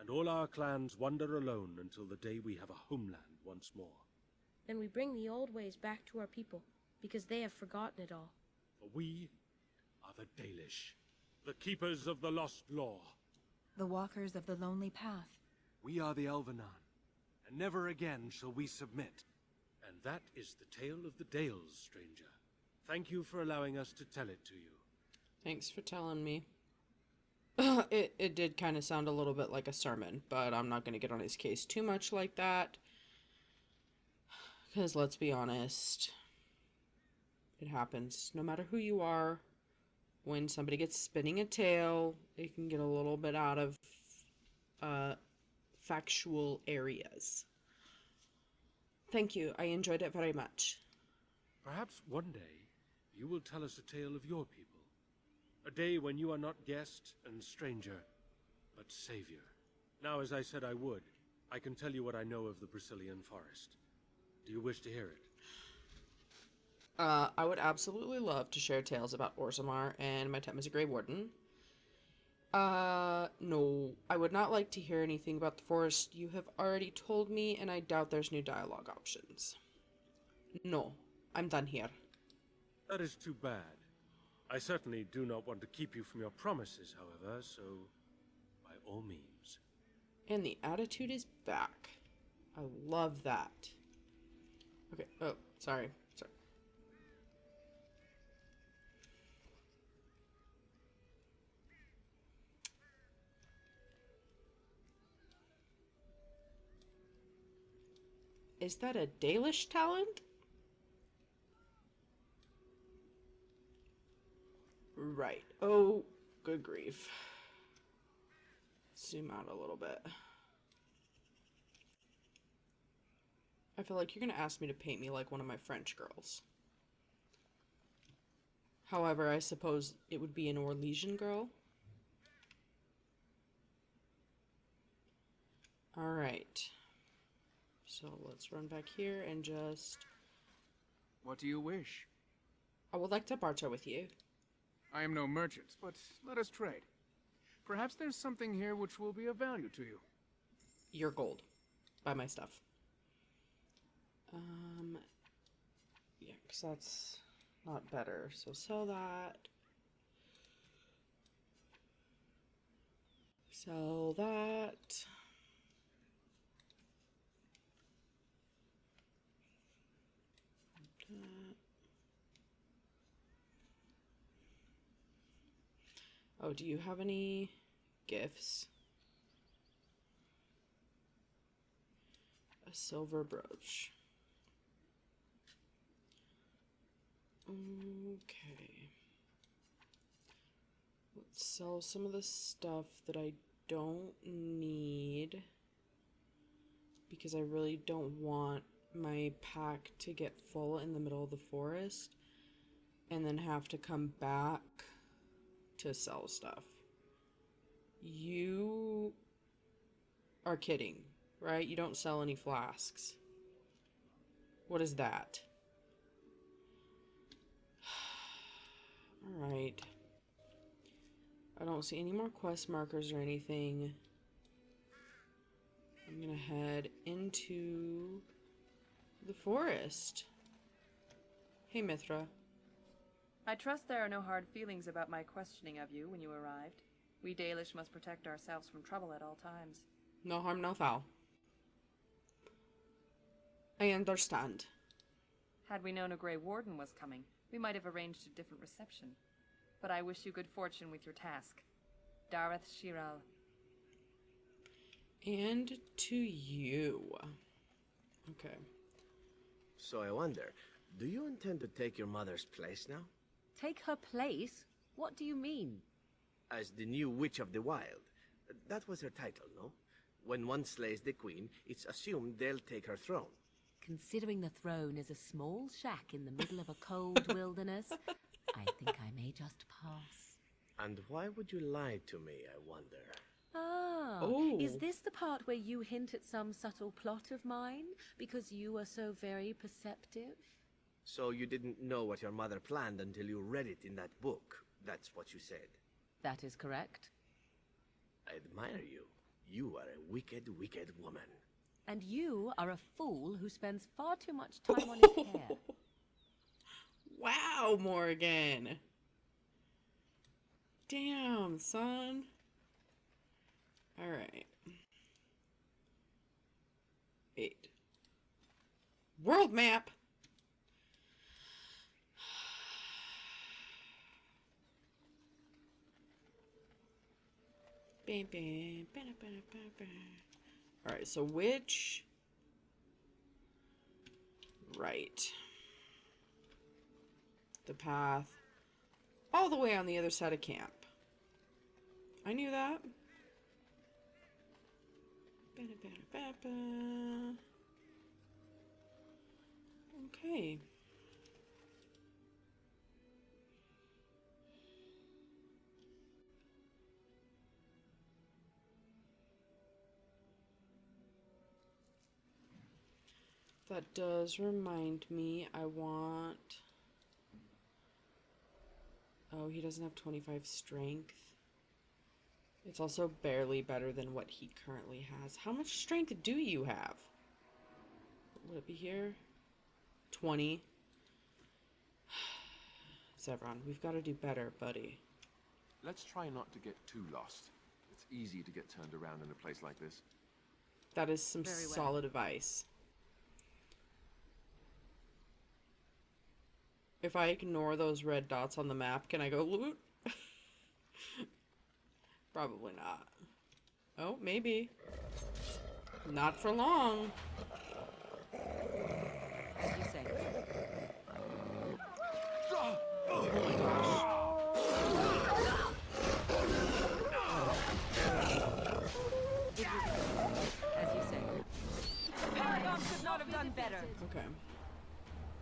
And all our clans wander alone until the day we have a homeland once more. Then we bring the old ways back to our people, because they have forgotten it all. For we are the Dalish, the keepers of the lost lore. The walkers of the lonely path. We are the Elvenan, and never again shall we submit. And that is the tale of the Dales, stranger. Thank you for allowing us to tell it to you. Thanks for telling me. It did kind of sound a little bit like a sermon, but I'm not going to get on his case too much like that. Because let's be honest, it happens no matter who you are. When somebody gets spinning a tale, it can get a little bit out of factual areas. Thank you. I enjoyed it very much. Perhaps one day you will tell us a tale of your people. A day when you are not guest and stranger, but savior. Now, as I said I would, I can tell you what I know of the Brecillian Forest. Do you wish to hear it? I would absolutely love to share tales about Orzammar and my time as a Grey Warden. No, I would not like to hear anything about the forest. You have already told me, and I doubt there's new dialogue options. No, I'm done here. That is too bad. I certainly do not want to keep you from your promises, however, so by all means. And the attitude is back. I love that. Okay, oh, sorry. Is that a Dalish talent? Right. Oh, good grief. Zoom out a little bit. I feel like you're gonna ask me to paint me like one of my French girls. However, I suppose it would be an Orlesian girl. Alright. So let's run back here and just... What do you wish? I would like to barter with you. I am no merchant, but let us trade. Perhaps there's something here which will be of value to you. Your gold. Buy my stuff. Yeah, because that's not better. So sell that. Sell that. Oh, do you have any gifts? A silver brooch. Okay. Let's sell some of the stuff that I don't need, because I really don't want my pack to get full in the middle of the forest and then have to come back to sell stuff. You are kidding, right? You don't sell any flasks. What is that? Alright. I don't see any more quest markers or anything. I'm gonna head into the forest. Hey, Mithra. I trust there are no hard feelings about my questioning of you when you arrived. We Dalish must protect ourselves from trouble at all times. No harm, no foul. I understand. Had we known a Grey Warden was coming, we might have arranged a different reception. But I wish you good fortune with your task. Dareth Shiral. And to you. Okay. So I wonder, do you intend to take your mother's place now? Take her place? What do you mean? As the new Witch of the Wild. That was her title, no? When one slays the queen, it's assumed they'll take her throne. Considering the throne is a small shack in the middle of a cold wilderness, I think I may just pass. And why would you lie to me, I wonder? Ah, Oh. Is this the part where you hint at some subtle plot of mine? Because you are so very perceptive? So you didn't know what your mother planned until you read it in that book. That's what you said. That is correct. I admire you. You are a wicked, wicked woman. And you are a fool who spends far too much time on his hair. Wow, Morrigan. Damn, son. Alright. 8. World map! Alright, so which? Right. The path. All the way on the other side of camp. I knew that. Okay. That does remind me, I want... Oh, he doesn't have 25 strength. It's also barely better than what he currently has. How much strength do you have? Would it be here? 20. Zevran, we've got to do better, buddy. Let's try not to get too lost. It's easy to get turned around in a place like this. That is some Very well. solid advice. If I ignore those red dots on the map, can I go loot? Probably not. Oh, maybe. Not for long. As you say. Oh my gosh. As you say. Paragon could not have done better. Okay.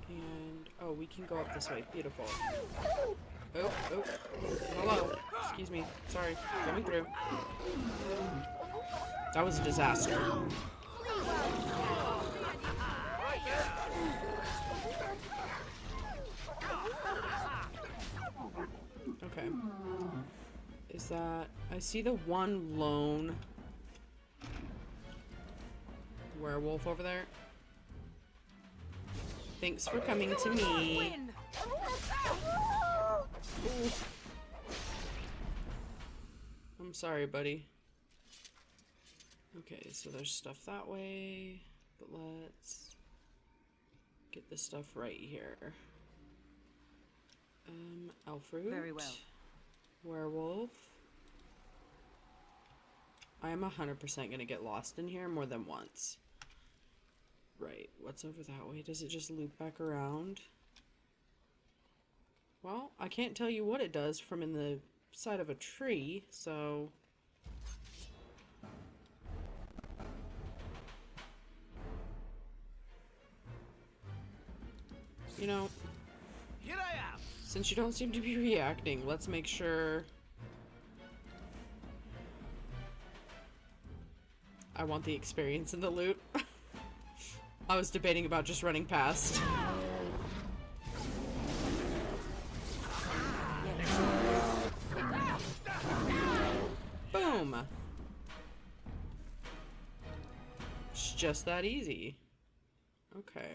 And, oh, we can go up this way. Beautiful. Oh, oh. Hello. Excuse me. Sorry. Coming through. That was a disaster. Okay. Is that... I see the one lone werewolf over there. Thanks for coming to me. Ooh. I'm sorry, buddy. Okay, so there's stuff that way, but let's get this stuff right here. Elf fruit. Very well. Werewolf. I am 100% gonna get lost in here more than once. Right, what's over that way? Does it just loop back around? Well, I can't tell you what it does from in the side of a tree, so... You know, Here I am. since you don't seem to be reacting, let's make sure... I want the experience in the loot. I was debating about just running past. Boom! It's just that easy. Okay.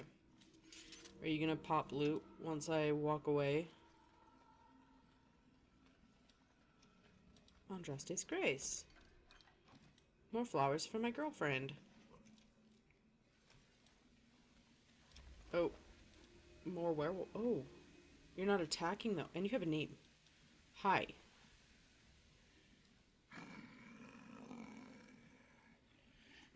Are you gonna pop loot once I walk away? On Justice Grace. More flowers for my girlfriend. Oh. More werewolf. Oh. You're not attacking though. And you have a name. Hi.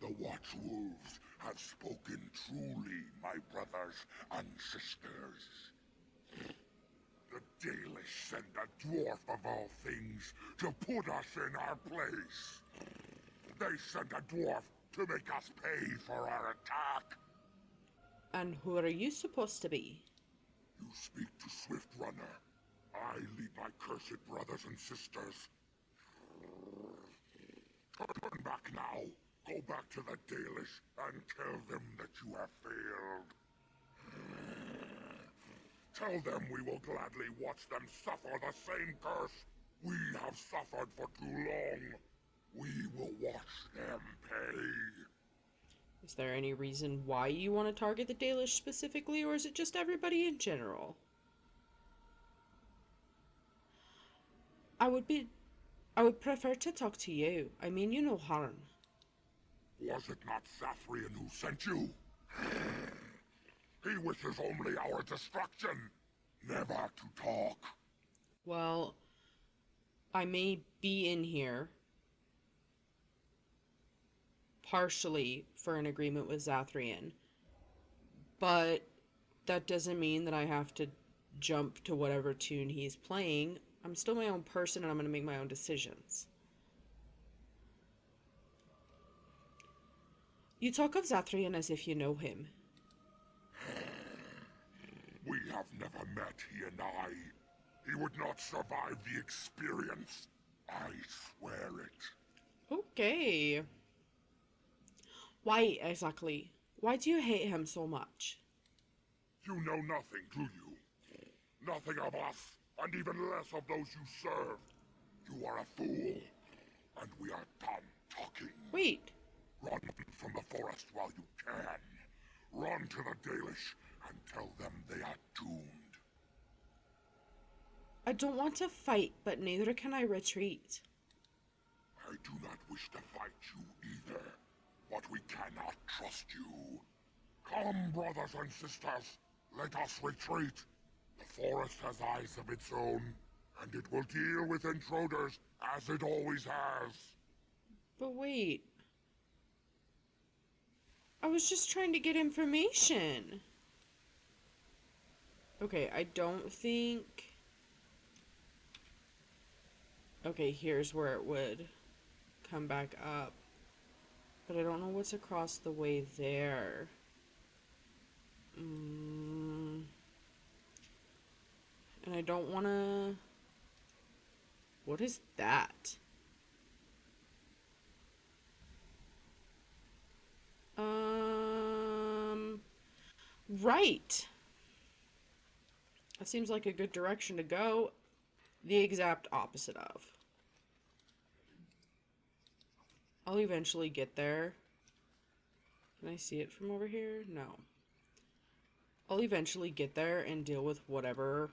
The Watchwolves have spoken truly, my brothers and sisters. The Dalish sent a dwarf of all things to put us in our place. They sent a dwarf to make us pay for our attack. And who are you supposed to be? You speak to Swiftrunner. I lead my cursed brothers and sisters. Turn back now. Go back to the Dalish and tell them that you have failed. Tell them we will gladly watch them suffer the same curse we have suffered for too long. We will watch them pay. Is there any reason why you want to target the Dalish specifically, or is it just everybody in general? I would prefer to talk to you. I mean you no harm. Was it not Zathrian who sent you? He wishes only our destruction, never to talk. Well, I may be in here partially for an agreement with Zathrian, but that doesn't mean that I have to jump to whatever tune he's playing. I'm still my own person and I'm going to make my own decisions. You talk of Zathrian as if you know him. We have never met, he and I. He would not survive the experience. I swear it. Okay. Why exactly? Why do you hate him so much? You know nothing, do you? Nothing of us, and even less of those you serve. You are a fool, and we are done talking. Wait. Run from the forest while you can. Run to the Dalish and tell them they are doomed. I don't want to fight, but neither can I retreat. I do not wish to fight you either, but we cannot trust you. Come, brothers and sisters, let us retreat. The forest has eyes of its own, and it will deal with intruders as it always has. But wait. I was just trying to get information. Okay, I don't think... Okay, here's where it would come back up. But I don't know what's across the way there. And I don't want to... What is that? Right. That seems like a good direction to go. The exact opposite of. I'll eventually get there. Can I see it from over here? No. I'll eventually get there and deal with whatever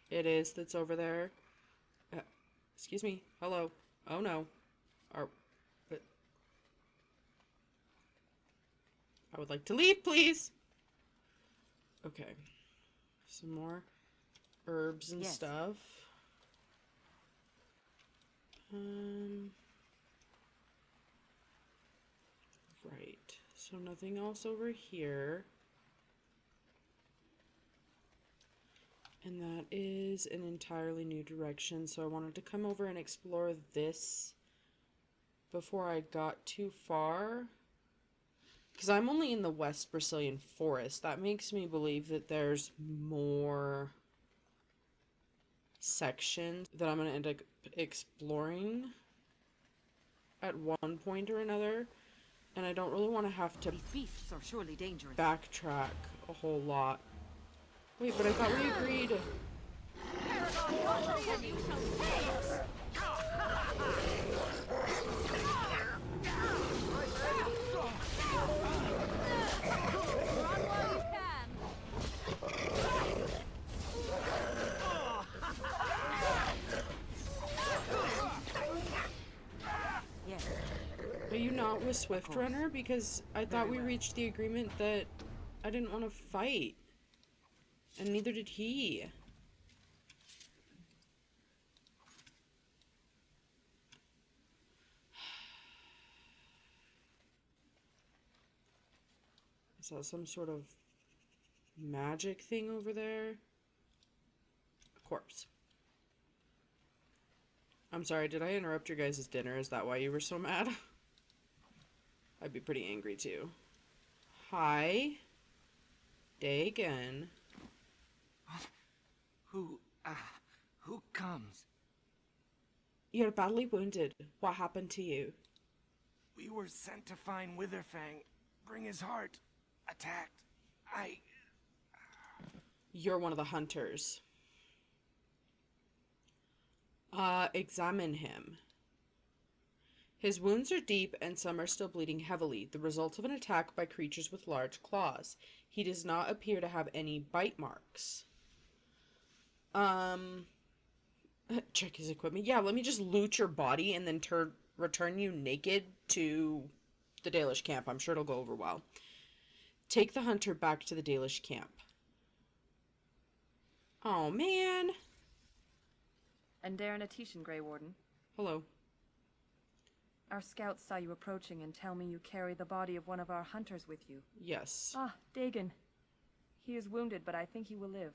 it is that's over there. Excuse me. Hello. Oh no. But I would like to leave, please. Okay. Some more herbs and stuff. Right. So nothing else over here. And that is an entirely new direction. So I wanted to come over and explore this before I got too far. Because I'm only in the West Brecillian Forest. That makes me believe that there's more sections that I'm going to end up exploring at one point or another. And I don't really want to have to beasts are surely dangerous. Backtrack a whole lot. Wait, but I thought we agreed. Swiftrunner because I thought we reached the agreement that I didn't want to fight. And neither did he. Is that some sort of magic thing over there? A corpse. I'm sorry, did I interrupt your guys' dinner? Is that why you were so mad? I'd be pretty angry too. Hi. Dagon. Who comes? You're badly wounded. What happened to you? We were sent to find Witherfang. Bring his heart. Attacked. You're one of the hunters. Examine him. His wounds are deep and some are still bleeding heavily, the result of an attack by creatures with large claws. He does not appear to have any bite marks. Check his equipment. Yeah, let me just loot your body and then return you naked to the Dalish camp. I'm sure it'll go over well. Take the hunter back to the Dalish camp. Oh, man. And Darren Atishan, Grey Warden. Hello. Our scouts saw you approaching and tell me you carry the body of one of our hunters with you. Yes. Ah, Dagon. He is wounded, but I think he will live.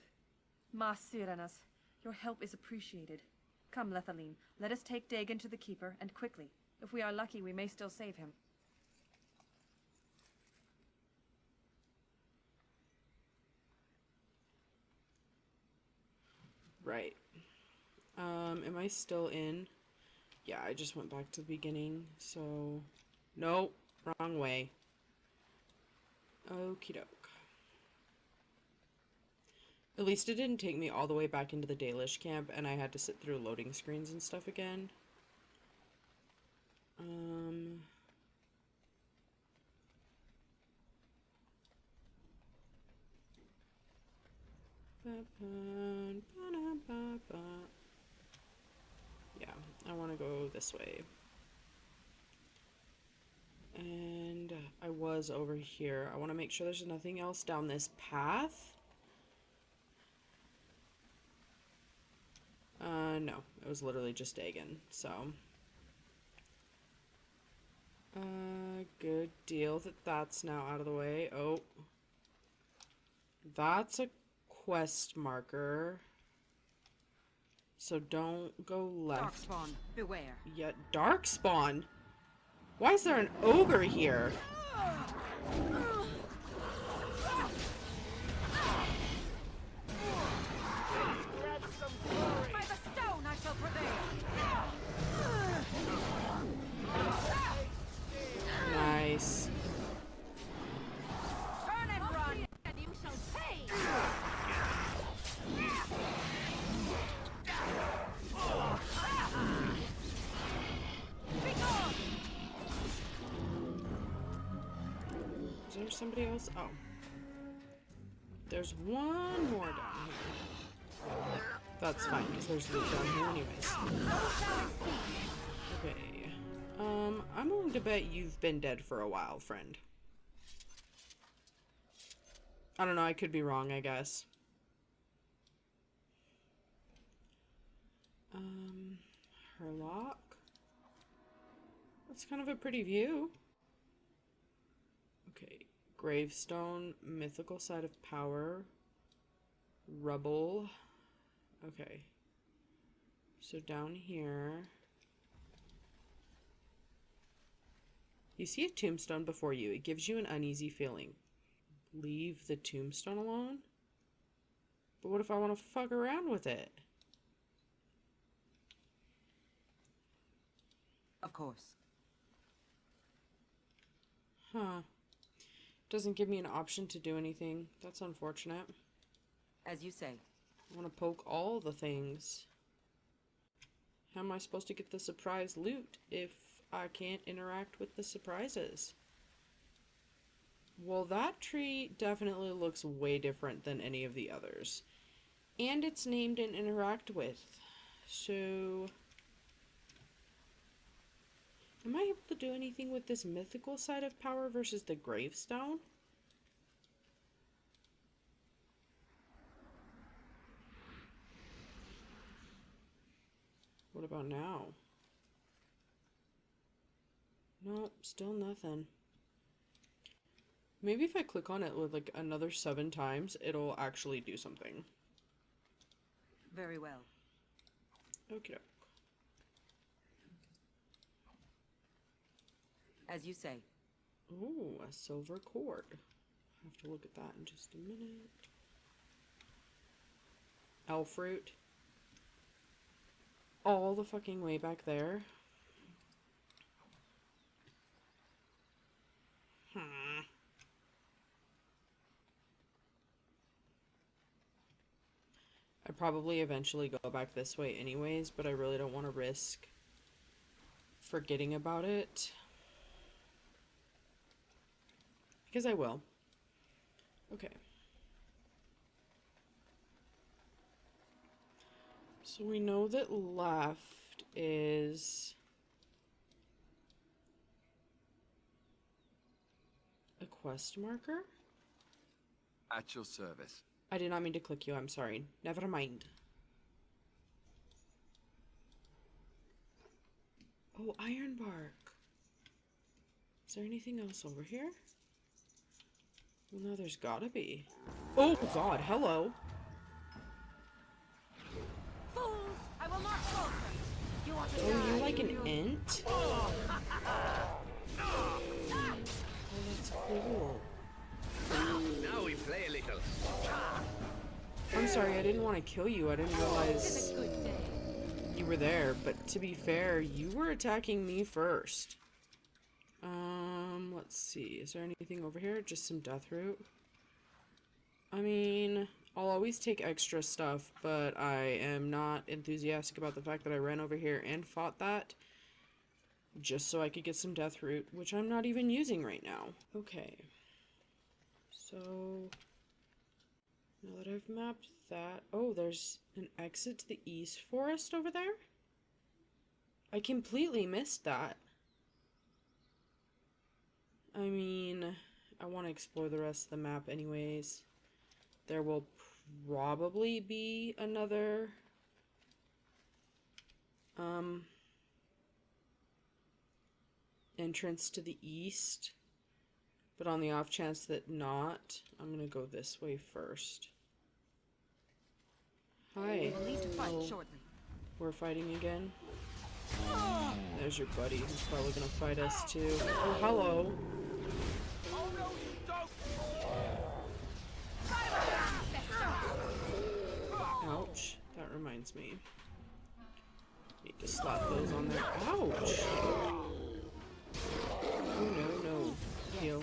Ma Sirenas, your help is appreciated. Come, Lethaline, let us take Dagon to the Keeper, and quickly. If we are lucky, we may still save him. Right. Am I still in? Yeah, I just went back to the beginning, so... Nope, wrong way. Okie doke. At least it didn't take me all the way back into the Dalish camp, and I had to sit through loading screens and stuff again. Yeah, I want to go this way. And I was over here. I want to make sure there's nothing else down this path. No, it was literally just Dagon, so. Good deal that that's now out of the way. Oh. That's a quest marker. So don't go left. Darkspawn, beware. Yeah, Darkspawn? Why is there an ogre here? By the stone I shall prevail. Nice. Turn and run, and you shall pay. Is there somebody else? Oh. There's one more down here. That's fine, because there's loot down here anyways. Okay. I'm willing to bet you've been dead for a while, friend. I don't know, I could be wrong, I guess. Herlock? That's kind of a pretty view. Okay. Gravestone, mythical side of power, rubble. Okay. So down here. You see a tombstone before you. It gives you an uneasy feeling. Leave the tombstone alone? But what if I want to fuck around with it? Of course. Huh. Doesn't give me an option to do anything. That's unfortunate. As you say. I want to poke all the things. How am I supposed to get the surprise loot if I can't interact with the surprises? Well, that tree definitely looks way different than any of the others. And it's named and interact with. So... Am I able to do anything with this mythical side of power versus the gravestone? What about now? Nope, still nothing. Maybe if I click on it with like another 7 times, it'll actually do something. Very well. Okay. As you say. Ooh, a silver cord. I'll have to look at that in just a minute. Elf fruit. All the fucking way back there. I'd probably eventually go back this way anyways, but I really don't want to risk forgetting about it. Because I will. Okay. So we know that left is a quest marker? At your service. I did not mean to click you, I'm sorry. Never mind. Oh, iron bark. Is there anything else over here? Well, no, there's gotta be. Oh god, hello. Fools! I will not falter. You want to Oh, die? you like an int? Oh, that's cool. Now we play a little. I'm sorry, I didn't want to kill you. I didn't realize you were there. But to be fair, you were attacking me first. Let's see. Is there anything over here? Just some death root. I mean, I'll always take extra stuff, but I am not enthusiastic about the fact that I ran over here and fought that just so I could get some death root, which I'm not even using right now. Okay. So, now that I've mapped that... Oh, there's an exit to the East Forest over there? I completely missed that. I mean, I want to explore the rest of the map anyways. There will probably be another... entrance to the east. But on the off chance that not, I'm gonna go this way first. Hi. We'll need to fight shortly. We're fighting again. There's your buddy who's probably gonna fight us too. Oh, hello. Oh no, you don't! Ouch. That reminds me. Need to slap those on there. Ouch! Oh no, no. Heal.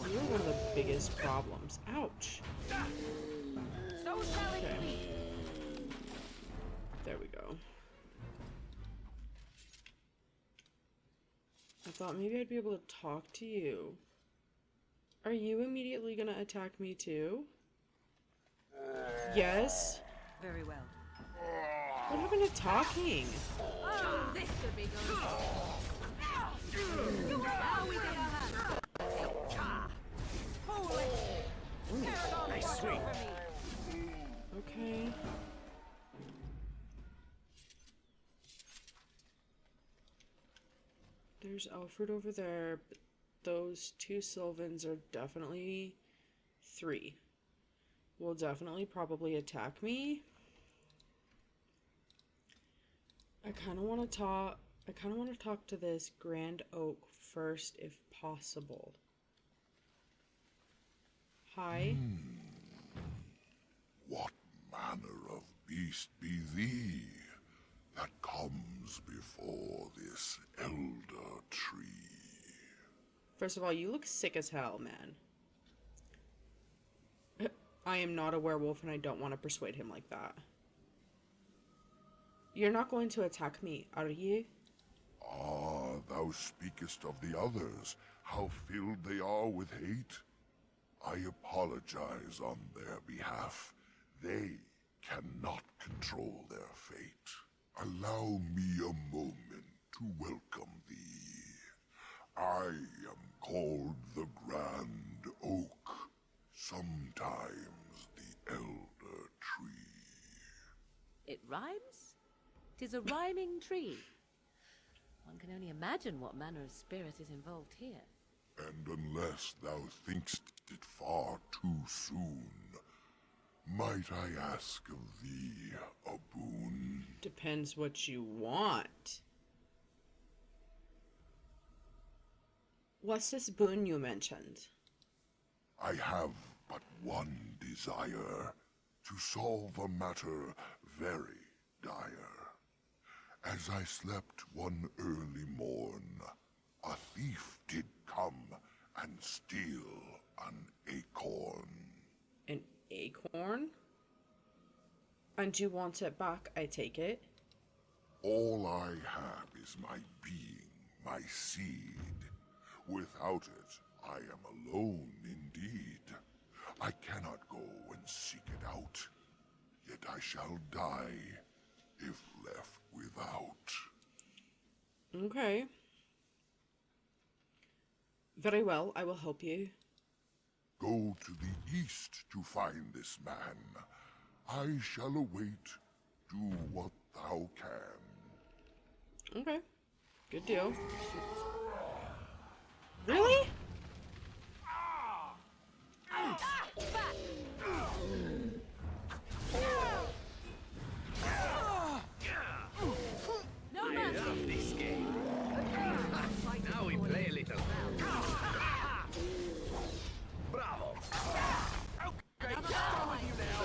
You're one of the biggest problems. Ouch. Okay. There we go. I thought maybe I'd be able to talk to you. Are you immediately gonna attack me too? Yes? Very well. What happened to talking? Oh, this could be good. Now we get our hands. Nice sweep. Okay. There's Alfred over there, but those 2 Sylvans are definitely 3. Will definitely probably attack me. I kind of want to talk to this Grand Oak first if possible. Hi. What manner of beast be thee that comes before this elder tree? First of all, you look sick as hell, man. I am not a werewolf and I don't want to persuade him like that. You're not going to attack me, are you? Ah, thou speakest of the others, how filled they are with hate. I apologize on their behalf. They cannot control their fate. Allow me a moment to welcome thee. I am called the Grand Oak, sometimes the Elder Tree. It rhymes? 'Tis a rhyming tree. One can only imagine what manner of spirit is involved here. And unless thou thinkst it far too soon, might I ask of thee a boon? Depends what you want. What's this boon you mentioned? I have but one desire, to solve a matter very dire. As I slept one early morn, a thief did come and steal an acorn. An acorn? And you want it back, I take it? All I have is my being, my seed. Without it, I am alone indeed. I cannot go and seek it out, yet I shall die if left without. Okay. Very well, I will help you. Go to the east to find this man. I shall await. Do what thou can. Okay. Good deal. Really? No I love this game. Now we play a little. Bravo. Okay, go with you now.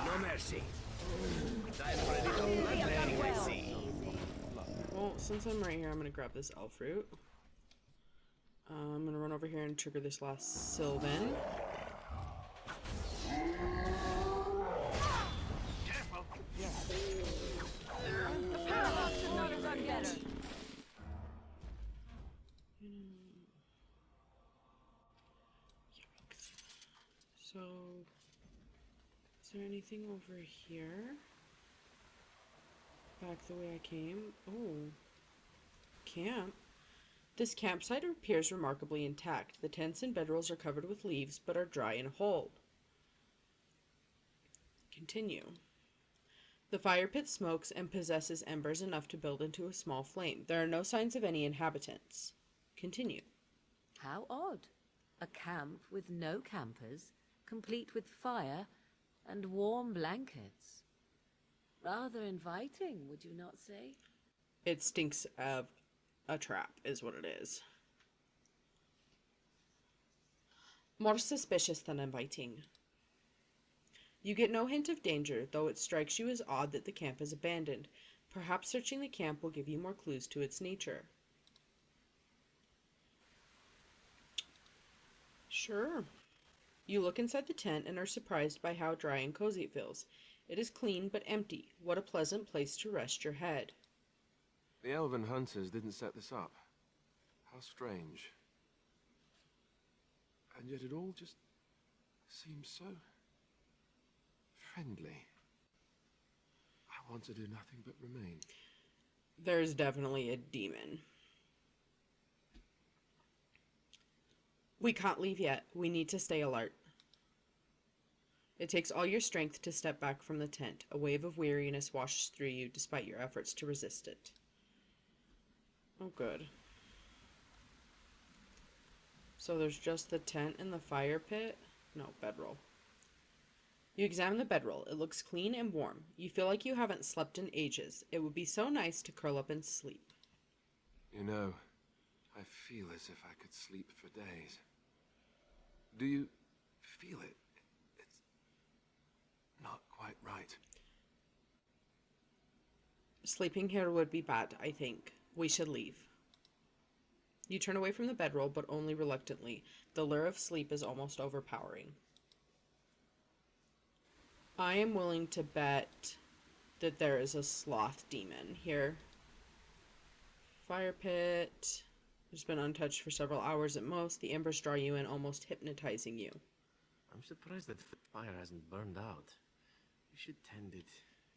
No mercy. Time for a little bloodletting, I see. Well, since I'm right here, I'm gonna grab this elf fruit. I'm gonna run over here and trigger this last Sylvan. Careful. The paradox could not have done better. So, is there anything over here? Back the way I came? Oh. Camp. This campsite appears remarkably intact. The tents and bedrolls are covered with leaves, but are dry and hold. Continue. The fire pit smokes and possesses embers enough to build into a small flame. There are no signs of any inhabitants. Continue. How odd. A camp with no campers, complete with fire and warm blankets. Rather inviting, would you not say? It stinks of a trap, is what it is. More suspicious than inviting. You get no hint of danger, though it strikes you as odd that the camp is abandoned. Perhaps searching the camp will give you more clues to its nature. Sure. You look inside the tent and are surprised by how dry and cozy it feels. It is clean but empty. What a pleasant place to rest your head. The Elven hunters didn't set this up. How strange. And yet it all just seems so friendly. I want to do nothing but remain. There's definitely a demon. We can't leave yet. We need to stay alert. It takes all your strength to step back from the tent. A wave of weariness washes through you despite your efforts to resist it. Oh, good. So there's just the tent and the fire pit? No, bedroll. You examine the bedroll. It looks clean and warm. You feel like you haven't slept in ages. It would be so nice to curl up and sleep. You know, I feel as if I could sleep for days. Do you feel it? It's not quite right. Sleeping here would be bad, I think. We should leave. You turn away from the bedroll, but only reluctantly. The lure of sleep is almost overpowering. I am willing to bet that there is a sloth demon here. Fire pit. It's been untouched for several hours at most. The embers draw you in, almost hypnotizing you. I'm surprised that fire hasn't burned out. You should tend it.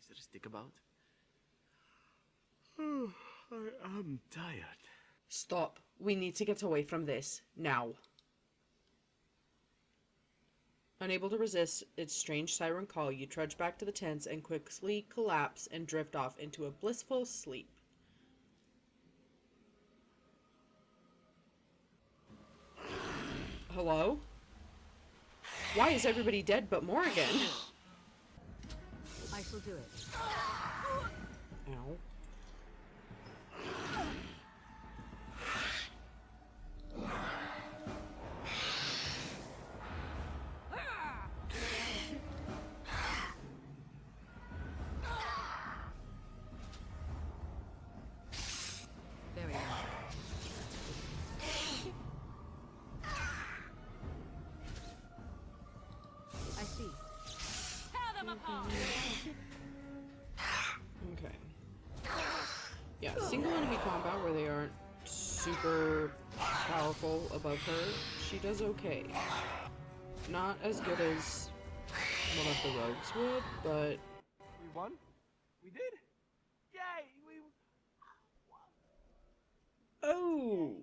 Is there a stick about? I am tired. Stop. We need to get away from this. Now. Unable to resist its strange siren call, you trudge back to the tents and quickly collapse and drift off into a blissful sleep. Hello? Why is everybody dead but Morrigan? I shall do it. Ow. Very well. I see. Tear them apart! Okay. Yeah, single enemy combat where they aren't super powerful above her, she does okay. Not as good as one of the rogues would, but... We won? We did? Yay! We... Oh!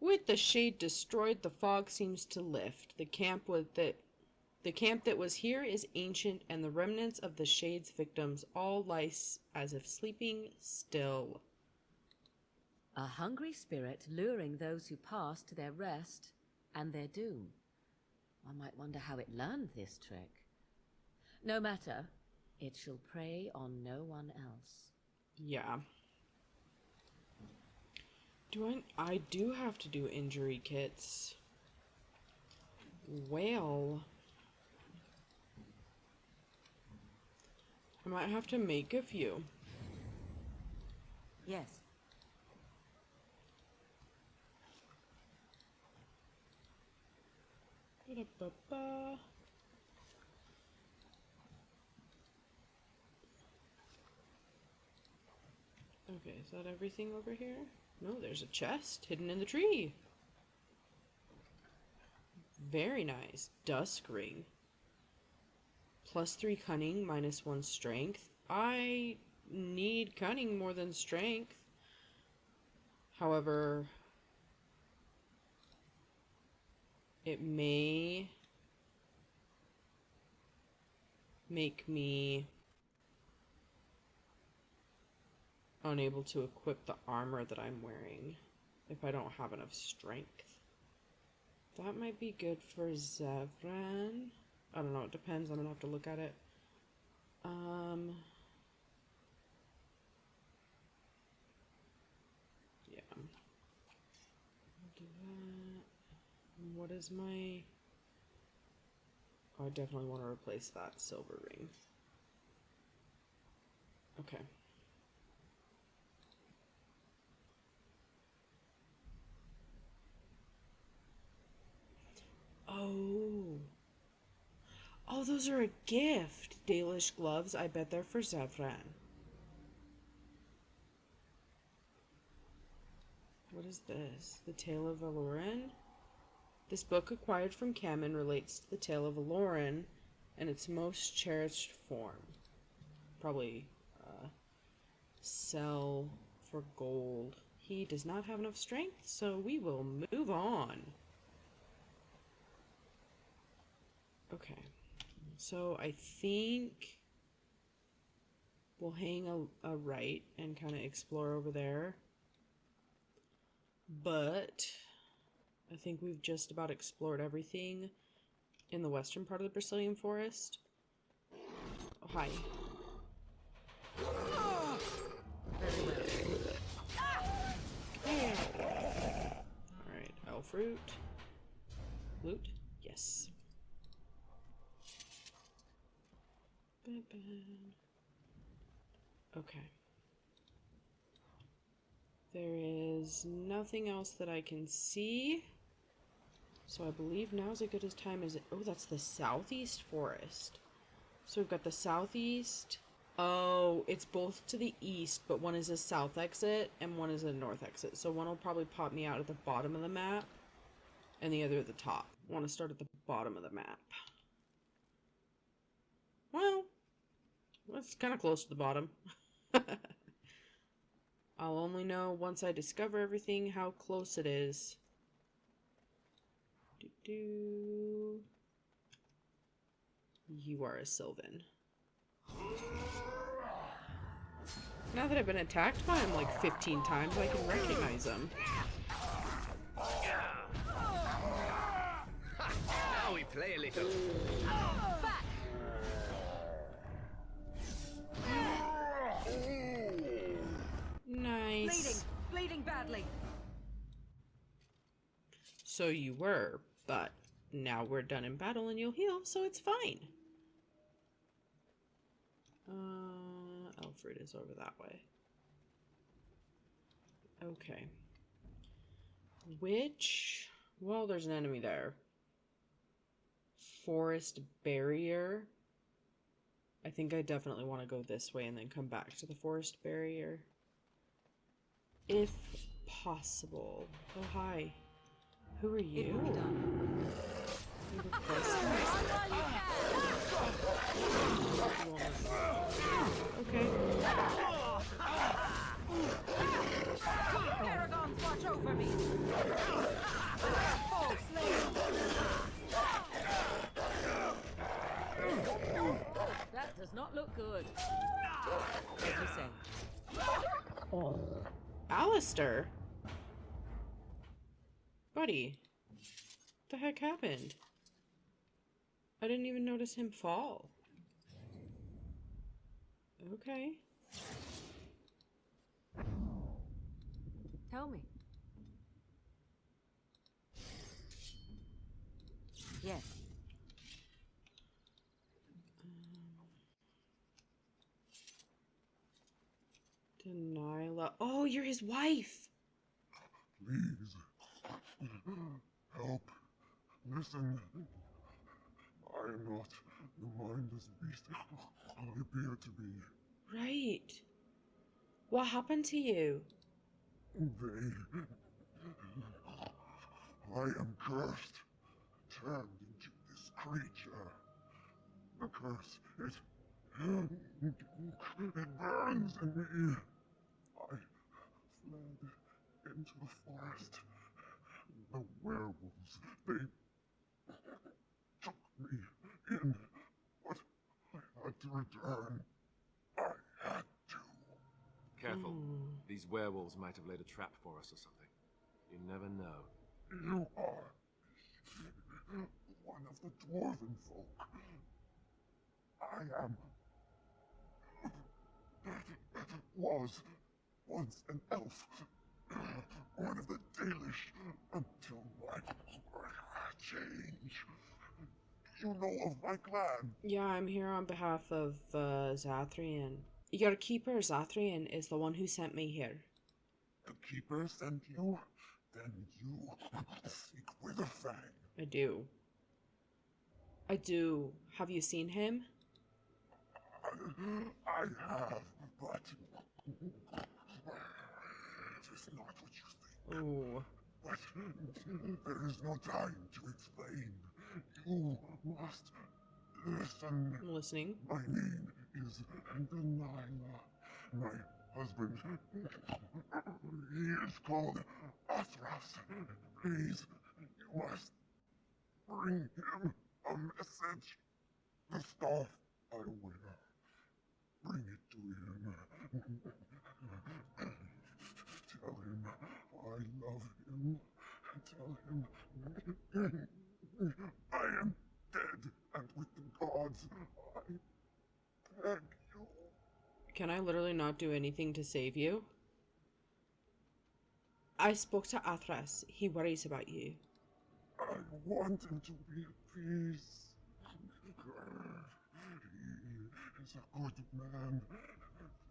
With the shade destroyed, the fog seems to lift. The camp that was here is ancient, and the remnants of the shade's victims all lie as if sleeping still. A hungry spirit luring those who pass to their rest and their doom. One might wonder how it learned this trick. No matter, it shall prey on no one else. Yeah. I do have to do injury kits. Well, I might have to make a few. Yes. Ba-da-ba-ba. Okay, is that everything over here? No, there's a chest hidden in the tree. Very nice. Dusk ring. +3 cunning, -1 strength. I need cunning more than strength. However, it may make me unable to equip the armor that I'm wearing if I don't have enough strength. That might be good for Zevran. I don't know, it depends. I'm gonna have to look at it. Yeah. I'll do that. What is my... Oh, I definitely want to replace that silver ring. Okay. Oh. Oh, those are a gift. Dalish gloves. I bet they're for Zevran. What is this? The Tale of Elora? This book acquired from Cammen relates to the tale of Elora and its most cherished form. Probably sell for gold. He does not have enough strength, so we will move on. Okay. So I think we'll hang a right and kind of explore over there. But I think we've just about explored everything in the western part of the Brecillian Forest. Oh, hi. Alright, elf fruit. Loot? Yes. Okay. There is nothing else that I can see. So I believe now's as good as time as it. Oh, that's the southeast forest. So we've got the southeast. Oh, it's both to the east, but one is a south exit and one is a north exit. So one will probably pop me out at the bottom of the map and the other at the top. I want to start at the bottom of the map. Well, that's kind of close to the bottom. I'll only know once I discover everything how close it is. You are a Sylvan. Now that I've been attacked by him like 15 times, I can recognize him. Now we play a little. Back! Nice. Bleeding badly. So you were, but now we're done in battle and you'll heal, so it's fine. Alfred is over that way. Okay. Which... Well, there's an enemy there. Forest barrier. I think I definitely want to go this way and then come back to the forest barrier. If possible. Oh, hi. Who are you? Okay. Aragons, watch over me. That does not look good. As you say. Alistair? Buddy. What the heck happened? I didn't even notice him fall. Okay. Tell me. Yes. Delilah. Oh, you're his wife. Please. Help. Listen. I am not the mindless beast I appear to be. Right. What happened to you? I am cursed. Turned into this creature. The curse, it burns in me. I fled into the forest. The werewolves, they took me in, but I had to return. I had to. Careful. These werewolves might have laid a trap for us or something. You never know. You are one of the Dwarven folk. I am... was once an elf. One of the Dalish until my change. You know of my clan? Yeah, I'm here on behalf of Zathrian. Your keeper, Zathrian, is the one who sent me here. The keeper sent you? Then you seek Witherfang. I do. I do. Have you seen him? I have, but it is not what you think. Ooh. But there is no time to explain. You must listen. I'm listening. My name is Dalilah. My husband, he is called Athras. Please, you must bring him a message. The staff I wear. Bring it to him. Tell him I love him. Tell him I am dead, and with the gods, I beg you. Can I literally not do anything to save you? I spoke to Athras. He worries about you. I want him to be at peace. He is a good man.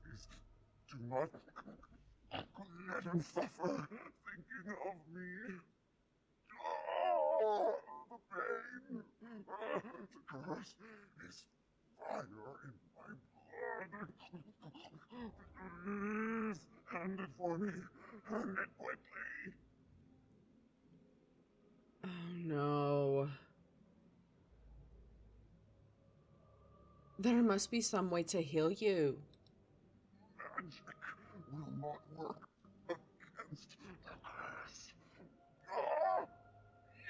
Please do not let him suffer thinking of me. Oh, the pain. The curse is fire in my blood. Please, hand it for me. Hand it quickly. Oh no. There must be some way to heal you. Magic will not work against the curse. Ah,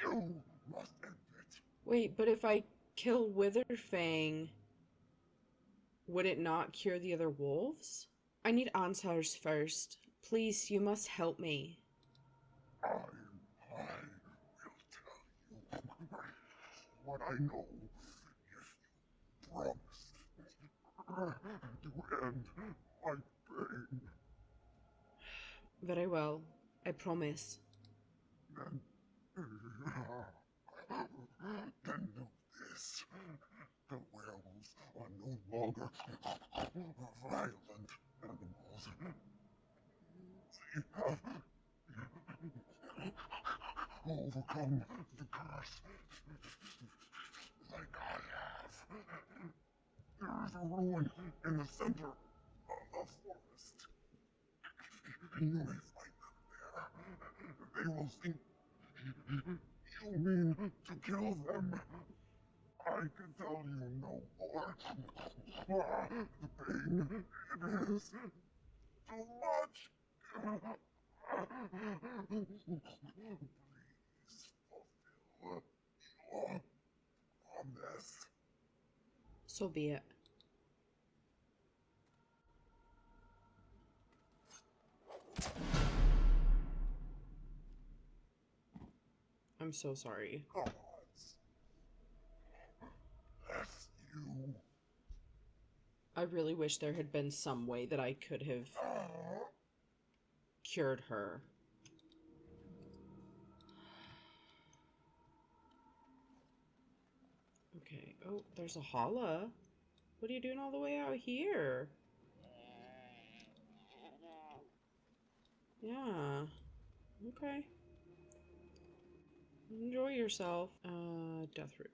you must end it. Wait, but if I kill Witherfang, would it not cure the other wolves? I need answers first. Please, you must help me. I will tell you what I know if you promise to end my pain. Very well. I promise. Then know this. The werewolves are no longer violent animals. They have overcome the curse like I have. There is a ruin in the center of the forest. You may find them there. They will think you mean to kill them. I can tell you no more. The pain, it is too much. Please fulfill your promise. So be it. I'm so sorry. Bless you. I really wish there had been some way that I could have cured her. Okay. Oh, there's a Halla. What are you doing all the way out here? Yeah. Okay. Enjoy yourself. Deathroot.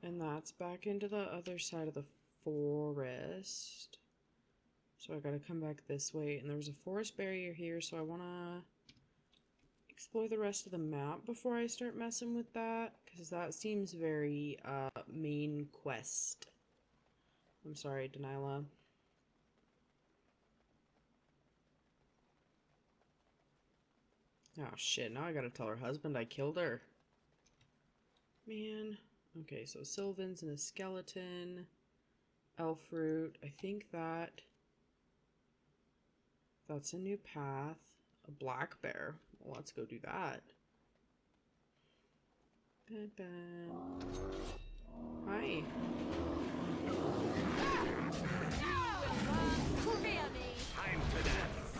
And that's back into the other side of the forest. So I gotta come back this way. And there's a forest barrier here, so I wanna explore the rest of the map before I start messing with that. Because that seems very, main quest. I'm sorry, Delilah. Oh shit, now I gotta tell her husband I killed her. Man. Okay, so Sylvans and a skeleton. Elf root. I think that's a new path. A black bear. Well, let's go do that. Hi. Time to dance.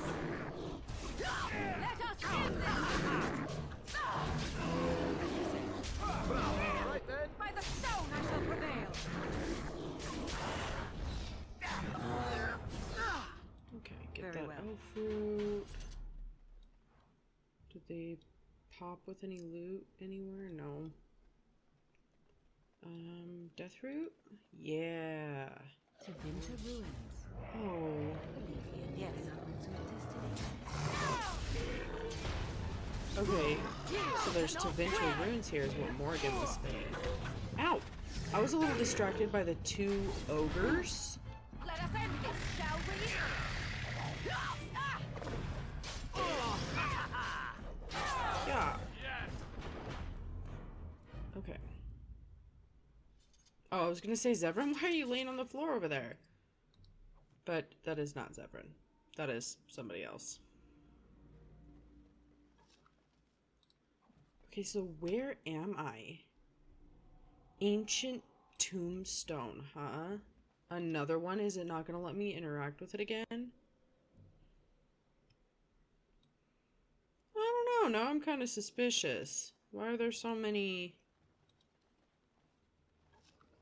Let us end this! Right then. By the stone I shall prevail! Okay, get Very that well. elf fruit. Did they pop with any loot anywhere? No. Deathroot? Yeah. To winter ruins. Oh. Yes. Okay, so there's Tevinter runes here is what Morrigan was saying. Ow! I was a little distracted by the two ogres. Let us end this, shall we? Yeah. Okay. Oh, I was gonna say Zevran, why are you laying on the floor over there? But that is not Zevran. That is somebody else. Okay, so where am I? Ancient tombstone, huh? Another one? Is it not gonna let me interact with it again? I don't know. Now I'm kind of suspicious. Why are there so many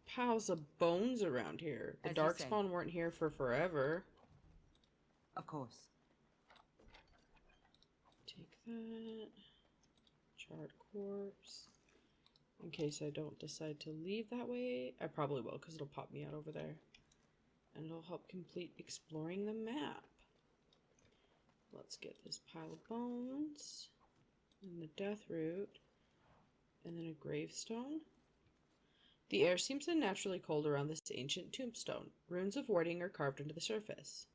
piles of bones around here? The As you say. Darkspawn weren't here for forever. Of course. Take that. Charred corpse. In case I don't decide to leave that way. I probably will, because it'll pop me out over there. And it'll help complete exploring the map. Let's get this pile of bones. And the death root. And then a gravestone. The air seems unnaturally cold around this ancient tombstone. Runes of warding are carved into the surface.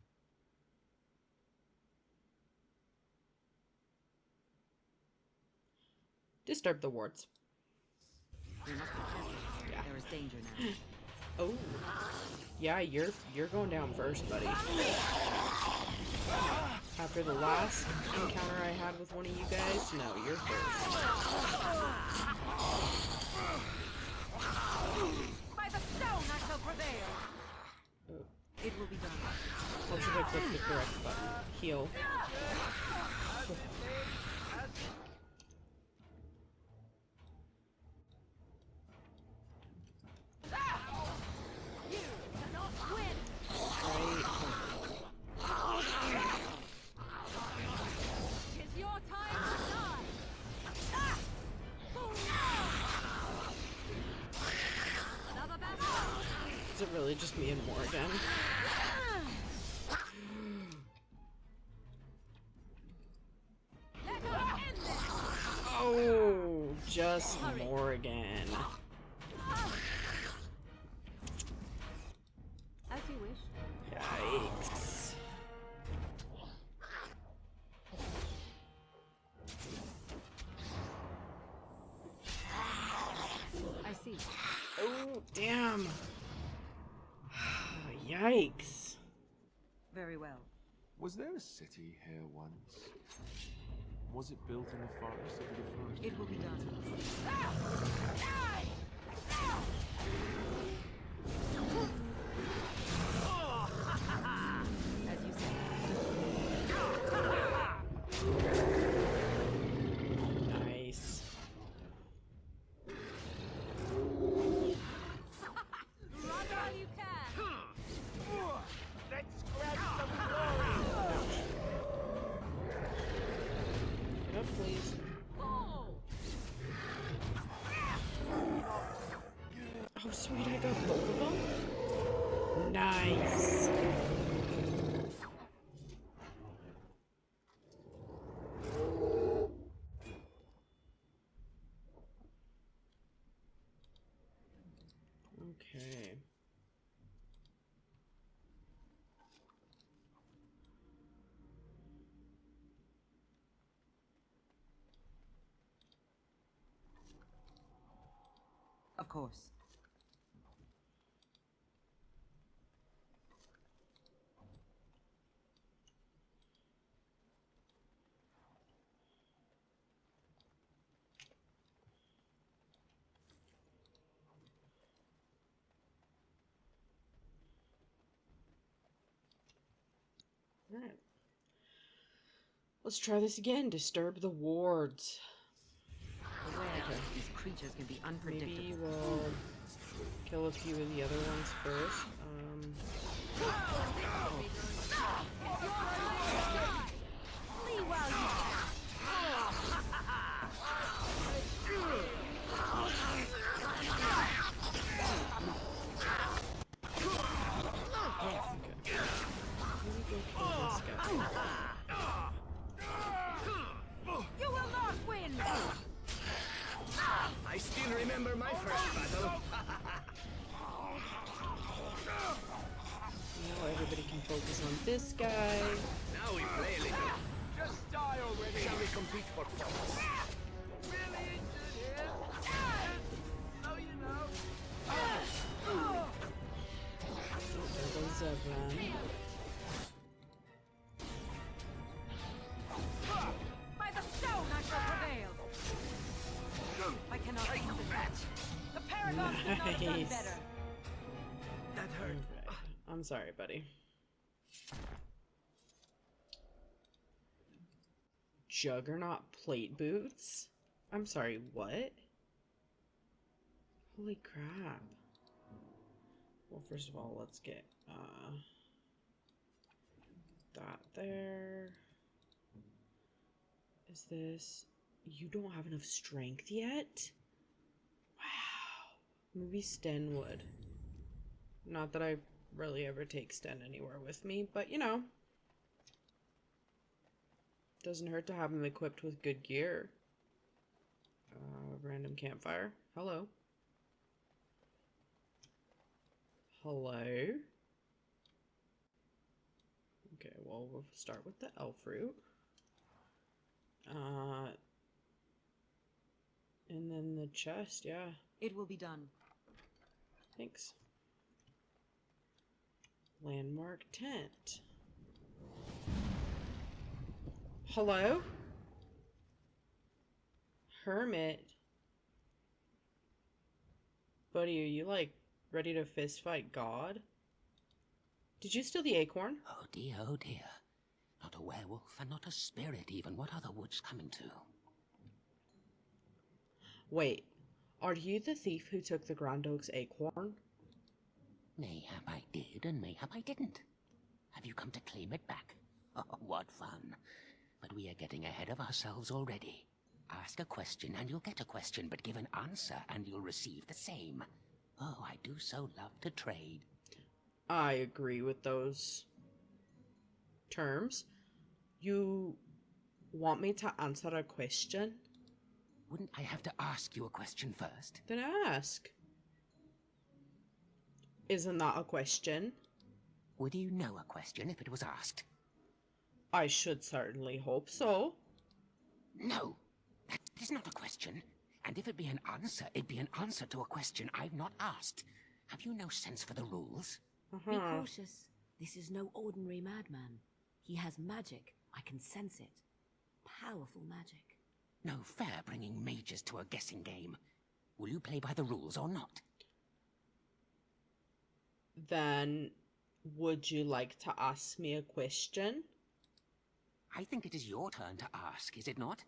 Disturb the wards. We must be careful. Yeah. There is danger now. Oh. Yeah, you're going down first, buddy. After the last encounter I had with one of you guys, no, you're first. By the stone I shall prevail. Oh. It will be done. Let's see if I click the correct button. Heal. Is it really just me and Morrigan? Oh, just Morrigan. As you wish. Yikes. I see. Oh, damn. Yikes. Very well. Was there a city here once? Was it built in the forest over the forest? It will be done. As you say. Nice. Run while you can. Let's grab some glory. Get up, please. Oh, sweet, I got both of them? Nice. Okay. Of course. Alright. Let's try this again. Disturb the wards. Beware, these creatures can be unpredictable. Maybe we'll kill a few of the other ones first. Flee while you You will not win! I still remember my first battle. Now everybody can focus on this guy. Now we play a little. Just die already. Shall we compete for focus? Really injured here. So you know. There goes Zevran. By the stone I shall prevail! I cannot beat the match. The Paragon could not have done Nice. better. That hurt. I'm sorry, buddy. Juggernaut plate boots? I'm sorry, what? Holy crap. Well, first of all, let's get that there. Is this... You don't have enough strength yet? Wow. Maybe Sten would. Not that I really ever take Sten anywhere with me, but you know. Doesn't hurt to have him equipped with good gear. Random campfire. Hello. Hello? Okay, well, we'll start with the elf root. And then the chest, yeah. It will be done. Thanks. Landmark tent. Hello? Hermit? Buddy, are you, like, ready to fist fight God? Did you steal the acorn? Oh dear, oh dear. Not a werewolf and not a spirit even. What are the woods coming to? Wait, are you the thief who took the Grand Oak's acorn? Mayhap I did and mayhap I didn't. Have you come to claim it back? Oh, what fun. But we are getting ahead of ourselves already. Ask a question and you'll get a question, but give an answer and you'll receive the same. Oh, I do so love to trade. I agree with those terms. You want me to answer a question? Wouldn't I have to ask you a question first? Then ask. Isn't that a question? Would you know a question if it was asked? I should certainly hope so. No, that is not a question. And if it be an answer, it'd be an answer to a question I've not asked. Have you no sense for the rules? Be cautious. This is no ordinary madman. He has magic. I can sense it. Powerful magic. No fair bringing mages to a guessing game. Will you play by the rules or not? Then, would you like to ask me a question? I think it is your turn to ask, is it not?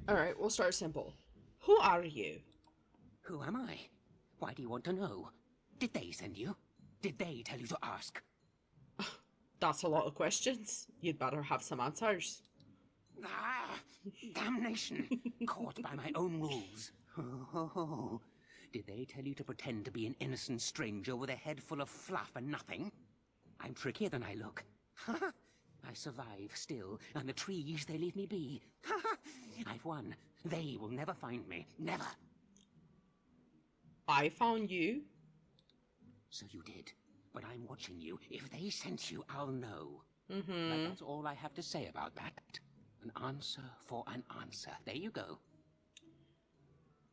Alright, we'll start simple. Who are you? Who am I? Why do you want to know? Did they send you? Did they tell you to ask? That's a lot of questions. You'd better have some answers. Ah! Damnation! Caught by my own rules. Oh, did they tell you to pretend to be an innocent stranger with a head full of fluff and nothing? I'm trickier than I look. I survive still, and the trees, they leave me be. I've won. They will never find me. Never. I found you. So you did. But I'm watching you. If they sent you, I'll know. Mm-hmm. But that's all I have to say about that. An answer for an answer. There you go.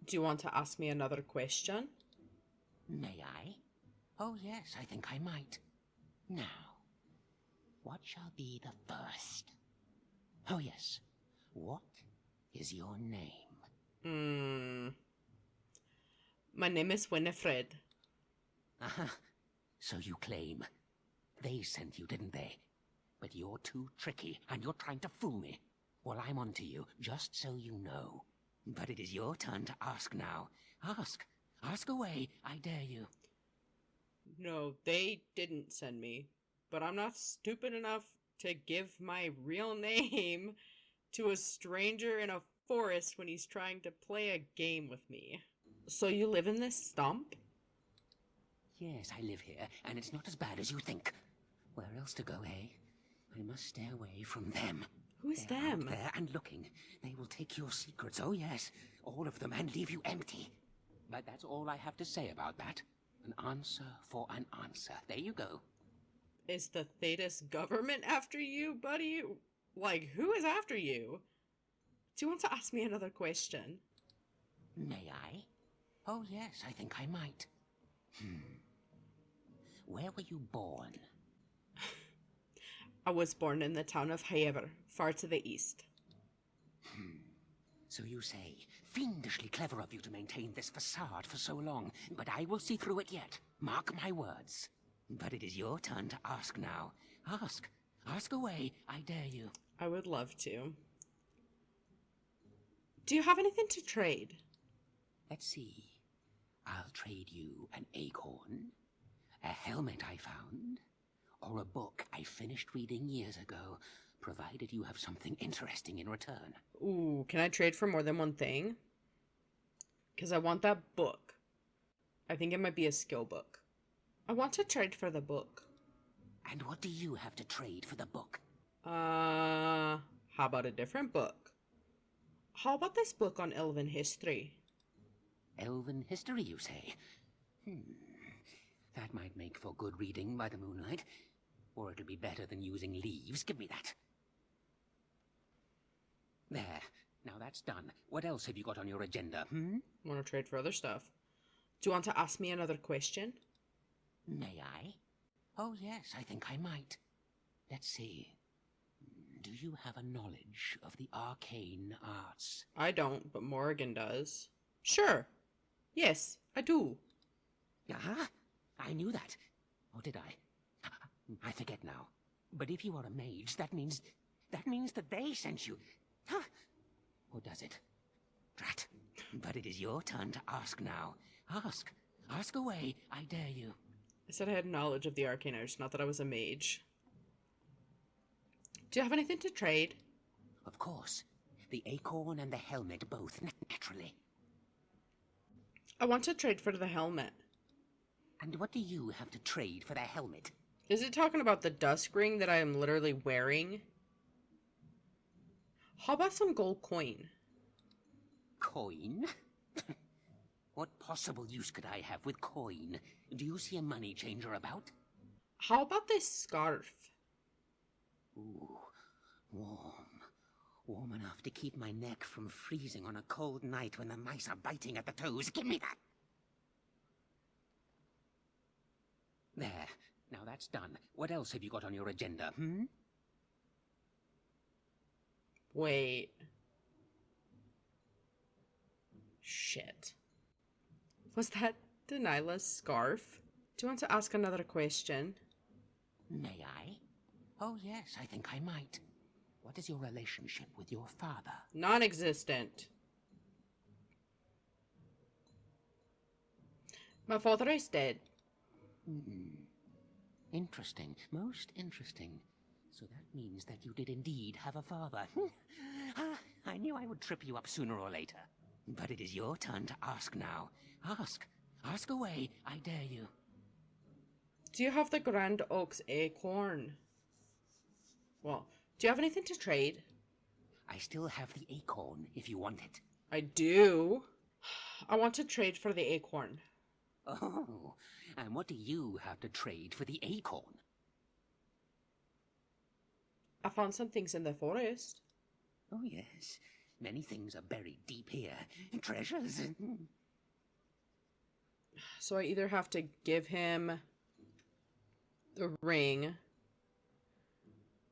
Do you want to ask me another question? May I? Oh yes, I think I might. Now, what shall be the first? Oh yes, what is your name? My name is Winifred. Aha, so you claim. They sent you, didn't they? But you're too tricky, and you're trying to fool me. Well, I'm on to you, just so you know. But it is your turn to ask now. Ask. Ask away, I dare you. No, they didn't send me. But I'm not stupid enough to give my real name to a stranger in a forest when he's trying to play a game with me. So you live in this stump? Yes, I live here, and it's not as bad as you think. Where else to go, eh? I must stay away from them. Who's They're them? out there and looking. They will take your secrets, oh yes, all of them, and leave you empty. But that's all I have to say about that. An answer for an answer. There you go. Is the Thetis government after you, buddy? Like, who is after you? Do you want to ask me another question? May I? Oh yes, I think I might. Where were you born? I was born in the town of Haever, far to the east. So you say, fiendishly clever of you to maintain this facade for so long, but I will see through it yet. Mark my words. But it is your turn to ask now. Ask. Ask away, I dare you. I would love to. Do you have anything to trade? Let's see. I'll trade you an acorn, a helmet I found, or a book I finished reading years ago, provided you have something interesting in return. Ooh, can I trade for more than one thing? Because I want that book. I think it might be a skill book. I want to trade for the book. And what do you have to trade for the book? How about a different book? How about this book on Elven history? elven history, you say? That might make for good reading by the moonlight. Or it'll be better than using leaves. Give me that. There. Now that's done. What else have you got on your agenda, Want to trade for other stuff. Do you want to ask me another question? May I? Oh, yes, I think I might. Let's see. Do you have a knowledge of the arcane arts? I don't, but Morrigan does. Sure. Yes, I do. Ah, I knew that. Or did I? I forget now. But if you are a mage, that means that they sent you. Huh? Or does it? Drat. But it is your turn to ask now. Ask. Ask away, I dare you. I said I had knowledge of the arcane arts, not that I was a mage. Do you have anything to trade? Of course. The acorn and the helmet both, naturally. I want to trade for the helmet. And what do you have to trade for the helmet? Is it talking about the dusk ring that I am literally wearing? How about some gold coin? Coin? What possible use could I have with coin? Do you see a money changer about? How about this scarf? Ooh, warm. Warm enough to keep my neck from freezing on a cold night when the mice are biting at the toes. Give me that! There. Now that's done. What else have you got on your agenda, Wait. Shit. Was that Delilah's scarf? Do you want to ask another question? May I? Oh, yes, I think I might. What is your relationship with your father? Non-existent. My father is dead. Interesting. Most interesting. So that means that you did indeed have a father. I knew I would trip you up sooner or later. But it is your turn to ask now. Ask. Ask away, I dare you. Do you have the Grand Oak's acorn? Well, do you have anything to trade? I still have the acorn, if you want it. I do. I want to trade for the acorn. Oh, and what do you have to trade for the acorn? I found some things in the forest. Oh, yes. Many things are buried deep here. Treasures. So I either have to give him the ring,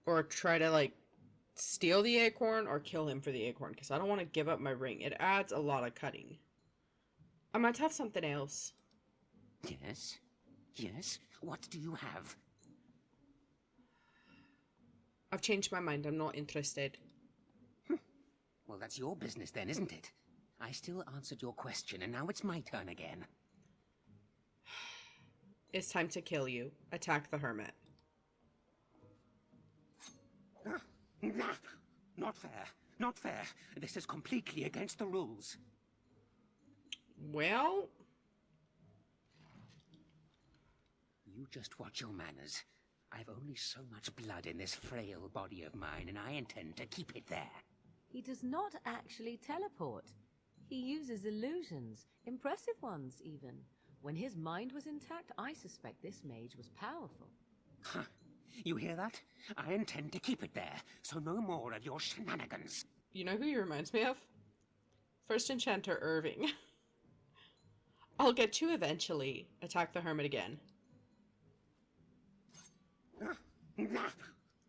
or try to, like, steal the acorn, or kill him for the acorn, because I don't want to give up my ring. It adds a lot of cutting. I might have something else. Yes? Yes? What do you have? I've changed my mind. I'm not interested. Well, that's your business then, isn't it? I still answered your question, and now it's my turn again. It's time to kill you. Attack the hermit. Not fair. Not fair. This is completely against the rules. Well... You just watch your manners. I've only so much blood in this frail body of mine, and I intend to keep it there. He does not actually teleport. He uses illusions, impressive ones even. When his mind was intact, I suspect this mage was powerful. Huh. You hear that? I intend to keep it there, so no more of your shenanigans. You know who he reminds me of? First Enchanter Irving. I'll get you eventually. Attack the hermit again.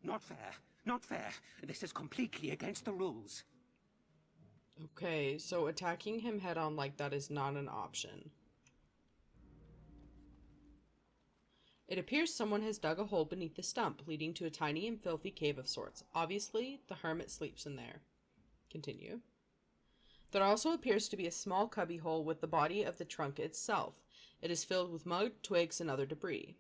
Not fair. Not fair. This is completely against the rules. Okay, so attacking him head-on like that is not an option. It appears someone has dug a hole beneath the stump, leading to a tiny and filthy cave of sorts. Obviously, the hermit sleeps in there. Continue. There also appears to be a small cubbyhole with the body of the trunk itself. It is filled with mud, twigs, and other debris.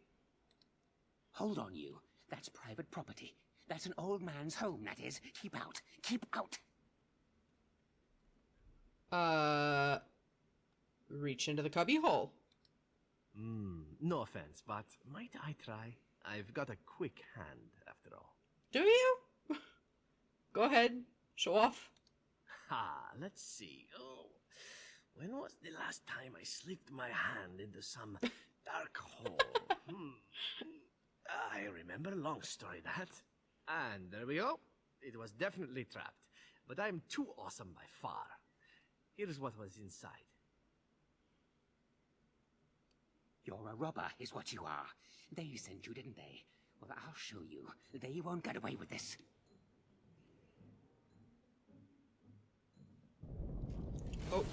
Hold on, you. That's private property. That's an old man's home, that is. Keep out. Keep out. Reach into the cubbyhole. No offense, but might I try? I've got a quick hand, after all. Do you? Go ahead. Show off. Ha, let's see. Oh, When was the last time I slipped my hand into some dark hole? I remember. Long story, that. And there we go. It was definitely trapped. But I'm too awesome by far. Here's what was inside. You're a robber, is what you are. They sent you, didn't they? Well, I'll show you. They won't get away with this.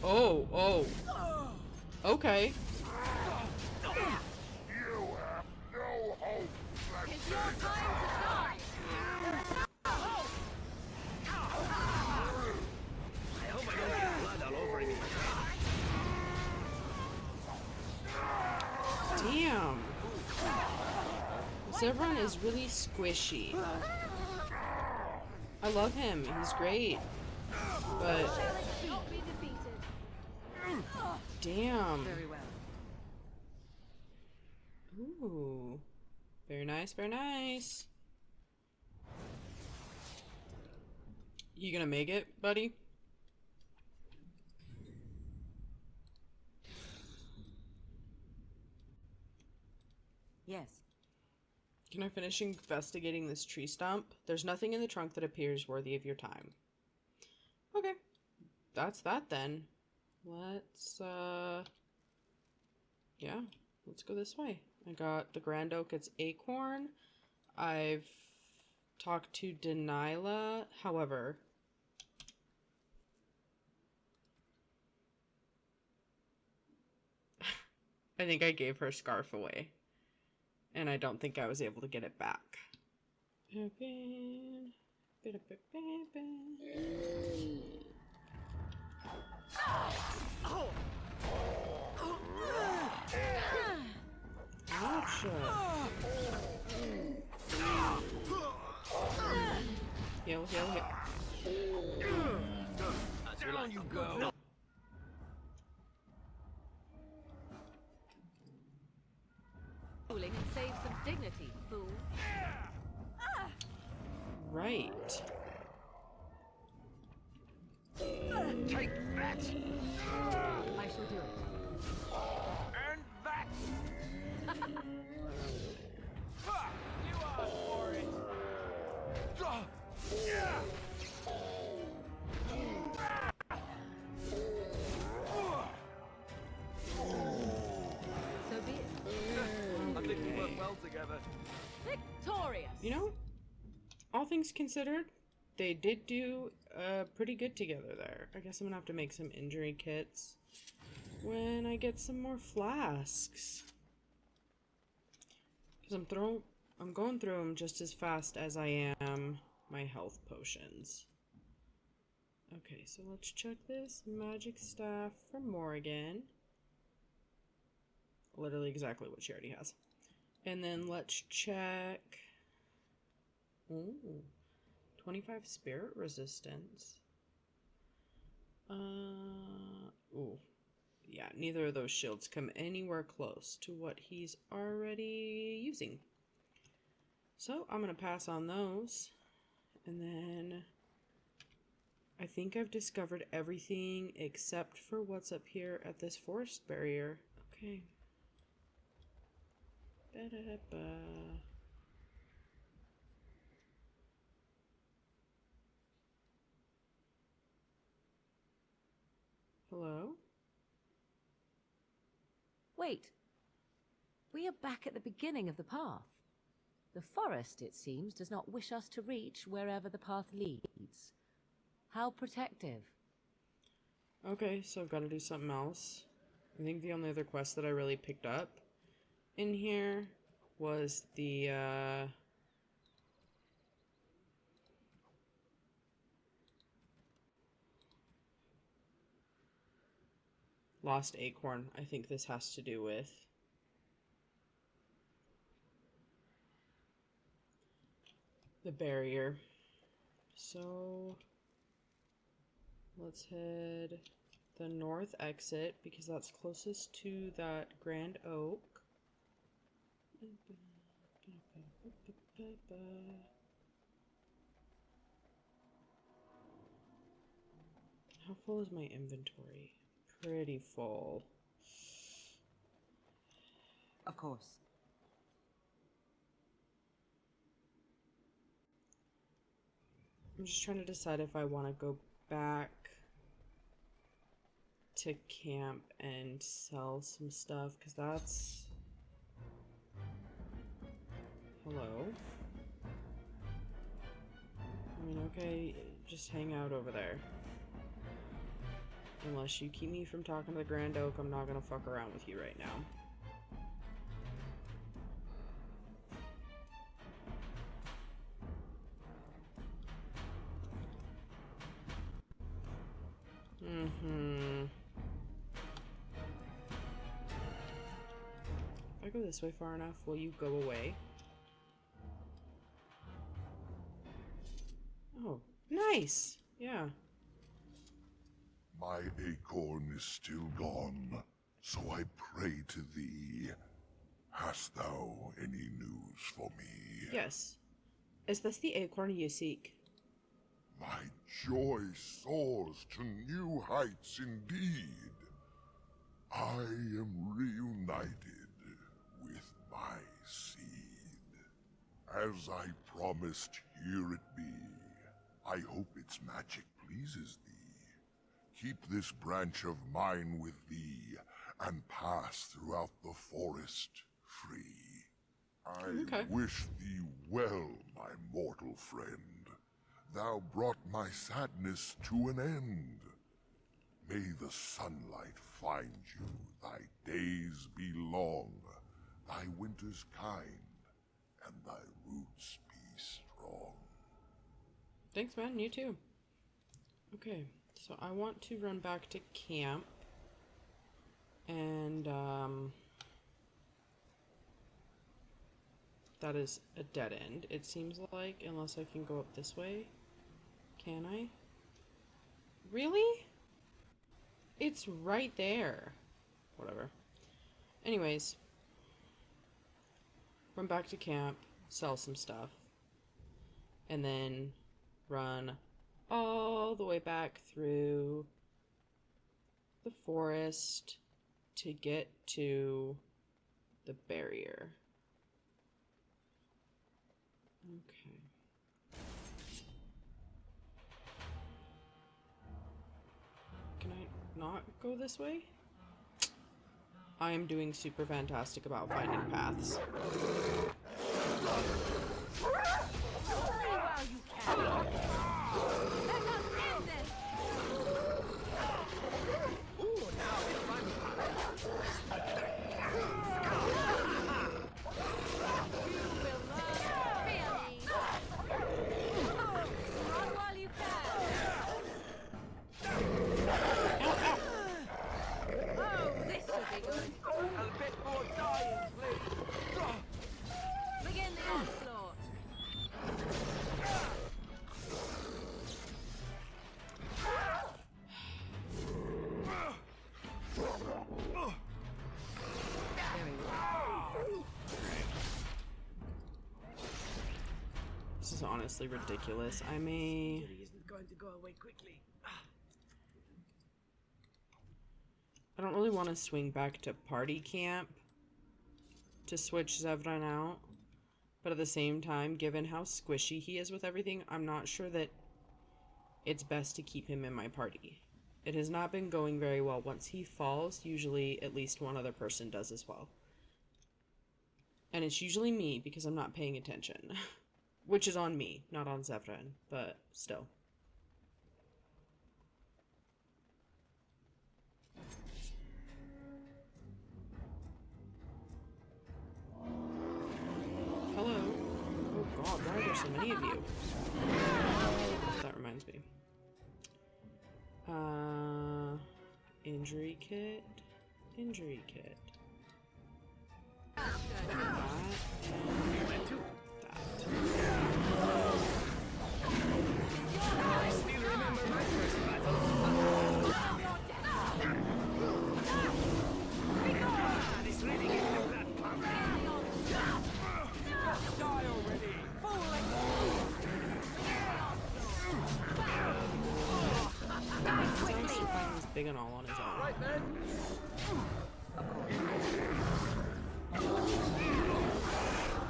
Oh. Okay. You have no hope, It's your time to die! There's no hope! I hope I don't get blood all over me. Damn. Zevran is really squishy. I love him. He's great. But damn. Very well. Ooh. Very nice, very nice. You gonna make it, buddy? Yes. Can I finish investigating this tree stump? There's nothing in the trunk that appears worthy of your time. Okay. That's that then. Let's, yeah, let's go this way. I got the Grand Oak, it's Acorn. I've talked to Dalilah, however... I think I gave her scarf away. And I don't think I was able to get it back. Ouch. Heal. Down you go. And save some dignity, fool. Right. Take that! I shall do it. And that! You are for it! So be it. I think we work well together. Victorious! You know, all things considered, they did do pretty good together there. I guess I'm gonna have to make some injury kits when I get some more flasks. Because I'm going through them just as fast as I am my health potions. Okay, so let's check this magic staff from Morrigan. Literally exactly what she already has. And then let's check... Ooh, 25 spirit resistance. Ooh. Yeah, neither of those shields come anywhere close to what he's already using. So I'm going to pass on those. And then I think I've discovered everything except for what's up here at this forest barrier. Okay. Ba-da-ba. Hello? Wait. We are back at the beginning of the path. The forest, it seems, does not wish us to reach wherever the path leads. How protective. Okay, so I've got to do something else. I think the only other quest that I really picked up in here was the, Lost Acorn. I think this has to do with. The barrier. So let's head the north exit because that's closest to that Grand Oak. How full is my inventory? pretty full. Of course. I'm just trying to decide if I want to go back to camp and sell some stuff, because that's... Hello? I mean, okay, just hang out over there. Unless you keep me from talking to the Grand Oak, I'm not gonna fuck around with you right now. If I go this way far enough, will you go away? Oh, nice! Yeah. My acorn is still gone, so I pray to thee. Hast thou any news for me? Yes. Is this the acorn you seek? My joy soars to new heights indeed. I am reunited with my seed. As I promised, here it be. I hope its magic pleases thee. Keep this branch of mine with thee, and pass throughout the forest free. I wish thee well, my mortal friend. Thou brought my sadness to an end. May the sunlight find you, thy days be long, thy winters kind, and thy roots be strong. Thanks, man. You too. Okay, so I want to run back to camp. And, that is a dead end, it seems like, unless I can go up this way. Can I? Really? It's right there. Whatever. Anyways. Run back to camp, sell some stuff, and then run all the way back through the forest to get to the barrier. Okay. Can I not go this way? I am doing super fantastic about finding paths. This is honestly ridiculous. I may... I don't really want to swing back to party camp to switch Zevran out, but at the same time, given how squishy he is with everything, I'm not sure that it's best to keep him in my party. It has not been going very well. Once he falls, usually at least one other person does as well. And it's usually me because I'm not paying attention. Which is on me, not on Zevran, but still. Hello. Oh god, why are there so many of you? That reminds me. Injury kit. Injury kit. That and that. I still remember my first battle. This reading is the blood pumping. Die already! It's nice to find this big and all on his own. Right, man.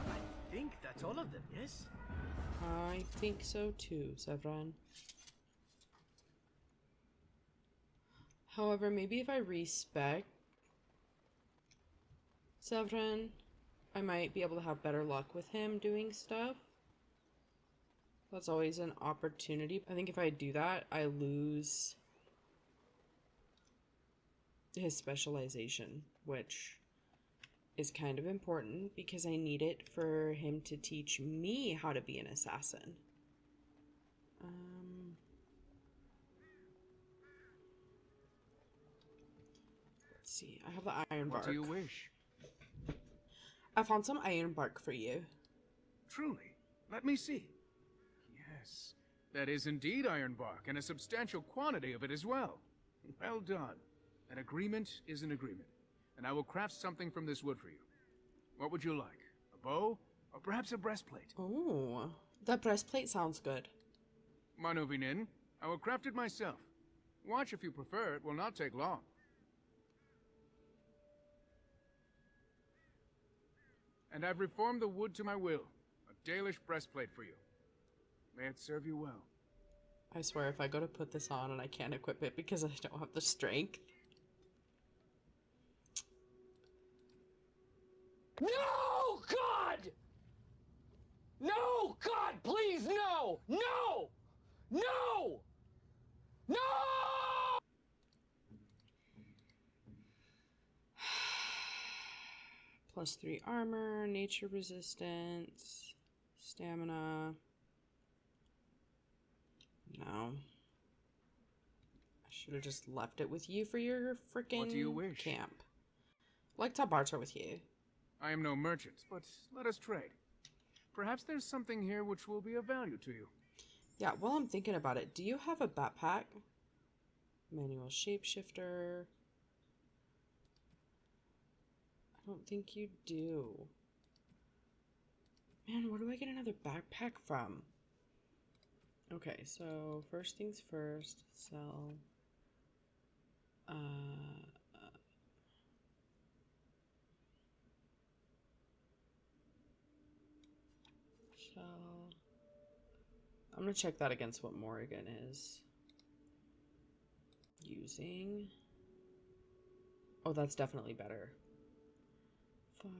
I think that's all of them, yes? I think so too, Zevran. However, maybe if I respec Zevran, I might be able to have better luck with him doing stuff. That's always an opportunity. I think if I do that, I lose his specialization, which is kind of important because I need it for him to teach me how to be an assassin. Let's see. I have the iron bark. What do you wish? I found some iron bark for you. Truly? Let me see. Yes, that is indeed iron bark, and a substantial quantity of it as well. Well done. An agreement is an agreement, and I will craft something from this wood for you. What would you like? A bow? Or perhaps a breastplate? Oh, that breastplate sounds good. Manuvinin, I will craft it myself. Watch if you prefer, it will not take long. And I've reformed the wood to my will. A Dalish breastplate for you. May it serve you well. I swear if I go to put this on and I can't equip it because I don't have the strength. No, God! No, God, please, no! No! No! No! +3 armor, nature resistance, stamina. No. I should have just left it with you for your freaking What do you wish? camp. I'd like to barter with you. I am no merchant, but let us trade. Perhaps there's something here which will be of value to you. Yeah, while I'm thinking about it, do you have a backpack? Manual shapeshifter. I don't think you do. Man, where do I get another backpack from? Okay, so first things first, sell. Shell. I'm gonna check that against what Morrigan is using. Oh, that's definitely better. 5,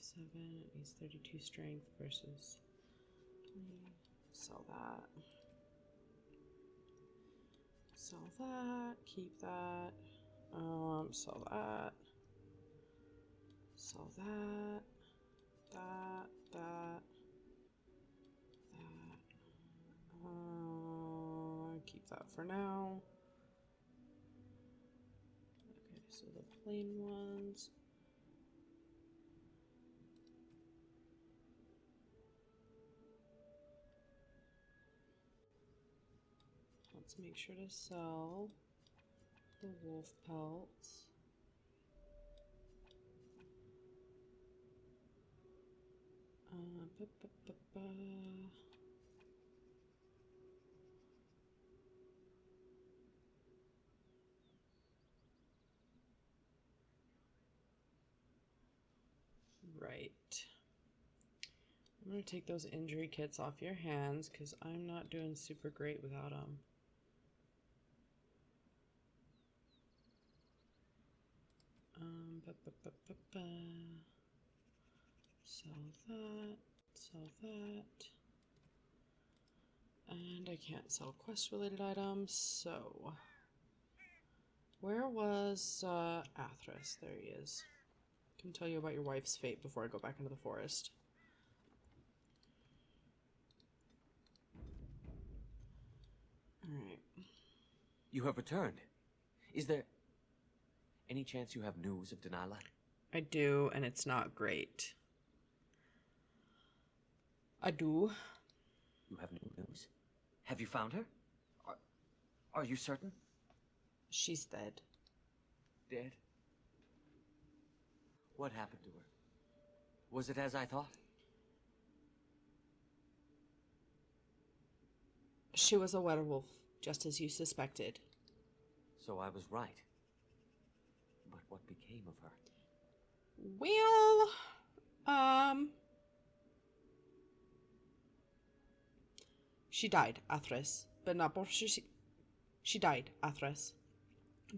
7, it needs 32 strength versus 20. Sell that. Sell that. Keep that. Sell that. Sell that. That. That. Keep that for now. Okay, so the plain ones. Let's make sure to sell the wolf pelts. Right. I'm going to take those injury kits off your hands because I'm not doing super great without them. Sell that, sell that. And I can't sell quest-related items, so... Where was Athras? There he is. I can tell you about your wife's fate before I go back into the forest. Alright. You have returned. Is there any chance you have news of Dalilah? I do, and it's not great. I do. You have no news? Have you found her? Are you certain? She's dead. Dead? What happened to her? Was it as I thought? She was a werewolf, just as you suspected. So I was right. But what became of her? Well, she died, Athras, but not before she died, Athras,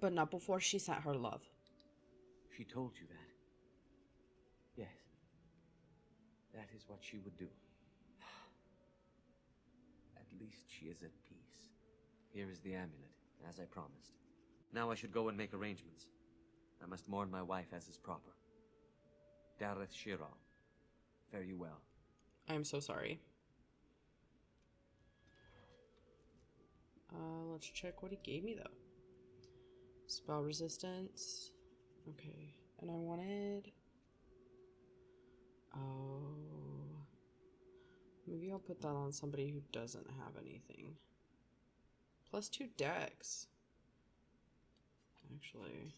but not before she sent her love. She told you that? Yes. That is what she would do. At least she is at peace. Here is the amulet, as I promised. Now I should go and make arrangements. I must mourn my wife as is proper. Dareth Shiral, fare you well. I am so sorry. Let's check what he gave me, though. Spell resistance. Okay. And I wanted... Oh... Maybe I'll put that on somebody who doesn't have anything. +2 dex. Actually...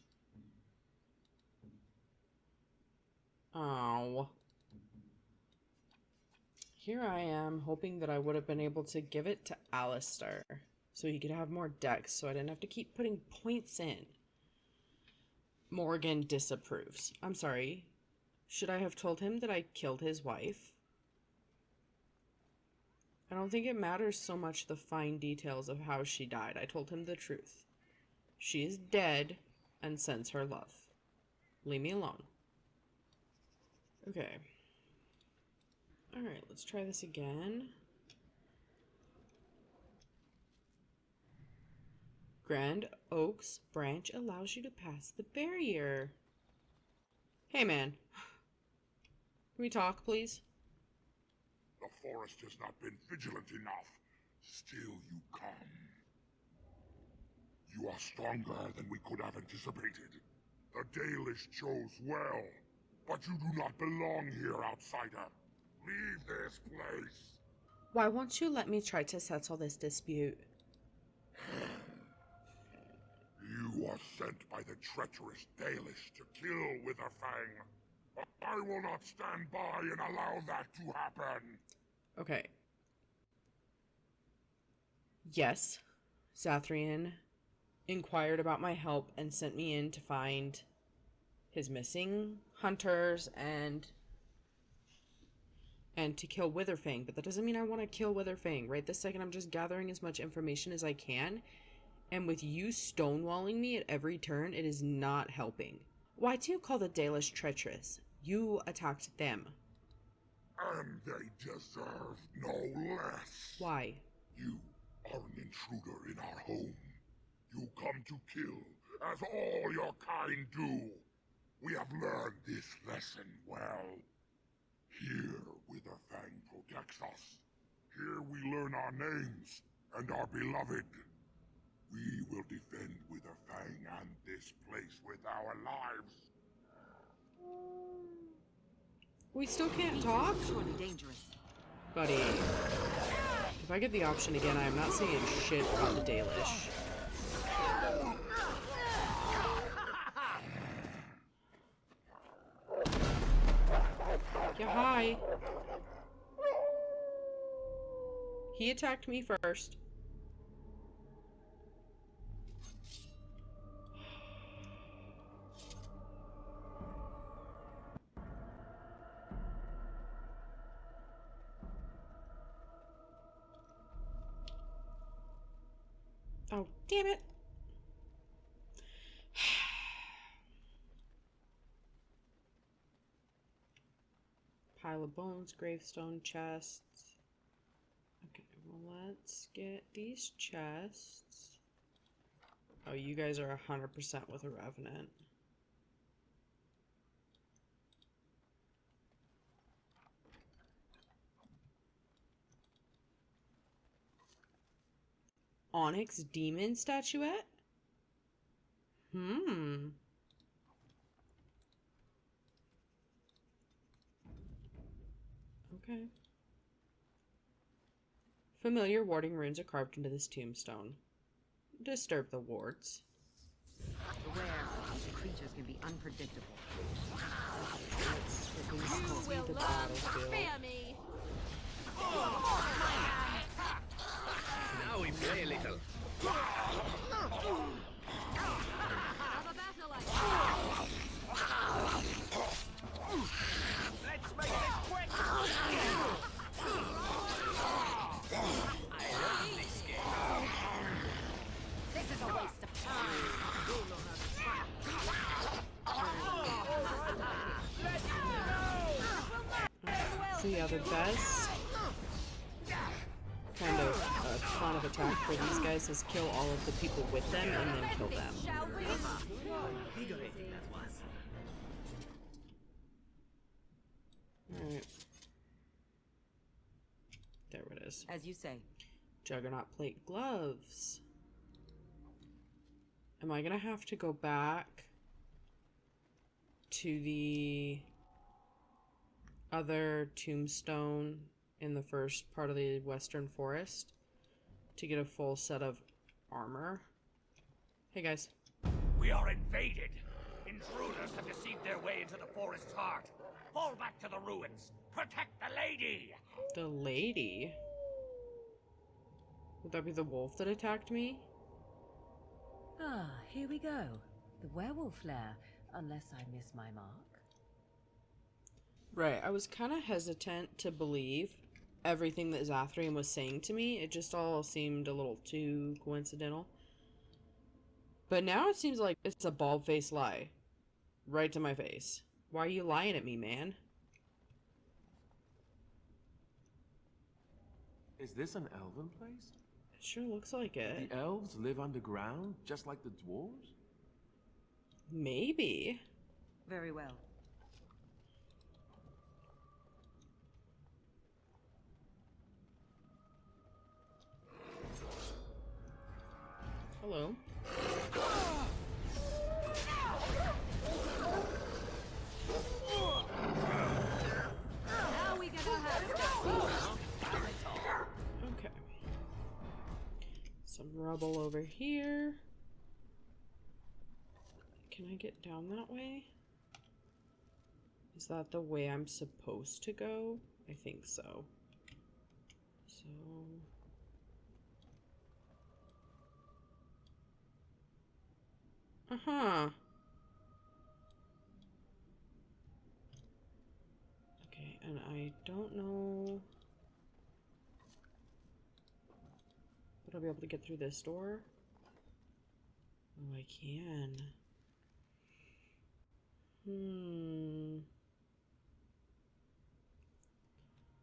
Oh. Here I am, hoping that I would have been able to give it to Alistair, so he could have more dex, so I didn't have to keep putting points in. Morrigan disapproves. I'm sorry. Should I have told him that I killed his wife? I don't think it matters so much the fine details of how she died. I told him the truth. She is dead and sends her love. Leave me alone. Okay. Alright, let's try this again. Grand Oak's branch allows you to pass the barrier. Hey, man. Can we talk, please? The forest has not been vigilant enough. Still you come. You are stronger than we could have anticipated. The Dalish chose well. But you do not belong here, outsider. Leave this place. Why won't you let me try to settle this dispute? You are sent by the treacherous Dalish to kill Witherfang. I will not stand by and allow that to happen. Okay. Yes, Zathrian inquired about my help and sent me in to find his missing hunters and to kill Witherfang, but that doesn't mean I want to kill Witherfang. Right this second, I'm just gathering as much information as I can, and with you stonewalling me at every turn, it is not helping. Why do you call the Dalish treacherous? You attacked them. And they deserve no less. Why? You are an intruder in our home. You come to kill, as all your kind do. We have learned this lesson well. Here, Witherfang protects us. Here we learn our names and are beloved. We will defend Witherfang and this place with our lives. We still can't talk? Surely dangerous. Buddy, if I get the option again, I am not saying shit about the Dalish. Yeah, hi. He attacked me first. Oh, damn it. Pile of bones, gravestone, chests. Okay, well, let's get these chests. Oh, you guys are 100% with a revenant. Onyx demon statuette? Okay. Familiar warding runes are carved into this tombstone. Disturb the wards. Beware, these creatures can be unpredictable. Let's see the battlefield. me! Now we play a little. So yeah, the best kind of plan of attack for these guys is kill all of the people with them and then kill them. Invigorating that was. Alright. There it is. As you say. Juggernaut plate gloves. Am I gonna have to go back to the other tombstone in the first part of the Western Forest to get a full set of armor? Hey guys. We are invaded. Intruders have deceived their way into the forest's heart. Fall back to the ruins. Protect the lady. The lady? Would that be the wolf that attacked me? Ah, here we go. The werewolf lair, unless I miss my mark. Right, I was kind of hesitant to believe everything that Zathrian was saying to me. It just all seemed a little too coincidental. But now it seems like it's a bald-faced lie. Right to my face. Why are you lying at me, man? Is this an elven place? It sure looks like it. The elves live underground, just like the dwarves? Maybe. Very well. Hello. Now we get our hands Okay. Some rubble over here. Can I get down that way? Is that the way I'm supposed to go? I think so. So... Uh-huh. Okay, and I don't know... Would I be able to get through this door? Oh, I can.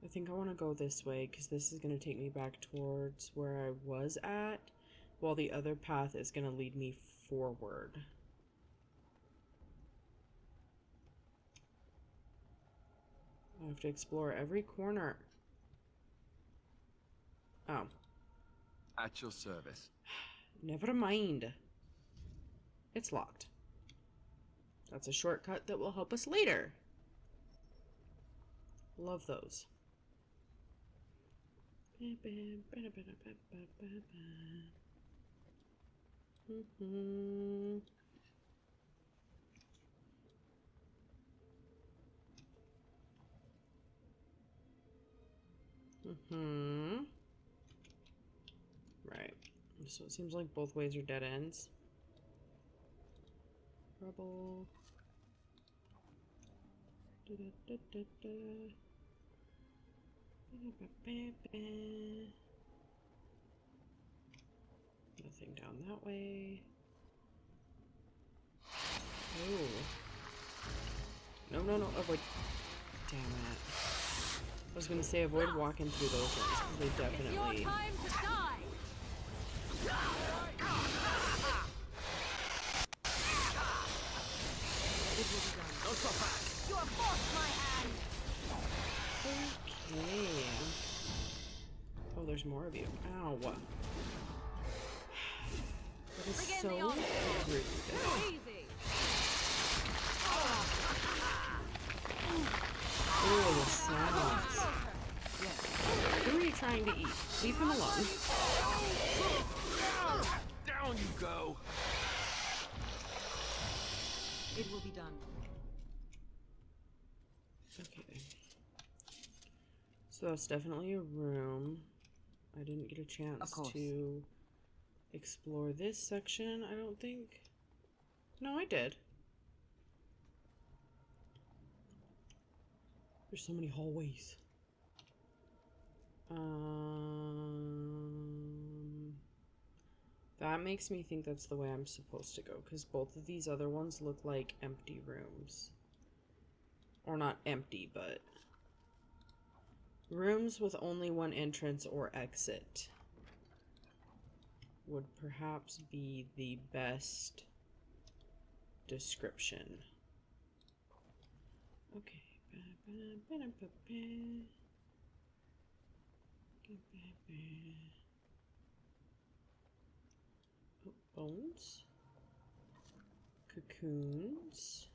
I think I want to go this way, because this is going to take me back towards where I was at, while the other path is going to lead me forward. I have to explore every corner. Oh. At your service. Never mind. It's locked. That's a shortcut that will help us later. Love those. Right. So it seems like both ways are dead ends. Rubble. Nothing down that way. Oh. No, no, no. Avoid. Damn it. I was gonna say avoid walking through those ones, because they definitely... It's your time to die! Don't stop back! You have forced my hand! Okay. Oh, there's more of you. Ow. That is so rude. Easy! Ooh, the sounds. Who are you trying to eat? Leave him alone. Down you go! It will be done. Okay. So that's definitely a room. I didn't get a chance to explore this section, I don't think. No, I did. There's so many hallways. That makes me think that's the way I'm supposed to go, because both of these other ones look like empty rooms. Or not empty, but Rooms with only one entrance or exit would perhaps be the best description. Okay. Oh, bones. Cocoons.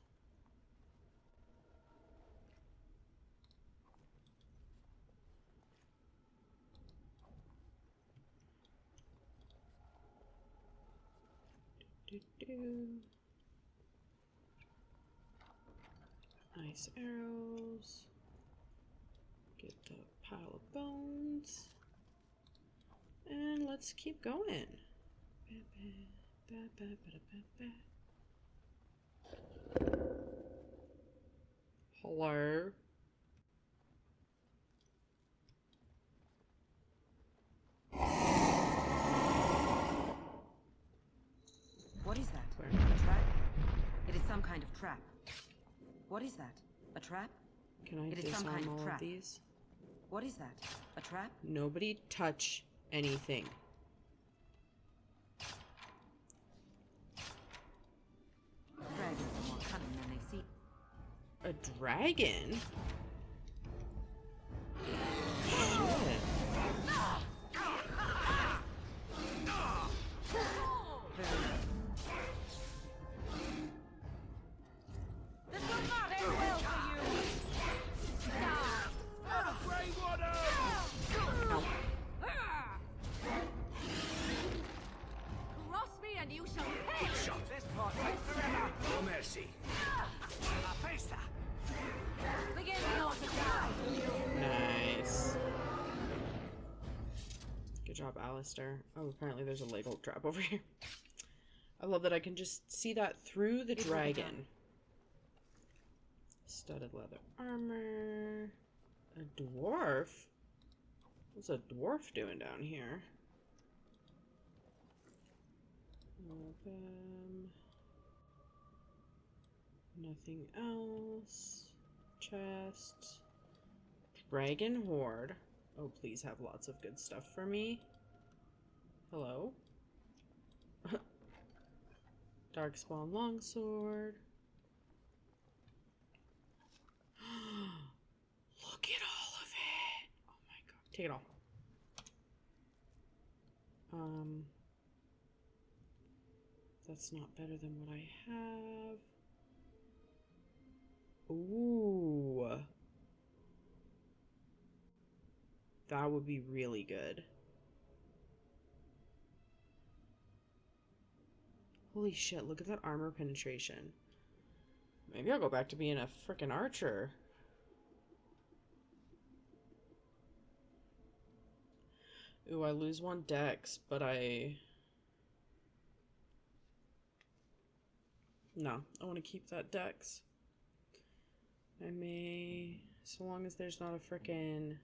Nice arrows. Get the pile of bones. And let's keep going. Hello. What is that? A trap? It is some kind of trap. What is that? A trap? Can I disarm all of these? What is that? A trap? Nobody touch anything. Dragons are more cunning than they seem. A dragon? Shit. This will not end well for you! Out of grey water! Cross me and you shall pay! Shot. This part takes forever! No mercy. La Festa! Begin the order to die! Nice. Good job, Alistair. Oh, apparently there's a Lego trap over here. I love that I can just see that through the dragon. Studded leather armor. A dwarf? What's a dwarf doing down here? Nothing else. Chest. Dragon horde. Oh, please have lots of good stuff for me. Hello? Darkspawn longsword. Look at all of it! Oh my god. Take it all. That's not better than what I have. Ooh. That would be really good. Holy shit, look at that armor penetration. Maybe I'll go back to being a frickin' archer. Ooh, I lose one dex, but No, I want to keep that dex. I may... So long as there's not a frickin'...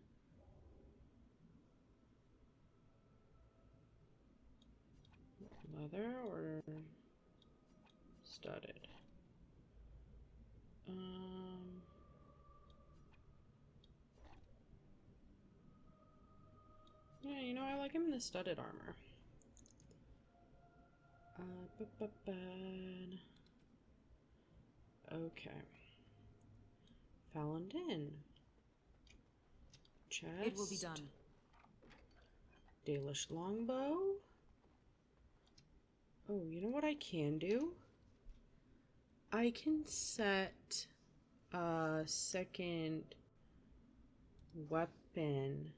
Leather or studded? Yeah, you know, I like him in the studded armor. Okay. Paladin. Chest. It will be done. Dalish longbow. Oh, you know what I can do? I can set a second weapon.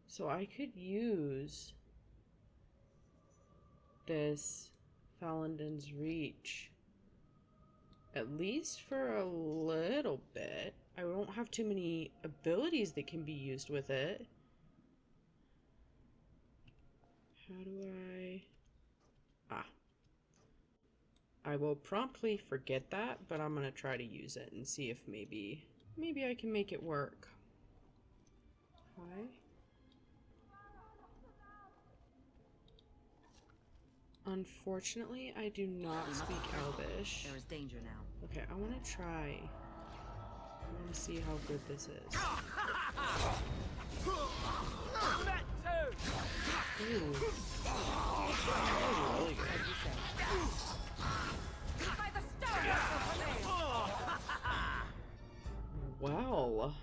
So I could use this Paladin's Reach at least for a little bit. I don't have too many abilities that can be used with it. How do I... I will promptly forget that, but I'm gonna try to use it and see if maybe I can make it work. Hi. Unfortunately, I do not speak Elvish. There is danger now. Okay, I want to try want to see how good this is. Ooh. Really good. Well.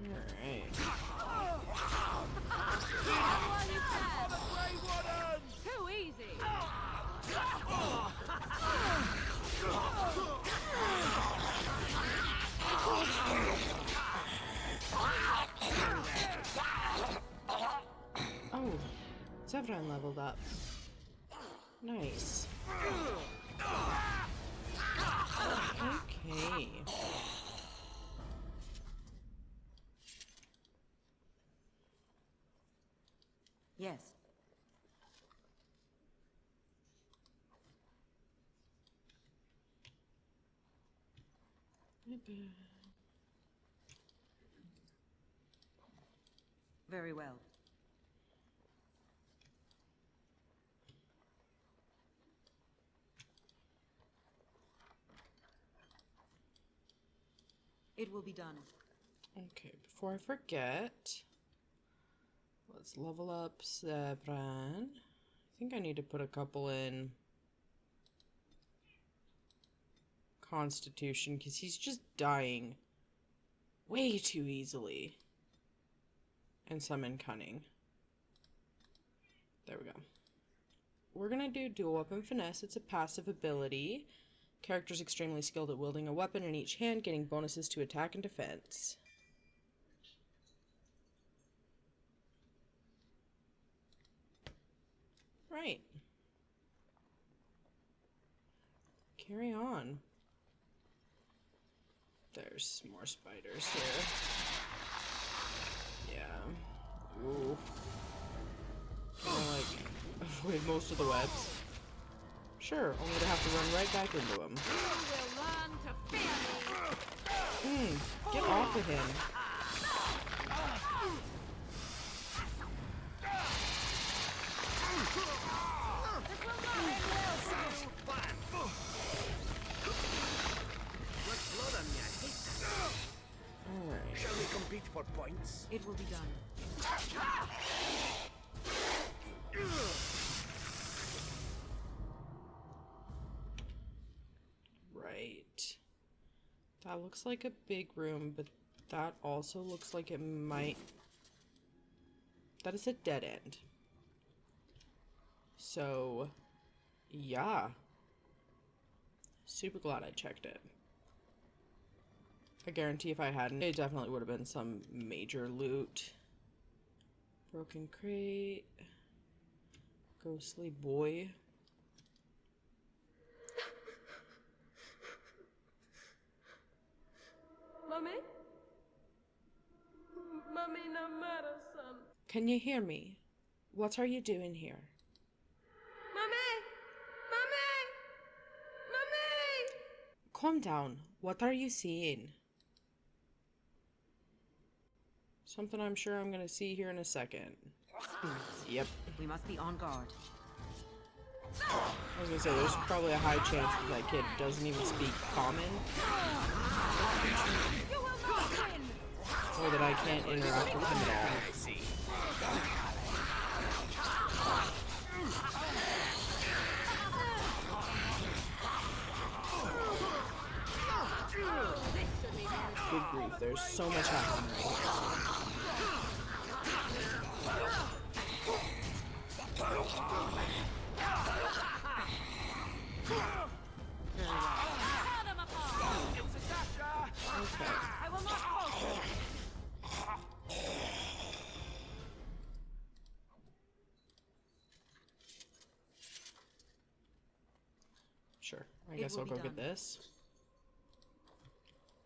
Alright. Too easy. Oh, Zevran leveled up. Nice. Okay. Yes. Very well. It will be done. Okay, before I forget, let's level up Zevran. I think I need to put a couple in Constitution because he's just dying way too easily. And some in Cunning. There we go. We're gonna do Dual Weapon Finesse. It's a passive ability. Character's extremely skilled at wielding a weapon in each hand, getting bonuses to attack and defense. Right. Carry on. There's more spiders here. Yeah. Ooh. Kinda like avoid most of the webs. Sure, only to have to run right back into them. Get off of him. Alright. Shall we compete for points? It will be done. Right. That looks like a big room, but that also looks like it might... That is a dead end. So, yeah. Super glad I checked it. I guarantee if I hadn't, it definitely would have been some major loot. Broken crate. Ghostly boy. Mommy? Mommy, no matter, son. Can you hear me? What are you doing here? Mommy! Mommy! Mommy! Calm down. What are you seeing? Something I'm sure I'm gonna see here in a second. Yep. We must be on guard. I was gonna say, there's probably a high chance that kid doesn't even speak common. Or that I can't interact with him at all. Good grief, there's so much happening right here. Okay. I will not falter. Sure, I guess I'll go get this.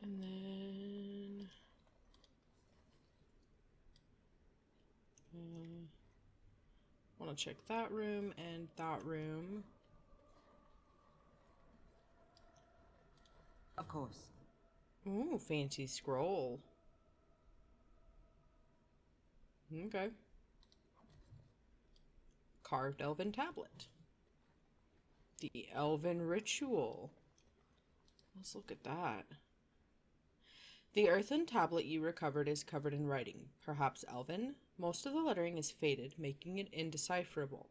And then... want to check that room and that room. Of course. Ooh, fancy scroll. Okay. Carved elven tablet. The Elven Ritual. Let's look at that. The earthen tablet you recovered is covered in writing, perhaps Elven. Most of the lettering is faded, making it indecipherable.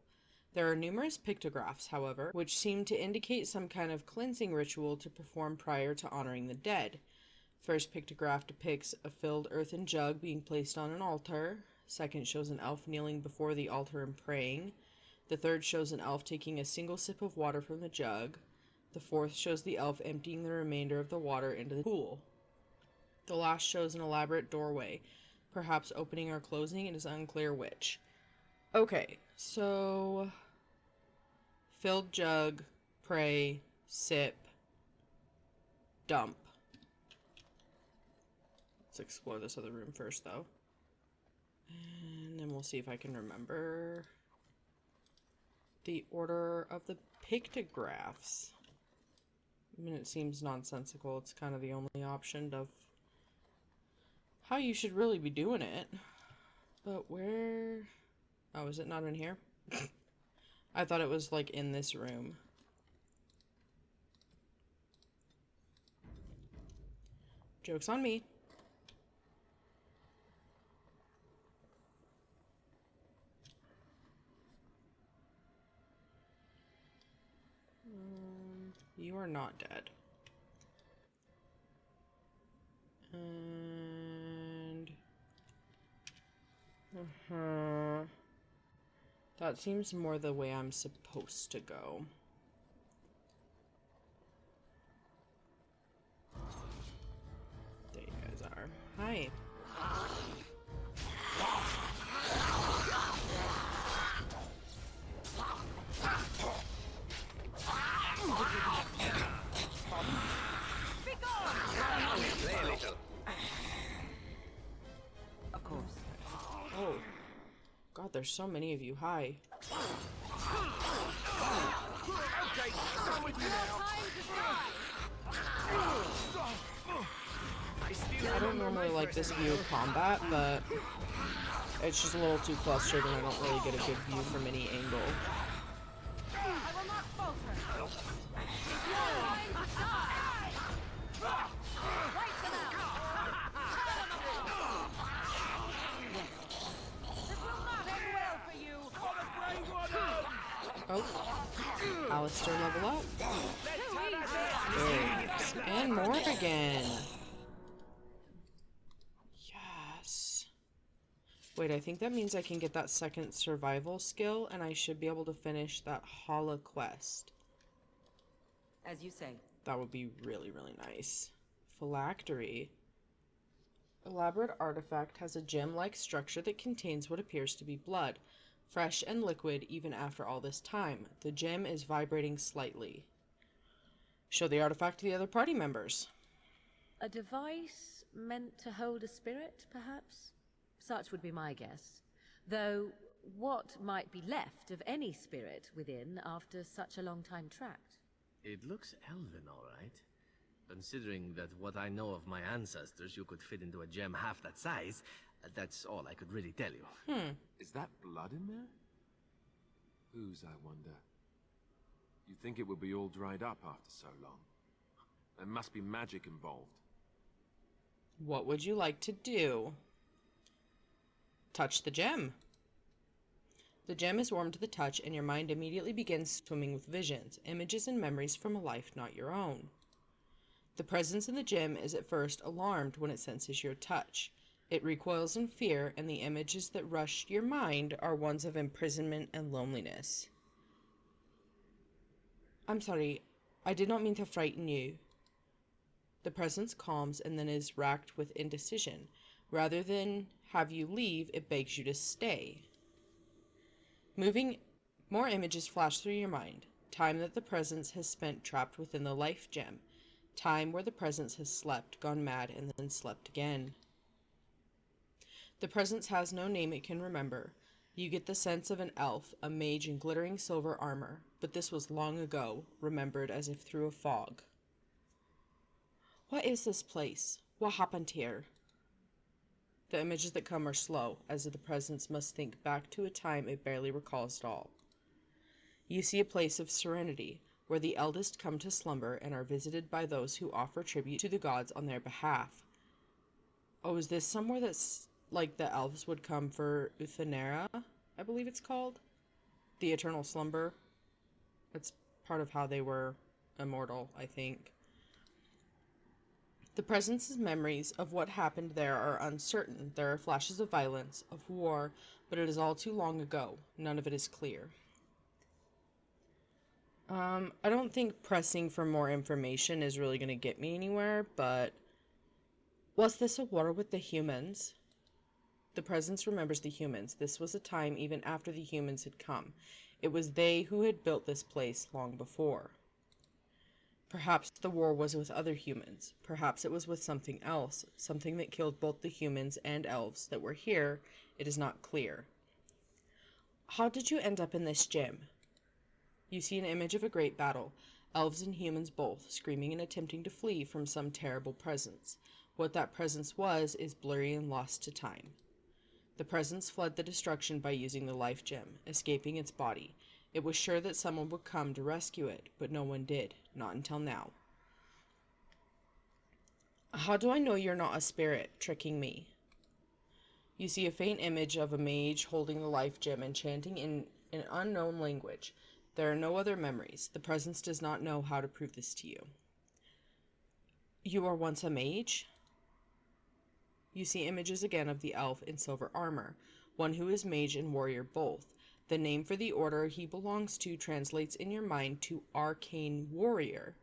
There are numerous pictographs, however, which seem to indicate some kind of cleansing ritual to perform prior to honoring the dead. First pictograph depicts a filled earthen jug being placed on an altar. Second shows an elf kneeling before the altar and praying. The third shows an elf taking a single sip of water from the jug. The fourth shows the elf emptying the remainder of the water into the pool. The last shows an elaborate doorway, perhaps opening or closing. It is unclear which. Okay, so filled jug, pray, sip, dump. Let's explore this other room first, though. And then we'll see if I can remember the order of the pictographs. I mean, it seems nonsensical. It's kind of the only option of how you should really be doing it. But where... Oh, is it not in here? I thought it was, like, in this room. Joke's on me. You are not dead. And... That seems more the way I'm supposed to go. There you guys are. Hi. Of course. Oh. God, there's so many of you. Hi. Okay, come with you now. I don't normally like this view of combat, but it's just a little too clustered and I don't really get a good view from any angle. Oh, Alistair level up. Thanks. And Morrigan. Yes. Wait, I think that means I can get that second survival skill, and I should be able to finish that Halla quest. As you say. That would be really, really nice. Phylactery. Elaborate artifact has a gem-like structure that contains what appears to be blood. Fresh and liquid even after all this time. The gem is vibrating slightly. Show the artifact to the other party members. A device meant to hold a spirit, perhaps? Such would be my guess. Though, what might be left of any spirit within after such a long time trapped? It looks elven, all right. Considering that what I know of my ancestors, you could fit into a gem half that size, that's all I could really tell you. Is that blood in there? Whose, I wonder? You'd think it would be all dried up after so long. There must be magic involved. What would you like to do? Touch the gem. The gem is warm to the touch, and your mind immediately begins swimming with visions, images, and memories from a life not your own. The presence in the gem is at first alarmed when it senses your touch. It recoils in fear, and the images that rush your mind are ones of imprisonment and loneliness. I'm sorry, I did not mean to frighten you. The presence calms and then is racked with indecision. Rather than have you leave, it begs you to stay. More images flash through your mind. Time that the presence has spent trapped within the life gem. Time where the presence has slept, gone mad, and then slept again. The presence has no name it can remember. You get the sense of an elf, a mage in glittering silver armor, but this was long ago, remembered as if through a fog. What is this place? What happened here? The images that come are slow, as if the presence must think back to a time it barely recalls at all. You see a place of serenity, where the eldest come to slumber and are visited by those who offer tribute to the gods on their behalf. Oh, is this somewhere that's like the elves would come for Uthenera, I believe it's called? The eternal slumber. That's part of how they were immortal, I think. The presence's memories of what happened there are uncertain. There are flashes of violence, of war, but it is all too long ago. None of it is clear. I don't think pressing for more information is really going to get me anywhere, but was this a war with the humans? The presence remembers the humans. This was a time even after the humans had come. It was they who had built this place long before. Perhaps the war was with other humans. Perhaps it was with something else, something that killed both the humans and elves that were here. It is not clear. How did you end up in this gym? You see an image of a great battle, elves and humans both, screaming and attempting to flee from some terrible presence. What that presence was is blurry and lost to time. The presence fled the destruction by using the life gem, escaping its body. It was sure that someone would come to rescue it, but no one did, not until now. How do I know you're not a spirit tricking me? You see a faint image of a mage holding the life gem and chanting in an unknown language. There are no other memories. The presence does not know how to prove this to you. You were once a mage? You see images again of the elf in silver armor, one who is mage and warrior both. The name for the order he belongs to translates in your mind to arcane warrior.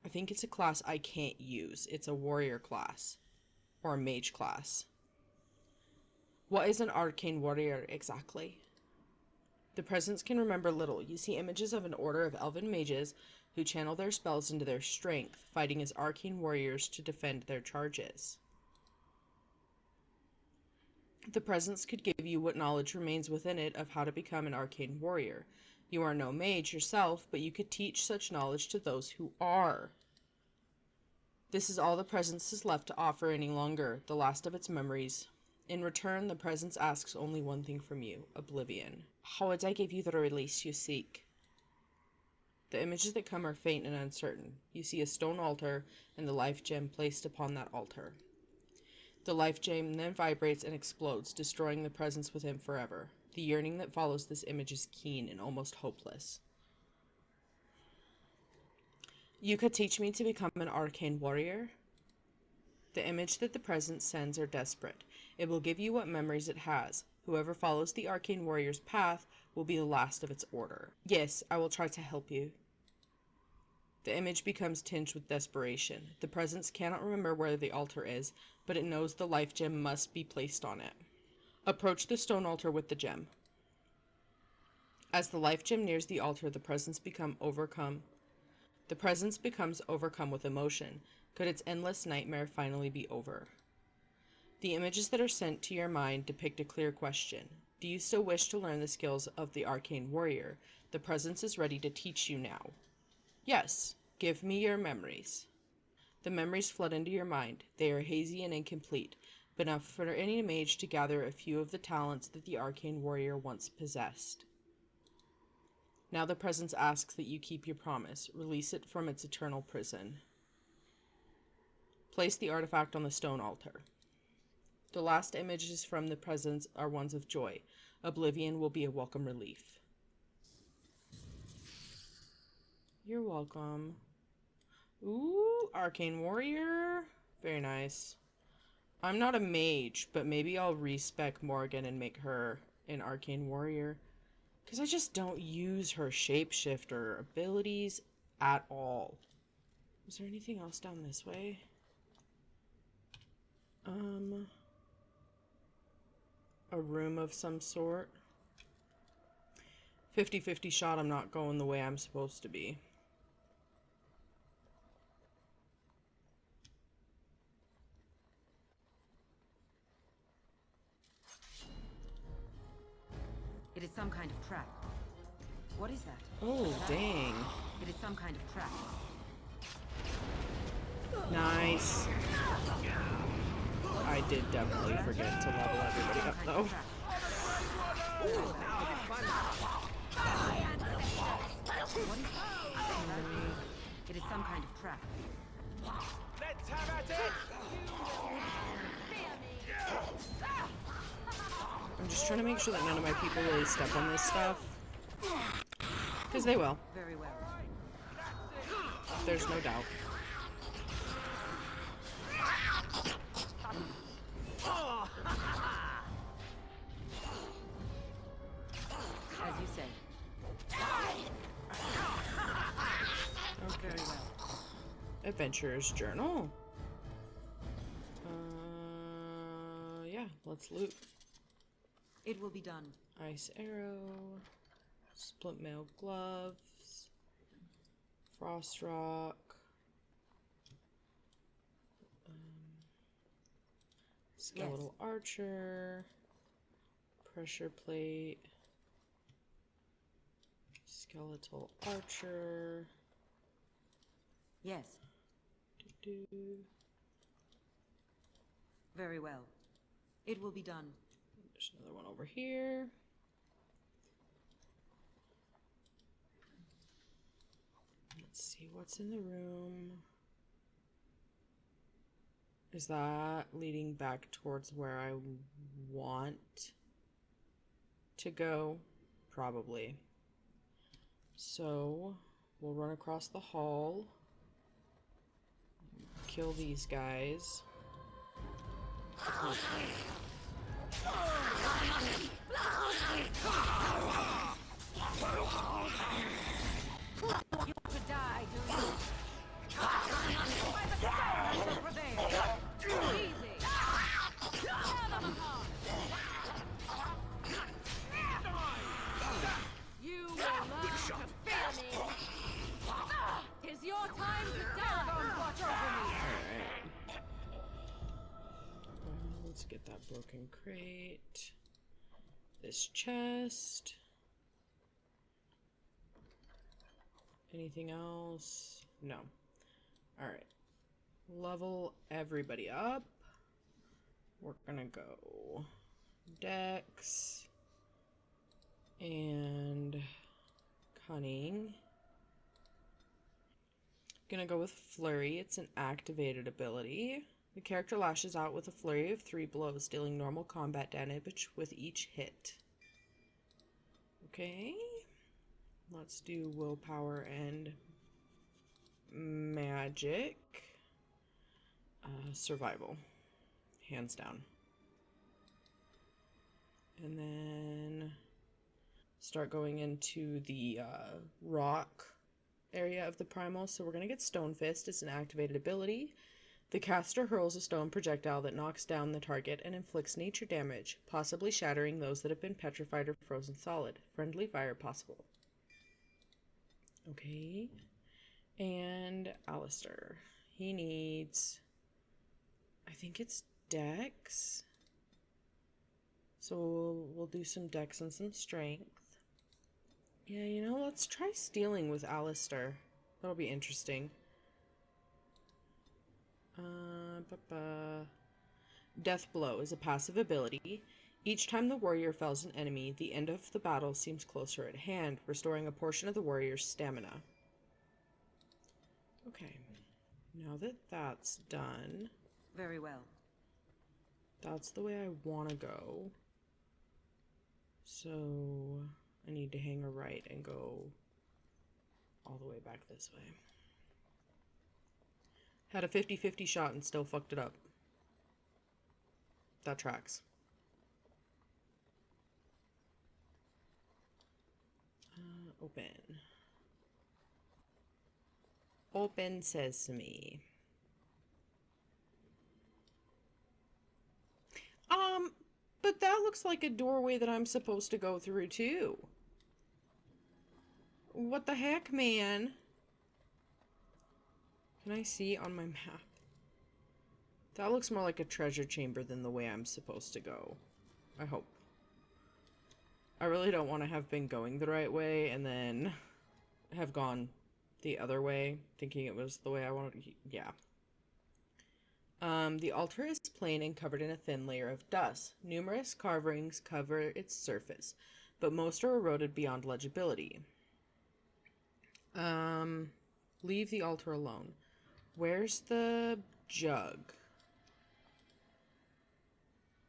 I think it's a class I can't use. It's a warrior class. Or a mage class. What is an arcane warrior exactly? The presence can remember little. You see images of an order of elven mages who channel their spells into their strength, fighting as arcane warriors to defend their charges. The presence could give you what knowledge remains within it of how to become an arcane warrior. You are no mage yourself, but you could teach such knowledge to those who are. This is all the presence is left to offer any longer, the last of its memories. In return, the presence asks only one thing from you, oblivion. How would I give you the release you seek? The images that come are faint and uncertain. You see a stone altar and the life gem placed upon that altar. The life gem then vibrates and explodes, destroying the presence with him forever. The yearning that follows this image is keen and almost hopeless. You could teach me to become an arcane warrior? The image that the presence sends are desperate. It will give you what memories it has. Whoever follows the arcane warrior's path will be the last of its order. Yes, I will try to help you. The image becomes tinged with desperation. The presence cannot remember where the altar is, but it knows the life gem must be placed on it. Approach the stone altar with the gem. As the life gem nears the altar, the presence becomes overcome with emotion. Could its endless nightmare finally be over? The images that are sent to your mind depict a clear question. Do you still wish to learn the skills of the arcane warrior? The presence is ready to teach you now. Yes, give me your memories. The memories flood into your mind. They are hazy and incomplete, but enough for any mage to gather a few of the talents that the arcane warrior once possessed. Now the presence asks that you keep your promise. Release it from its eternal prison. Place the artifact on the stone altar. The last images from the presence are ones of joy. Oblivion will be a welcome relief. You're welcome. Ooh, arcane warrior. Very nice. I'm not a mage, but maybe I'll respec Morrigan and make her an arcane warrior. Because I just don't use her shapeshifter abilities at all. Is there anything else down this way? A room of some sort. 50-50 shot I'm not going the way I'm supposed to be. It is some kind of trap. What is that? Oh, dang. It is some kind of trap. Nice. I did definitely forget to level everybody up, though. What is that? It is some kind of trap. Let's have at it! I'm just trying to make sure that none of my people really step on this stuff. Because they will. Very well. There's no doubt. As you say. Okay. Very well. Adventurer's Journal. Yeah, let's loot. It will be done. Ice arrow, split mail gloves, frost rock, skeletal archer, pressure plate, skeletal archer. Yes. Doo-doo. Very well. It will be done. There's another one over here. Let's see what's in the room. Is that leading back towards where I want to go? Probably. So, we'll run across the hall. Kill these guys. You want to die, do you? By the stone I shall prevail. Easy. Tear them apart. You will learn to fear me. Tis your time to die. Watch over me. Alright. Let's get that broken crate. This chest. Anything else? No. Alright. Level everybody up. We're gonna go Dex and Cunning. Gonna go with Flurry. It's an activated ability. The character lashes out with a flurry of 3 blows, dealing normal combat damage with each hit. Okay. Let's do willpower and magic. Survival. Hands down. And then start going into the rock area of the primal. So we're going to get Stone Fist. It's an activated ability. The caster hurls a stone projectile that knocks down the target and inflicts nature damage, possibly shattering those that have been petrified or frozen solid. Friendly fire possible. Okay. And Alistair. He needs... I think it's Dex. So we'll do some Dex and some Strength. Yeah, you know, let's try stealing with Alistair. That'll be interesting. Death Blow is a passive ability. Each time the warrior fells an enemy, the end of the battle seems closer at hand, restoring a portion of the warrior's stamina. Okay, now that that's done... Very well. That's the way I want to go. So, I need to hang a right and go all the way back this way. Had a 50-50 shot and still fucked it up. That tracks. Open. Open sesame. But that looks like a doorway that I'm supposed to go through too. What the heck, man? Can I see on my map? That looks more like a treasure chamber than the way I'm supposed to go. I hope. I really don't want to have been going the right way and then have gone the other way, thinking it was the way I wanted to. Yeah. The altar is plain and covered in a thin layer of dust. Numerous carvings cover its surface, but most are eroded beyond legibility. Leave the altar alone. Where's the jug?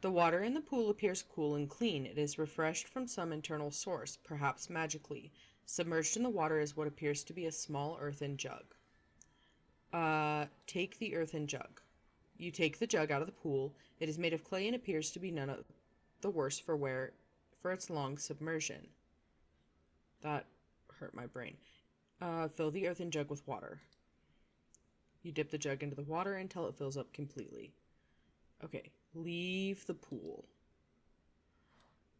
The water in the pool appears cool and clean. It is refreshed from some internal source, perhaps magically. Submerged in the water is what appears to be a small earthen jug. Take the earthen jug. You take the jug out of the pool. It is made of clay and appears to be none of the worse for its long submersion. That hurt my brain. Fill the earthen jug with water. You dip the jug into the water until it fills up completely. Okay, leave the pool.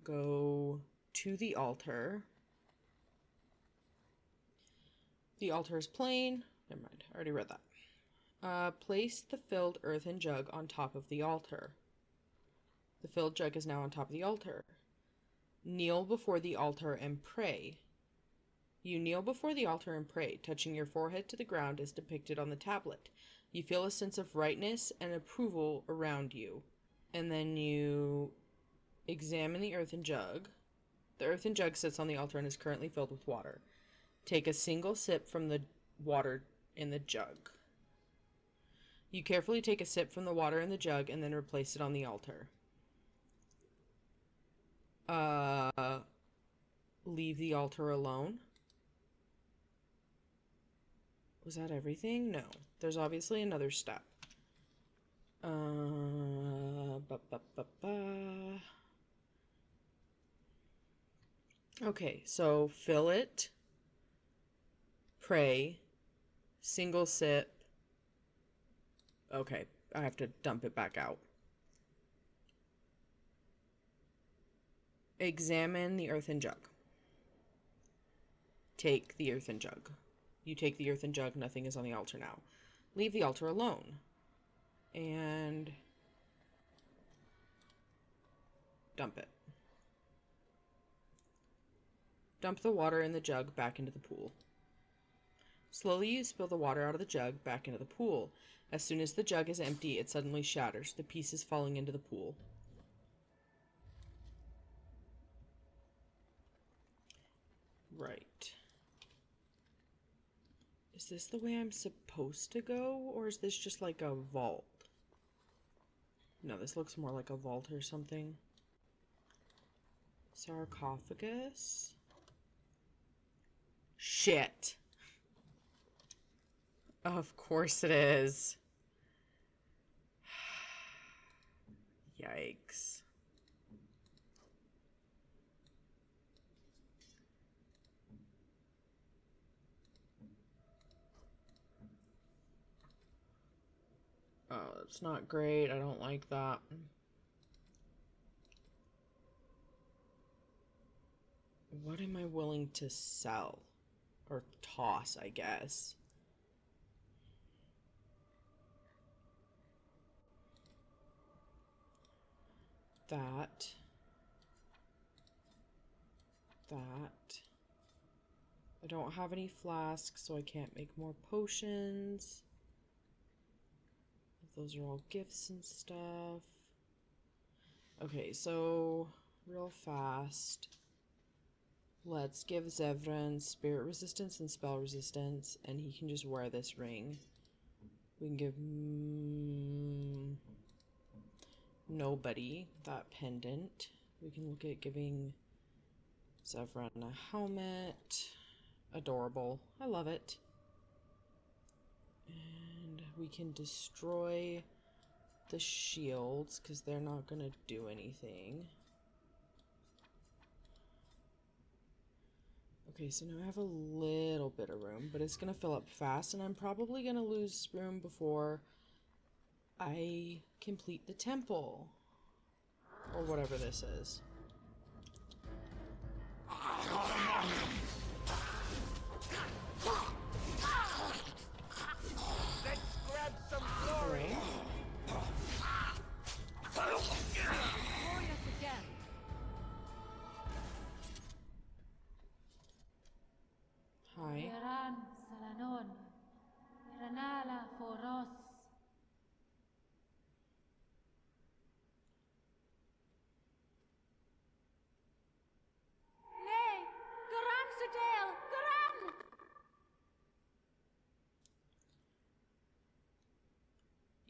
Go to the altar. The altar is plain. Never mind, I already read that. Place the filled earthen jug on top of the altar. The filled jug is now on top of the altar. Kneel before the altar and pray. You kneel before the altar and pray, touching your forehead to the ground as depicted on the tablet. You feel a sense of rightness and approval around you. And then you examine the earthen jug. The earthen jug sits on the altar and is currently filled with water. Take a single sip from the water in the jug. You carefully take a sip from the water in the jug and then replace it on the altar. Leave the altar alone. Was that everything? No. There's obviously another step. Okay, so fill it, pray, single sip. Okay, I have to dump it back out. Examine the earthen jug. Take the earthen jug. You take the earthen jug, nothing is on the altar now. Leave the altar alone. And dump it. Dump the water in the jug back into the pool. Slowly you spill the water out of the jug back into the pool. As soon as the jug is empty, it suddenly shatters, the pieces falling into the pool. Right. Is this the way I'm supposed to go, or is this just like a vault? No, this looks more like a vault or something. Sarcophagus? Shit. Of course it is. Yikes. Oh, that's not great. I don't like that. What am I willing to sell? Or toss, I guess. That. I don't have any flasks, so I can't make more potions. Those are all gifts and stuff. Okay, so real fast. Let's give Zevran spirit resistance and spell resistance, and he can just wear this ring. We can give nobody that pendant. We can look at giving Zevran a helmet. Adorable. I love it. And we can destroy the shields because they're not going to do anything. Okay, so now I have a little bit of room, but it's going to fill up fast, and I'm probably going to lose room before I complete the temple. Or whatever this is. Let's grab some glory. Glorious again. Hi. Iran Salanon. Iranala Foros.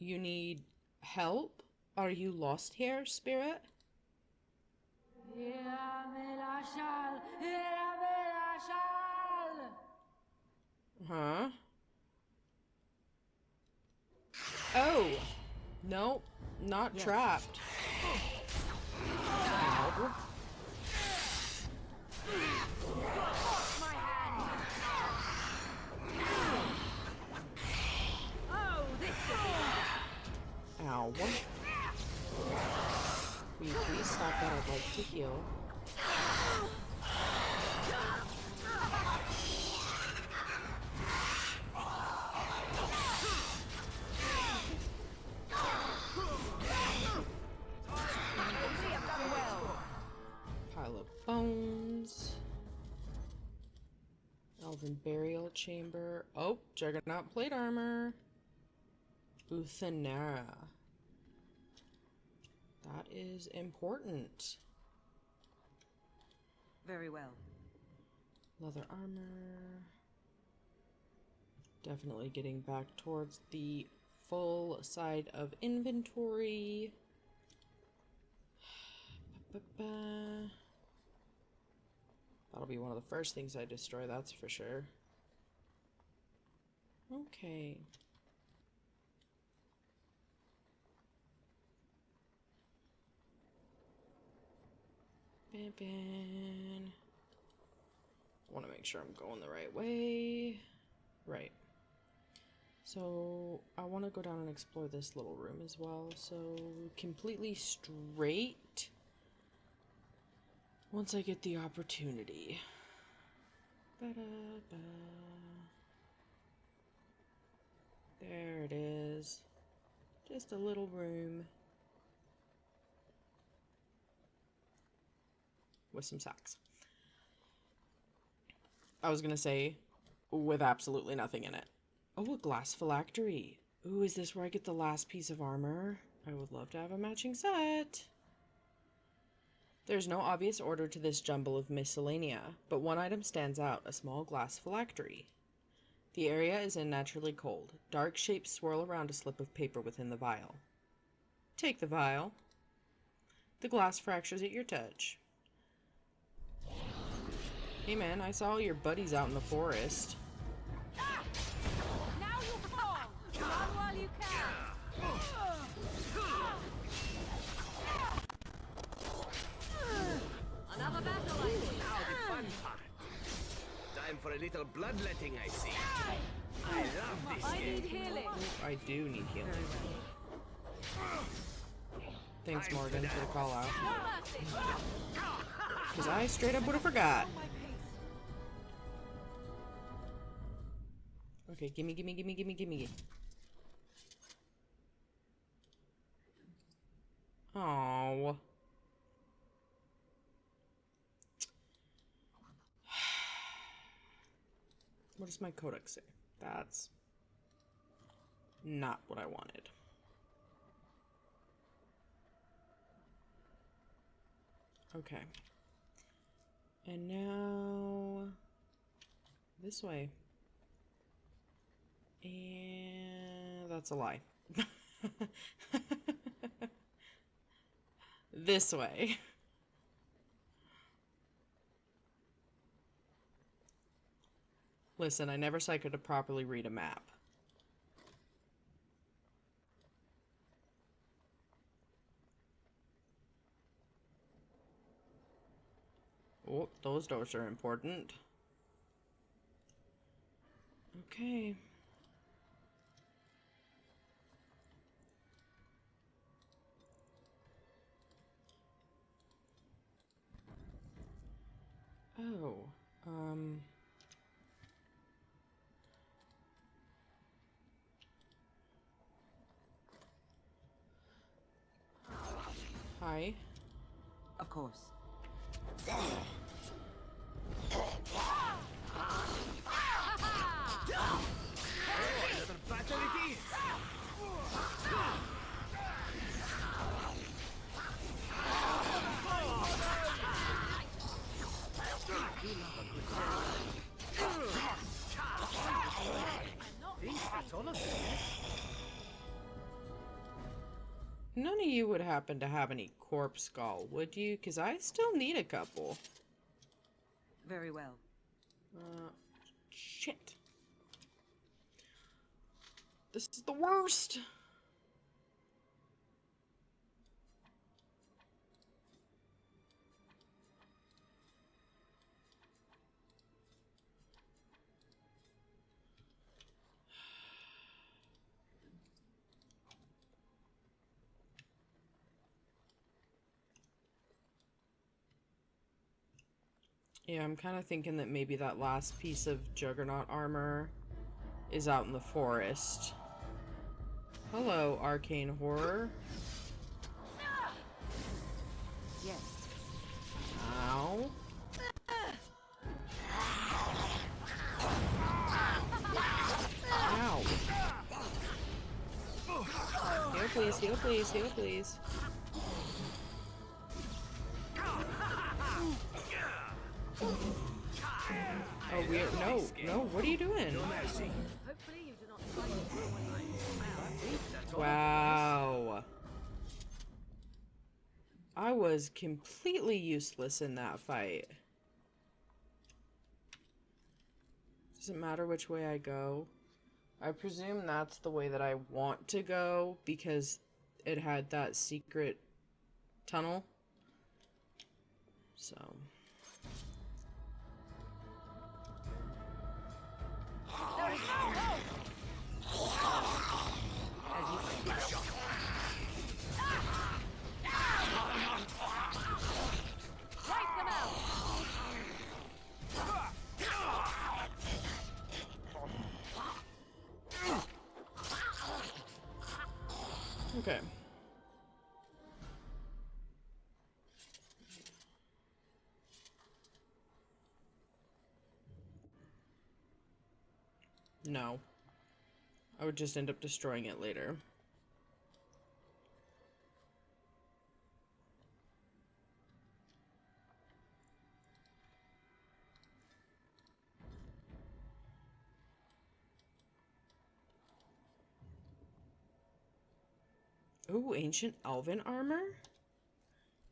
You need help? Are you lost here, spirit? Huh? Oh! Nope, not trapped. Ow. Ow. Will you please stop that? I'd like to heal. Pile of bones. Elven burial chamber. Oh, Juggernaut plate armor. Uthanara. That is important. Very well. Leather armor. Definitely getting back towards the full side of inventory. That'll be one of the first things I destroy, that's for sure. Okay. Ban. Want to make sure I'm going the right way. Right. So I want to go down and explore this little room as well. So completely straight once I get the opportunity. Ba-da-ba. There it is. Just a little room with some sacks. I was gonna say, with absolutely nothing in it. Oh, a glass phylactery. Ooh, is this where I get the last piece of armor? I would love to have a matching set. There's no obvious order to this jumble of miscellanea, but one item stands out, a small glass phylactery. The area is unnaturally cold. Dark shapes swirl around a slip of paper within the vial. Take the vial. The glass fractures at your touch. Hey man, I saw all your buddies out in the forest. Now you fall! Run while you can! Another battle, I see. Now the fun part. Time for a little bloodletting, I see. I love this I game. need healing. I do need healing. Thanks, Morrigan, for the call out. Because I straight up would have forgot. Okay, gimme, gimme, gimme, gimme, gimme. Oh. What does my codex say? That's not what I wanted. Okay. And now this way. And that's a lie. This way. Listen, I never said I could properly read a map. Oh, those doors are important. Okay. Oh, hi. Of course. Another battle it is. None of you would happen to have any corpse skull, would you? Because I still need a couple. Very well. Shit. This is the worst. Yeah, I'm kind of thinking that maybe that last piece of Juggernaut armor is out in the forest. Hello, arcane horror. Yes. Ow. Ow. Heal please, heal please, heal please. Oh, weird. No, no, what are you doing? Wow. I was completely useless in that fight. Doesn't matter which way I go. I presume that's the way that I want to go because it had that secret tunnel. So... There is no hope! As you say. Good shot. Wipe them out! Okay. No. I would just end up destroying it later. Ooh, ancient elven armor?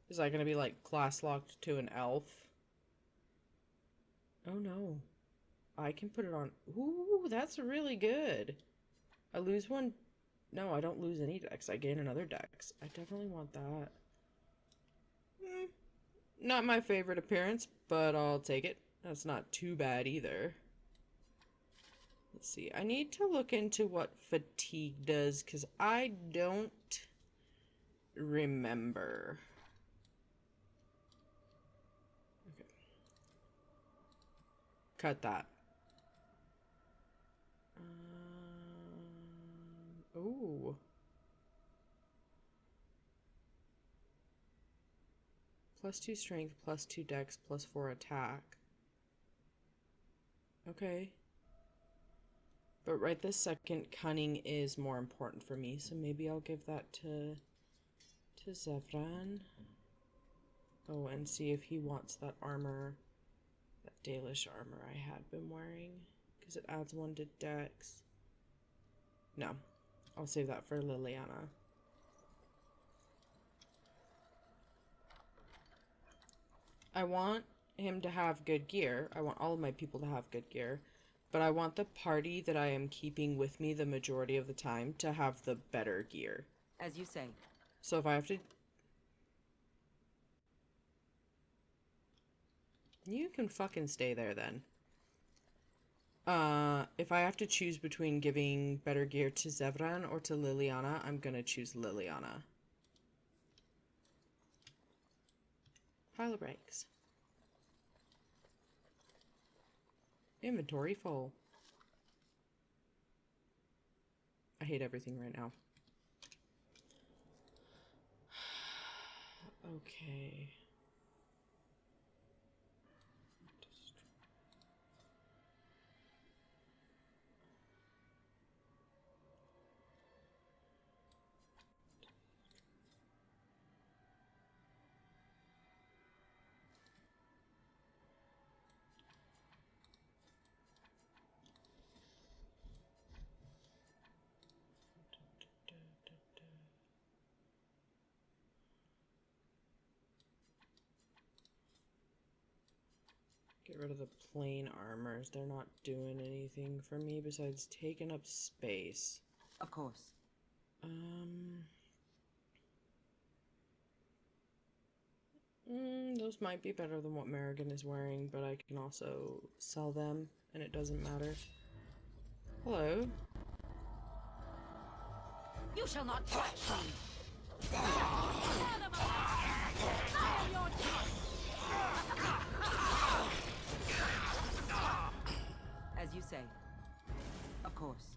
Is that gonna be like class locked to an elf? Oh no. I can put it on. Ooh, that's really good. I lose one. No, I don't lose any dex. I gain another dex. I definitely want that. Not my favorite appearance, but I'll take it. That's not too bad either. Let's see. I need to look into what fatigue does, because I don't remember. Okay. Cut that. Ooh. +2 strength, +2 dex, +4 attack. Okay. But right this second, cunning is more important for me, so maybe I'll give that to Zevran. Oh, and see if he wants that armor, that Dalish armor I had been wearing, because it adds 1 to dex. No. I'll save that for Leliana. I want him to have good gear. I want all of my people to have good gear. But I want the party that I am keeping with me the majority of the time to have the better gear. As you say. So if I have to... You can fucking stay there then. If I have to choose between giving better gear to Zevran or to Leliana, I'm gonna choose Leliana. Pile of breaks. Inventory full. I hate everything right now. Okay. Get rid of the plain armors. They're not doing anything for me besides taking up space. Of course. Those might be better than what Morrigan is wearing, but I can also sell them, and it doesn't matter. Hello. You shall not touch me! As you say. Of course.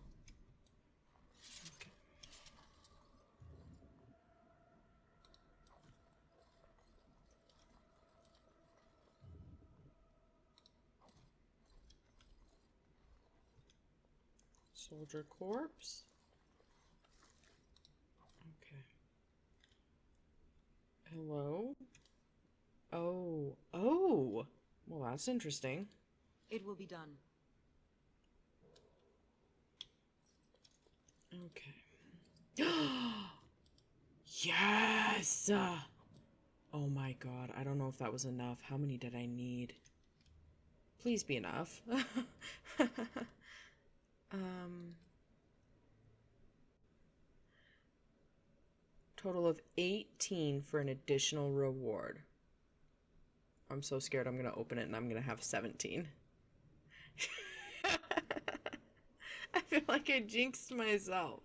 Soldier corpse. Okay. Hello? Oh. Oh! Well, that's interesting. It will be done. Okay. Yes! Oh my god, I don't know if that was enough. How many did I need? Please be enough. Total of 18 for an additional reward. I'm so scared I'm gonna open it and I'm gonna have 17. I feel like I jinxed myself.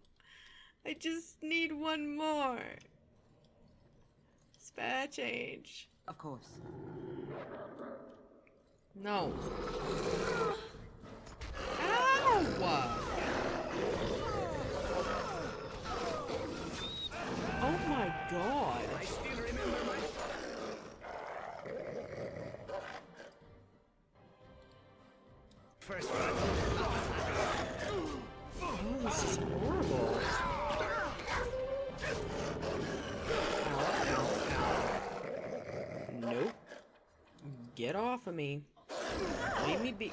I just need one more. Spare change. Of course. No. Ow! Oh my god. I still remember my... First one. Oh, this is horrible. Ow, ow, ow. Nope. Get off of me. Leave me be.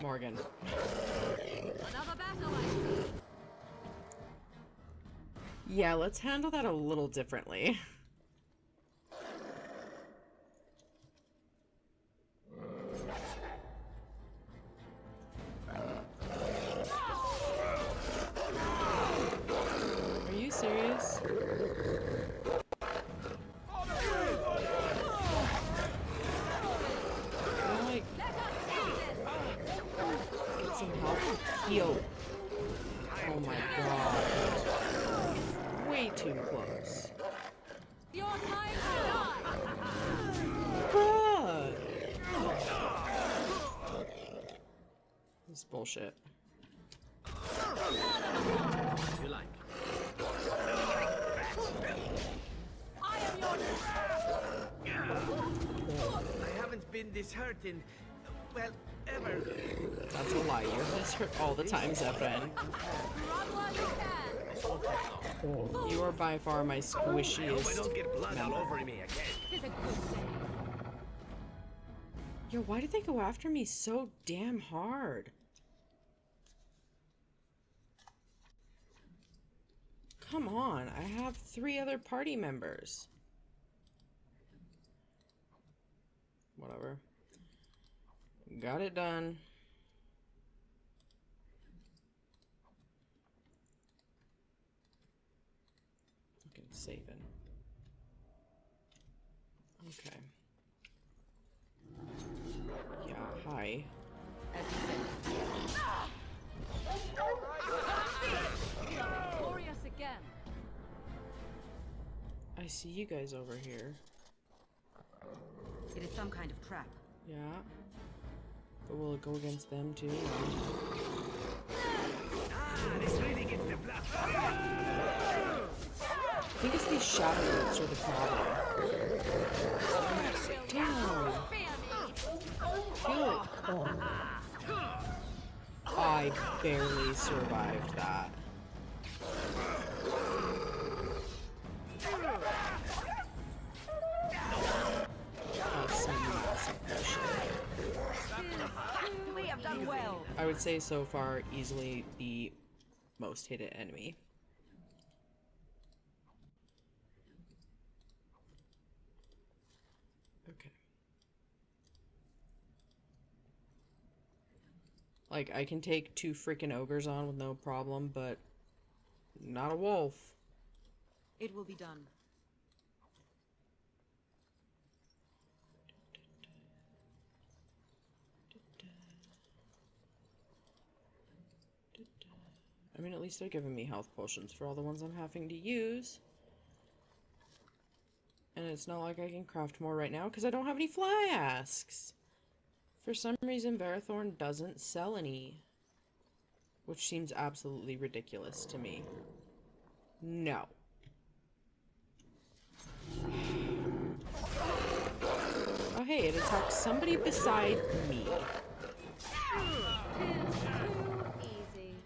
Morgan. Another battle, I see. Yeah, let's handle that a little differently. Are you serious? Like, get some help. Heal. Oh my god. Way too close. Your time to die. God. This is bullshit. You like. I am your... I haven't been this hurt in, well, ever. That's a lie. You're this hurt all the time, Zevran. Run while you can. You are by far my squishiest. Don't get blood all over me again. Tis a good day. Yo, why did they go after me so damn hard? Come on, I have 3 other party members. Whatever. Got it done. Fucking saving. Okay. Yeah, hi. Glorious again. I see you guys over here. It is some kind of trap. Yeah. But will it go against them too? This really gets the blood. I think it's these shadow roots are the problem. Damn. Kill it. I barely survived that. That's some massive bullshit. We have done well. I would say so far easily the most hated enemy. Okay. Like, I can take 2 freaking ogres on with no problem, but not a wolf. It will be done. I mean, at least they're giving me health potions for all the ones I'm having to use. And it's not like I can craft more right now because I don't have any flasks. For some reason, Varathorn doesn't sell any. Which seems absolutely ridiculous to me. No. Oh hey, it attacks somebody beside me. Easy.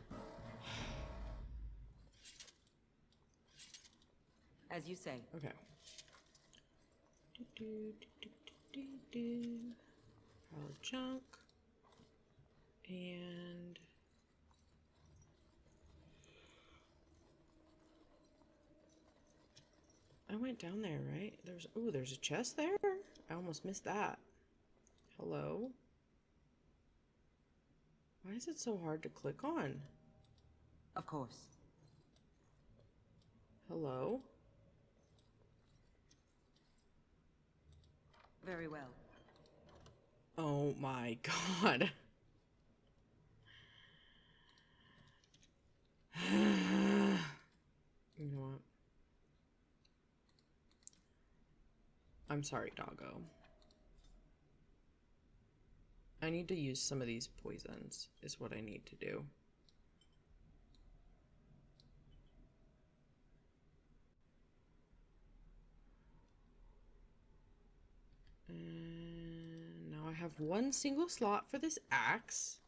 As you say. Okay. Pile of junk. And I went down there, right? There's a chest there? I almost missed that. Hello? Why is it so hard to click on? Of course. Hello? Very well. Oh my god. You know what? I'm sorry, doggo. I need to use some of these poisons, is what I need to do. And now I have 1 single slot for this axe.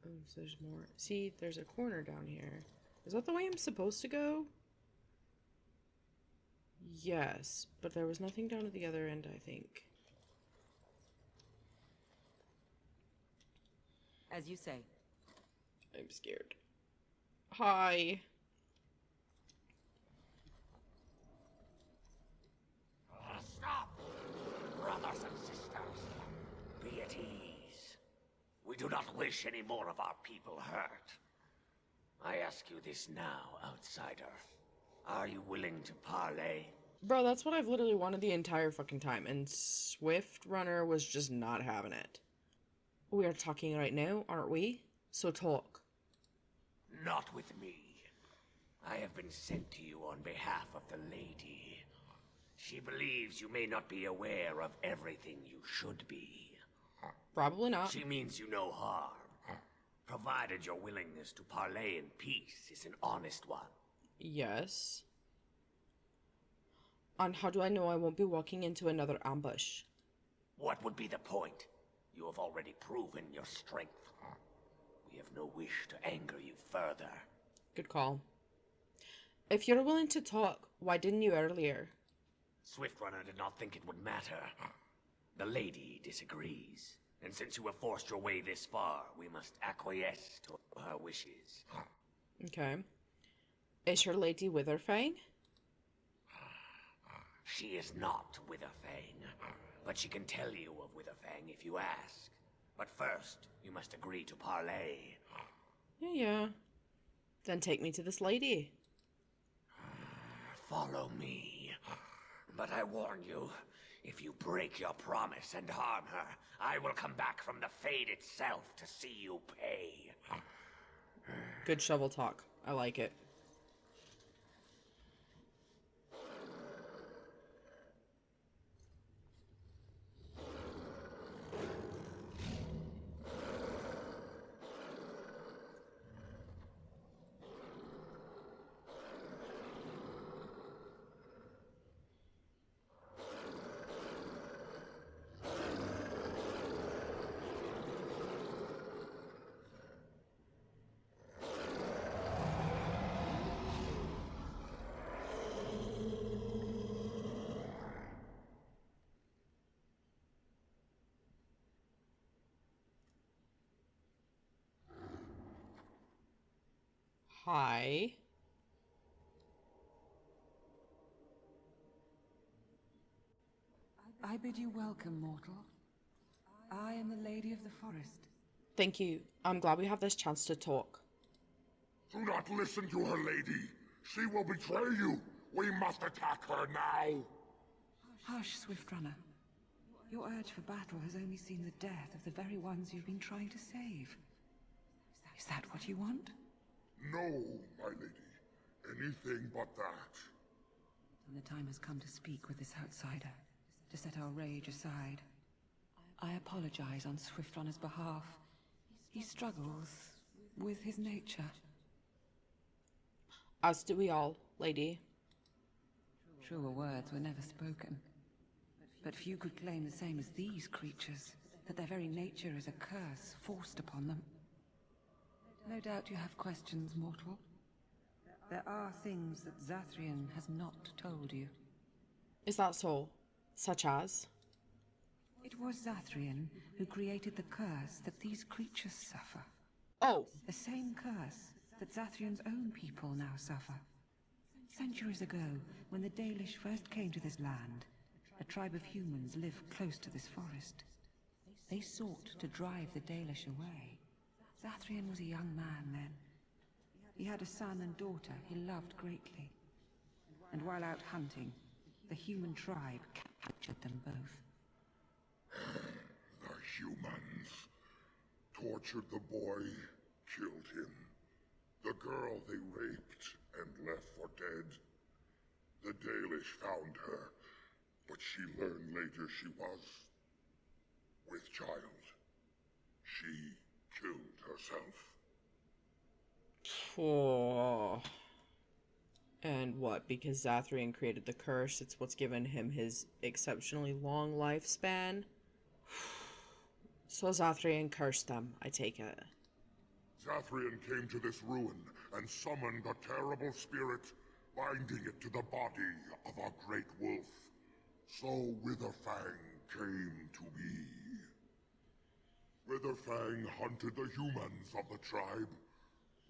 Oh, so there's more. See, there's a corner down here. Is that the way I'm supposed to go? Yes, but there was nothing down at the other end, I think. As you say. I'm scared. Hi. Stop! Brothers and sisters, be at ease. We do not wish any more of our people hurt. I ask you this now, outsider. Are you willing to parley? Bro, that's what I've literally wanted the entire fucking time, and Swiftrunner was just not having it. We are talking right now, aren't we? So talk. Not with me. I have been sent to you on behalf of the Lady. She believes you may not be aware of everything you should be. Probably not. She means you no harm, provided your willingness to parley in peace is an honest one. Yes. And how do I know I won't be walking into another ambush? What would be the point? You have already proven your strength. We have no wish to anger you further. Good call. If you're willing to talk, why didn't you earlier? Swiftrunner did not think it would matter. The Lady disagrees. And since you have forced your way this far, we must acquiesce to her wishes. Okay. Is her Lady Witherfang? She is not Witherfang, but she can tell you of Witherfang if you ask. But first, you must agree to parley. Yeah. Then take me to this lady. Follow me. But I warn you, if you break your promise and harm her, I will come back from the Fade itself to see you pay. Good shovel talk. I like it. Hi. I bid you welcome, mortal. I am the Lady of the Forest. Thank you. I'm glad we have this chance to talk. Do not listen to her, lady. She will betray you. We must attack her now. Hush, Swiftrunner. Your urge for battle has only seen the death of the very ones you've been trying to save. Is that what you want? No, my lady. Anything but that. And the time has come to speak with this outsider, to set our rage aside. I apologize on Swiftrunner's behalf. He struggles with his nature. As do we all, lady. Truer words were never spoken. But few could claim the same as these creatures, that their very nature is a curse forced upon them. No doubt you have questions, mortal. There are things that Zathrian has not told you. Is that so? Such as? It was Zathrian who created the curse that these creatures suffer. Oh! The same curse that Zathrian's own people now suffer. Centuries ago, when the Dalish first came to this land, a tribe of humans lived close to this forest. They sought to drive the Dalish away. Zathrian was a young man then. He had a son and daughter he loved greatly. And while out hunting, the human tribe captured them both. The humans tortured the boy, killed him. The girl they raped and left for dead. The Dalish found her, but she learned later she was with child. She killed herself. Oh. And what? Because Zathrian created the curse, it's what's given him his exceptionally long lifespan? So Zathrian cursed them, I take it. Zathrian came to this ruin and summoned a terrible spirit, binding it to the body of a great wolf. So Witherfang came to be. Witherfang hunted the humans of the tribe.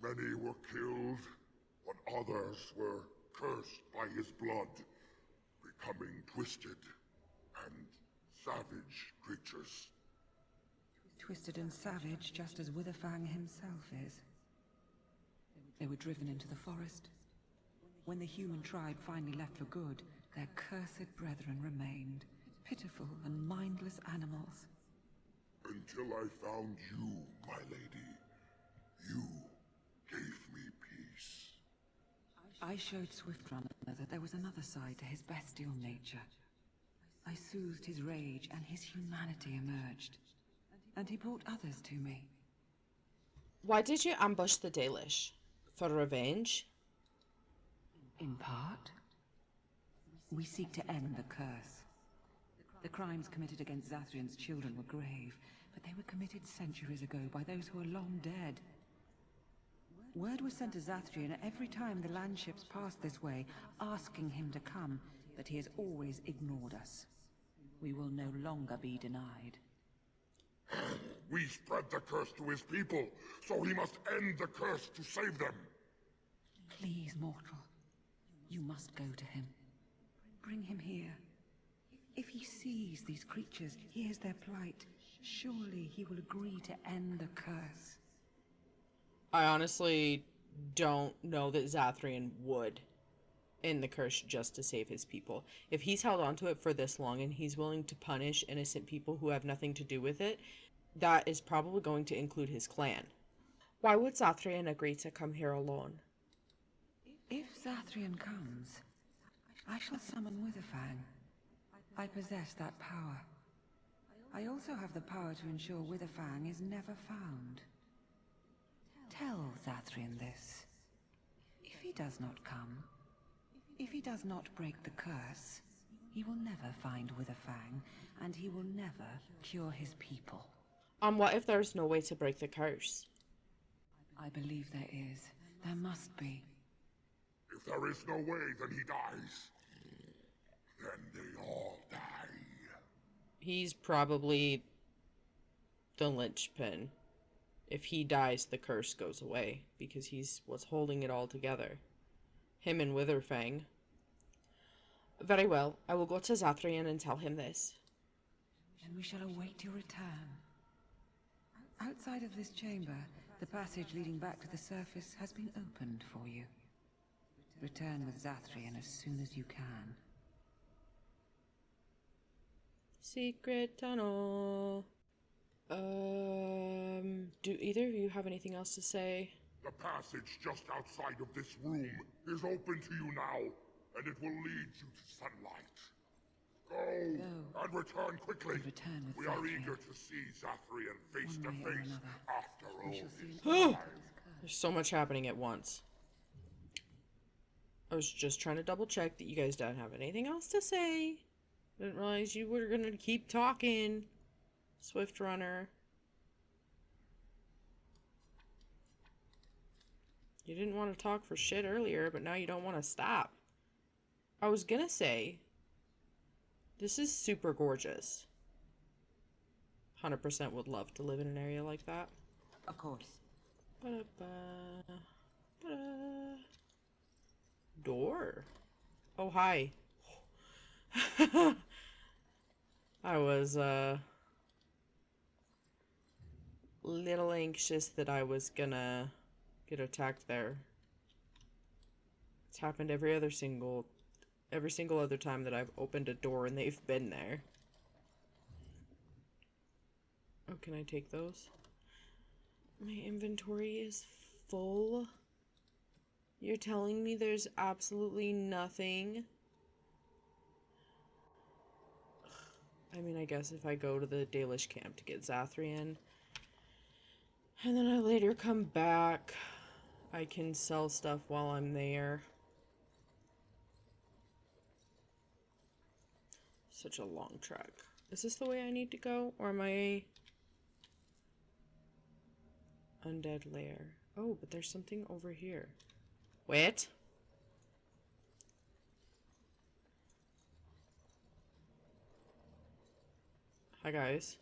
Many were killed, but others were cursed by his blood, becoming twisted and savage creatures. Twisted and savage, just as Witherfang himself is. They were driven into the forest. When the human tribe finally left for good, their cursed brethren remained, pitiful and mindless animals. Until I found you, my lady. You gave me peace. I showed Swiftrunner that there was another side to his bestial nature. I soothed his rage and his humanity emerged. And he brought others to me. Why did you ambush the Dalish? For revenge? In part. We seek to end the curse. The crimes committed against Zathrian's children were grave, but they were committed centuries ago by those who are long dead. Word was sent to Zathrian every time the landships passed this way, asking him to come, but he has always ignored us. We will no longer be denied. We spread the curse to his people, so he must end the curse to save them. Please, mortal. You must go to him. Bring him here. If he sees these creatures, hears their plight, surely he will agree to end the curse. I honestly don't know that Zathrian would end the curse just to save his people. If he's held onto it for this long and he's willing to punish innocent people who have nothing to do with it, that is probably going to include his clan. Why would Zathrian agree to come here alone? If Zathrian comes, I shall summon Witherfang. I possess that power. I also have the power to ensure Witherfang is never found. Tell Zathrian this. If he does not come, if he does not break the curse, he will never find Witherfang, and he will never cure his people. What if there's no way to break the curse? I believe there is. There must be. If there is no way, then he dies. Then they all die. He's probably the linchpin. If he dies, the curse goes away, because he's what's holding it all together. Him and Witherfang. Very well, I will go to Zathrian and tell him this. and we shall await your return. Outside of this chamber, the passage leading back to the surface has been opened for you. Return with Zathrian as soon as you can. Secret tunnel. Do either of you have anything else to say? The passage just outside of this room is open to you now, and it will lead you to sunlight. Go and return quickly. We are eager to see Zathrian face to face after all this time. There's so much happening at once. I was just trying to double check that you guys don't have anything else to say. Didn't realize you were gonna keep talking. Swiftrunner. You didn't want to talk for shit earlier, but now you don't want to stop. I was gonna say, this is super gorgeous. 100% would love to live in an area like that. Of course. Ba-da-ba. Ba-da. Door. Oh, hi. I was, little anxious that I was gonna get attacked there. It's happened every single other time that I've opened a door and they've been there. Oh, can I take those? My inventory is full. You're telling me there's absolutely nothing? I mean, I guess if I go to the Dalish camp to get Zathrian, and then I later come back, I can sell stuff while I'm there. Such a long trek. Is this the way I need to go? Or am I... Undead lair. Oh, but there's something over here. Wait. Hi, guys.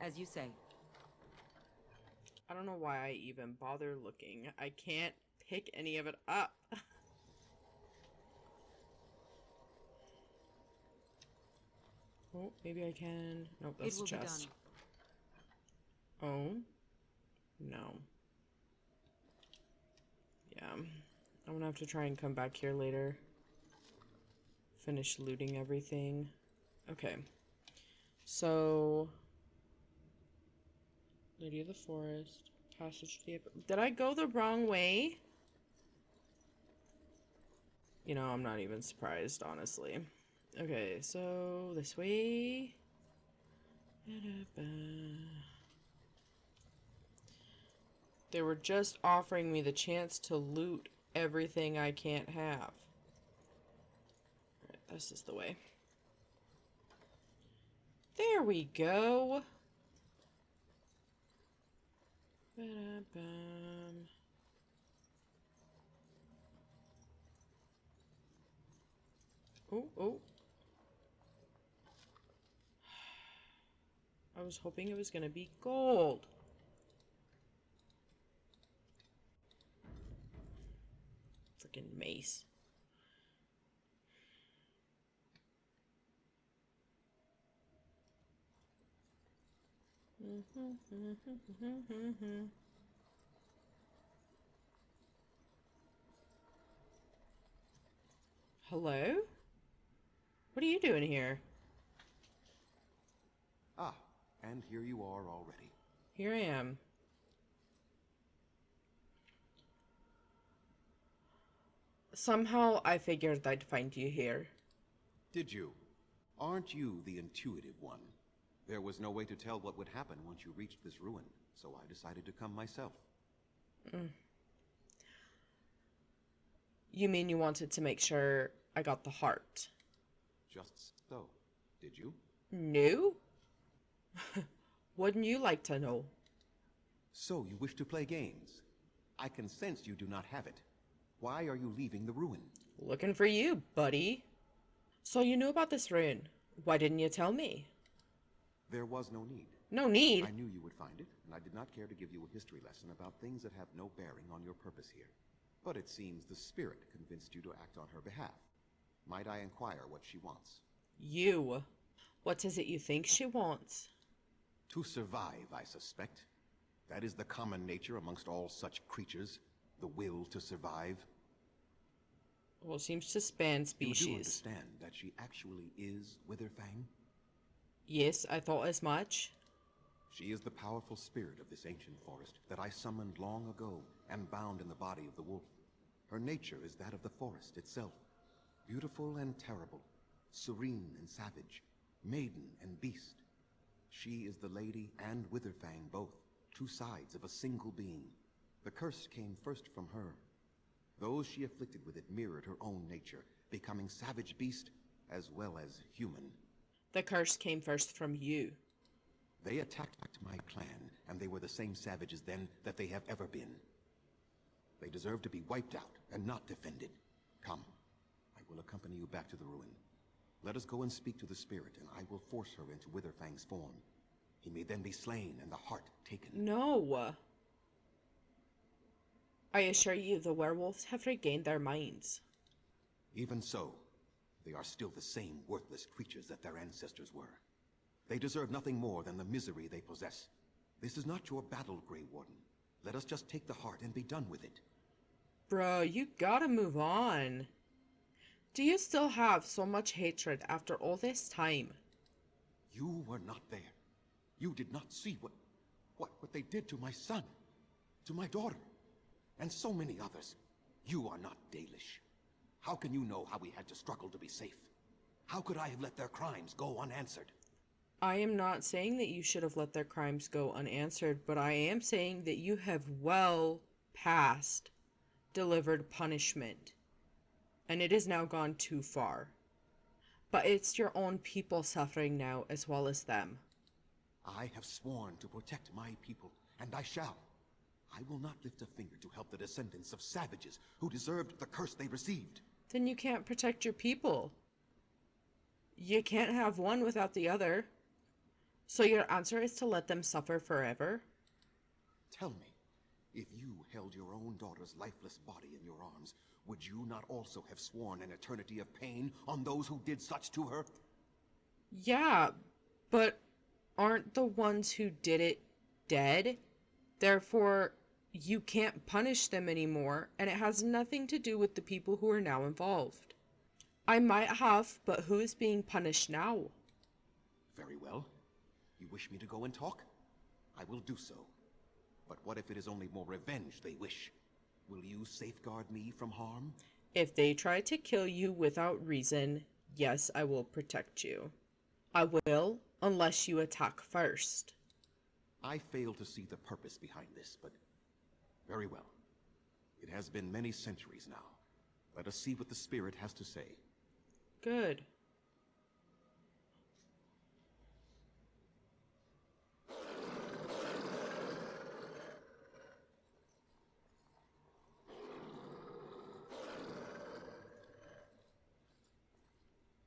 As you say. I don't know why I even bother looking. I can't pick any of it up. Oh, maybe I can. Nope, that's a chest. Oh. No. Yeah. I'm gonna have to try and come back here later. Finish looting everything. Okay. So... Lady of the Forest. Passage to the... Did I go the wrong way? You know, I'm not even surprised, honestly. Okay, so this way. They were just offering me the chance to loot everything I can't have. Alright, this is the way. There we go. Ba-da-bum. Oh, oh. I was hoping it was gonna be gold. Freaking mace. Hello? What are you doing here? Ah, and here you are already. Here I am. Somehow I figured I'd find you here. Did you? Aren't you the intuitive one? There was no way to tell what would happen once you reached this ruin, so I decided to come myself. You mean you wanted to make sure I got the heart? Just so. Did you? No? Wouldn't you like to know? So you wish to play games? I can sense you do not have it. Why are you leaving the ruin? Looking for you, buddy. So you knew about this ruin. Why didn't you tell me? There was no need. No need. I knew you would find it, and I did not care to give you a history lesson about things that have no bearing on your purpose here. But it seems the spirit convinced you to act on her behalf. Might I inquire what she wants? You. What is it you think she wants? To survive, I suspect. That is the common nature amongst all such creatures, the will to survive. Well, it seems to span species. You do understand that she actually is Witherfang? Yes, I thought as much. She is the powerful spirit of this ancient forest that I summoned long ago and bound in the body of the wolf. Her nature is that of the forest itself. Beautiful and terrible, serene and savage, maiden and beast. She is the Lady and Witherfang both, two sides of a single being. The curse came first from her. Those she afflicted with it mirrored her own nature, becoming savage beast as well as human. The curse came first from you. They attacked my clan, and they were the same savages then that they have ever been. They deserve to be wiped out and not defended. Come, I will accompany you back to the ruin. Let us go and speak to the spirit, and I will force her into Witherfang's form. He may then be slain and the heart taken. No. I assure you the werewolves have regained their minds. Even so, they are still the same worthless creatures that their ancestors were. They deserve nothing more than the misery they possess. This is not your battle, Grey Warden. Let us just take the heart and be done with it. Bro, you gotta move on. Do you still have so much hatred after all this time? You were not there. You did not see what they did to my son, to my daughter, and so many others. You are not Dalish. How can you know how we had to struggle to be safe? How could I have let their crimes go unanswered? I am not saying that you should have let their crimes go unanswered, but I am saying that you have well past delivered punishment. And it has now gone too far. But it's your own people suffering now as well as them. I have sworn to protect my people, and I shall. I will not lift a finger to help the descendants of savages who deserved the curse they received. Then you can't protect your people. You can't have one without the other. So your answer is to let them suffer forever? Tell me, if you held your own daughter's lifeless body in your arms, would you not also have sworn an eternity of pain on those who did such to her? Yeah, but aren't the ones who did it dead? Therefore, you can't punish them anymore, and it has nothing to do with the people who are now involved. I might have, but who is being punished now? Very well. You wish me to go and talk? I will do so. But what if it is only more revenge they wish? Will you safeguard me from harm? If they try to kill you without reason, yes, I will protect you. I will, unless you attack first. I fail to see the purpose behind this, but very well. It has been many centuries now. Let us see what the spirit has to say. Good.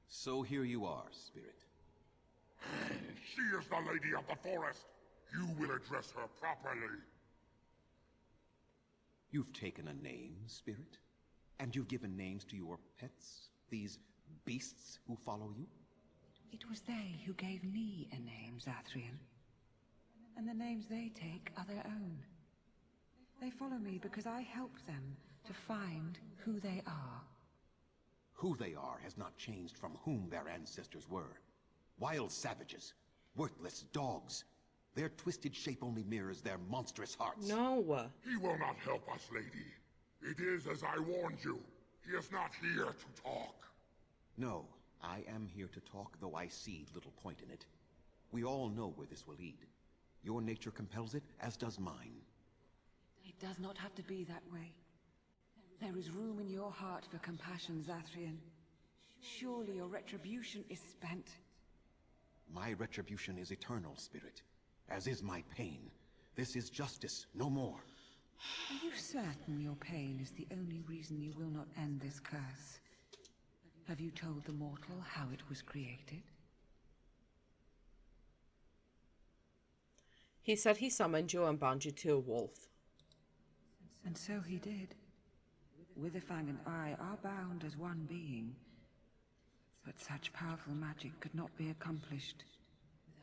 So here you are, spirit. She is the Lady of the Forest. You will address her properly. You've taken a name, spirit? And you've given names to your pets? These beasts who follow you? It was they who gave me a name, Zathrian. And the names they take are their own. They follow me because I help them to find who they are. Who they are has not changed from whom their ancestors were. Wild savages, worthless dogs. Their twisted shape only mirrors their monstrous hearts. No. He will not help us, lady. It is as I warned you. He is not here to talk. No, I am here to talk, though I see little point in it. We all know where this will lead. Your nature compels it, as does mine. It does not have to be that way. There is room in your heart for compassion, Zathrian. Surely your retribution is spent. My retribution is eternal, spirit, as is my pain. This is justice, no more. Are you certain your pain is the only reason you will not end this curse? Have you told the mortal how it was created? He said he summoned you and bound you to a wolf. And so he did. Witherfang and I are bound as one being. But such powerful magic could not be accomplished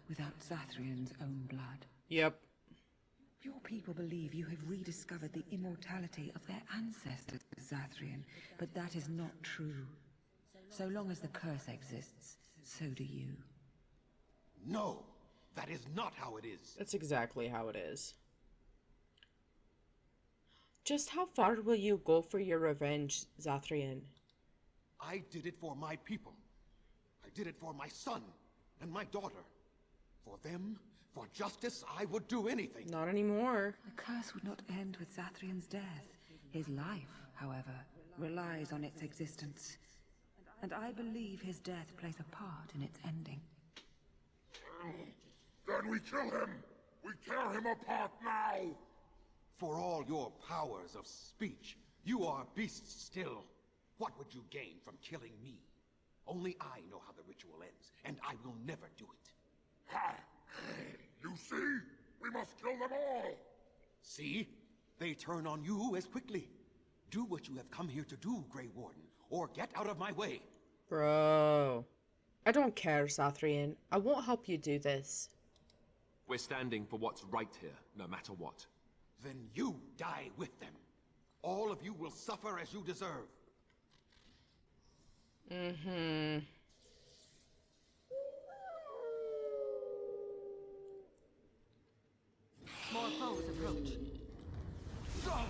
without Zathrian's own blood. Yep. Your people believe you have rediscovered the immortality of their ancestors, Zathrian, but that is not true. So long as the curse exists, so do you. No, that is not how it is. That's exactly how it is. Just how far will you go for your revenge, Zathrian? I did it for my people. I did it for my son and my daughter. For them, for justice, I would do anything. Not anymore. The curse would not end with Zathrian's death. His life, however, relies on its existence. And I believe his death plays a part in its ending. Then we kill him! We tear him apart now! For all your powers of speech, you are beasts still. What would you gain from killing me? Only I know how the ritual ends, and I will never do it. Ha! You see? We must kill them all! See? They turn on you as quickly. Do what you have come here to do, Grey Warden, or get out of my way. Bro. I don't care, Zathrian. I won't help you do this. We're standing for what's right here, no matter what. Then you die with them. All of you will suffer as you deserve. Mm-hmm. More foes approach. Time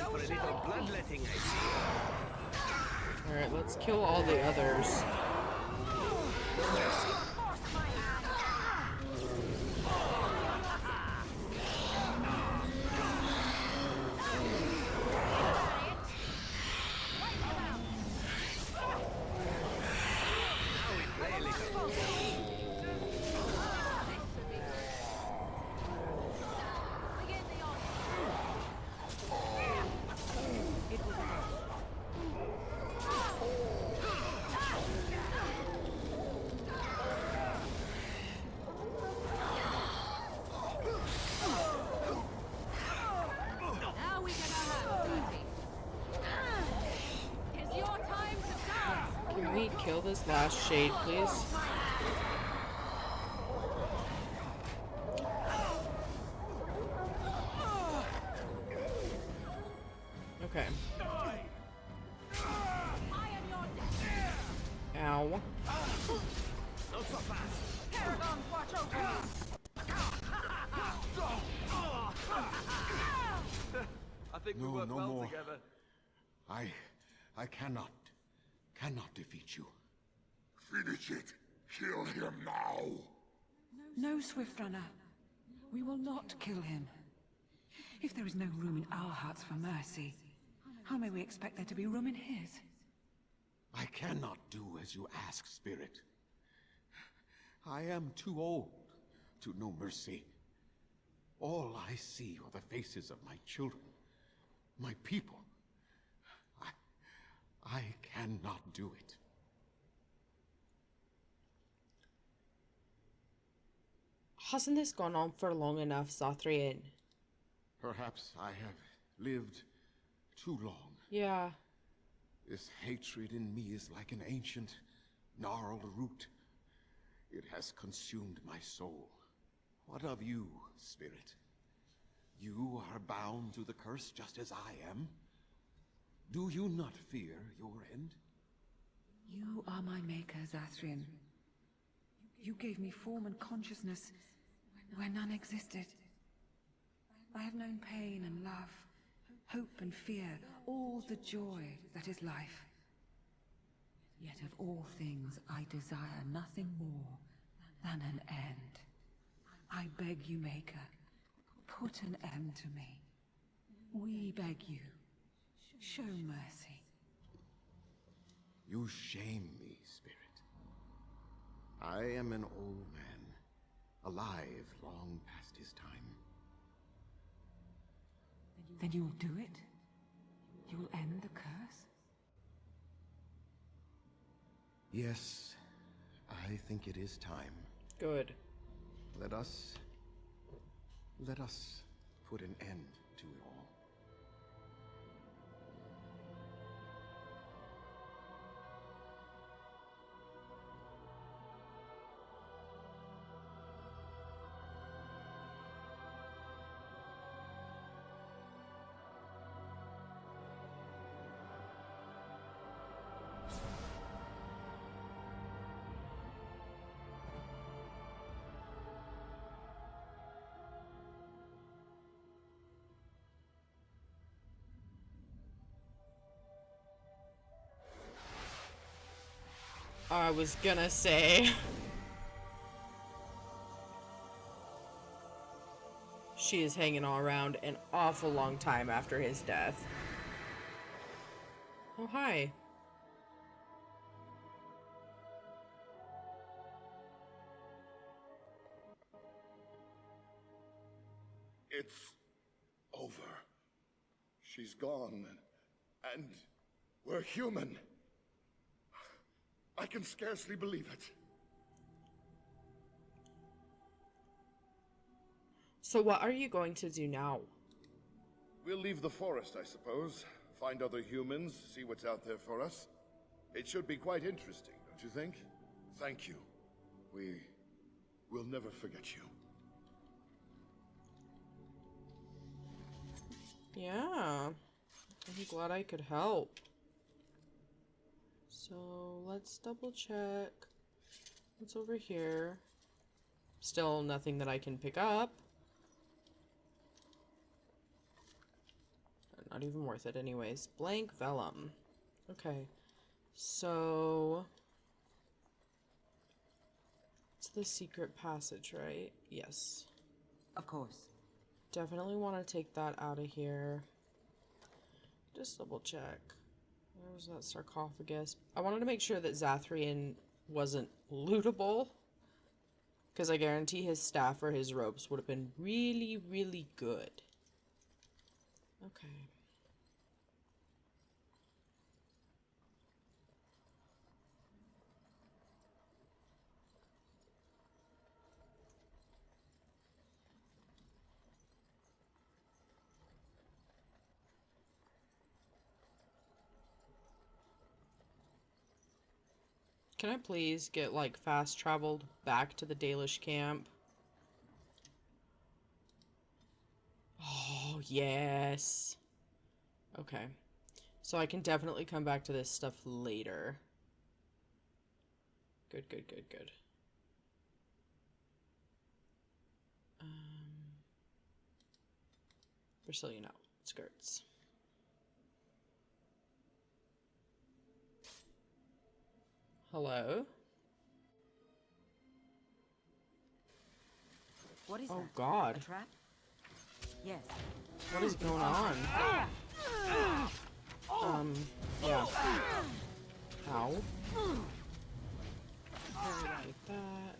for a little bloodletting, I see. Alright, let's kill all the others. Kill this last shade, please. Okay. Ow. Not so fast. Paragons, watch over you. I think we work well together. I cannot defeat you. Finish it! Kill him now! No, Swiftrunner. We will not kill him. If there is no room in our hearts for mercy, how may we expect there to be room in his? I cannot do as you ask, Spirit. I am too old to know mercy. All I see are the faces of my children, my people. I cannot do it. Hasn't this gone on for long enough, Zathrian? Perhaps I have lived too long. Yeah. This hatred in me is like an ancient, gnarled root. It has consumed my soul. What of you, Spirit? You are bound to the curse just as I am. Do you not fear your end? You are my maker, Zathrian. You gave me form and consciousness where none existed. I have known pain and love, hope and fear, all the joy that is life. Yet of all things I desire nothing more than an end. I beg you, Maker, put an end to me. We beg you, show mercy. You shame me, Spirit. I am an old man, alive long past his time. Then you will do it? You'll end the curse? Yes, I think it is time. Good. Let us put an end to it all. I was gonna say. She is hanging all around an awful long time after his death. Oh, hi. It's over. She's gone, and we're human. I can scarcely believe it. So what are you going to do now? We'll leave the forest, I suppose. Find other humans, see what's out there for us. It should be quite interesting, don't you think? Thank you. We'll never forget you. Yeah. I'm glad I could help. So let's double check what's over here. Still nothing that I can pick up. Not even worth it anyways. Blank vellum. Okay. So it's the secret passage, right? Yes. Of course. Definitely want to take that out of here. Just double check. Where was that sarcophagus? I wanted to make sure that Zathrian wasn't lootable, because I guarantee his staff or his ropes would have been really, really good. Okay. Can I please get, like, fast traveled back to the Dalish camp? Oh, yes. Okay. So I can definitely come back to this stuff later. Good, good, good, good. Brecillian outskirts. Hello? What is oh that? God. A trap? Yes. What is going on? Yeah. Ow. Like that.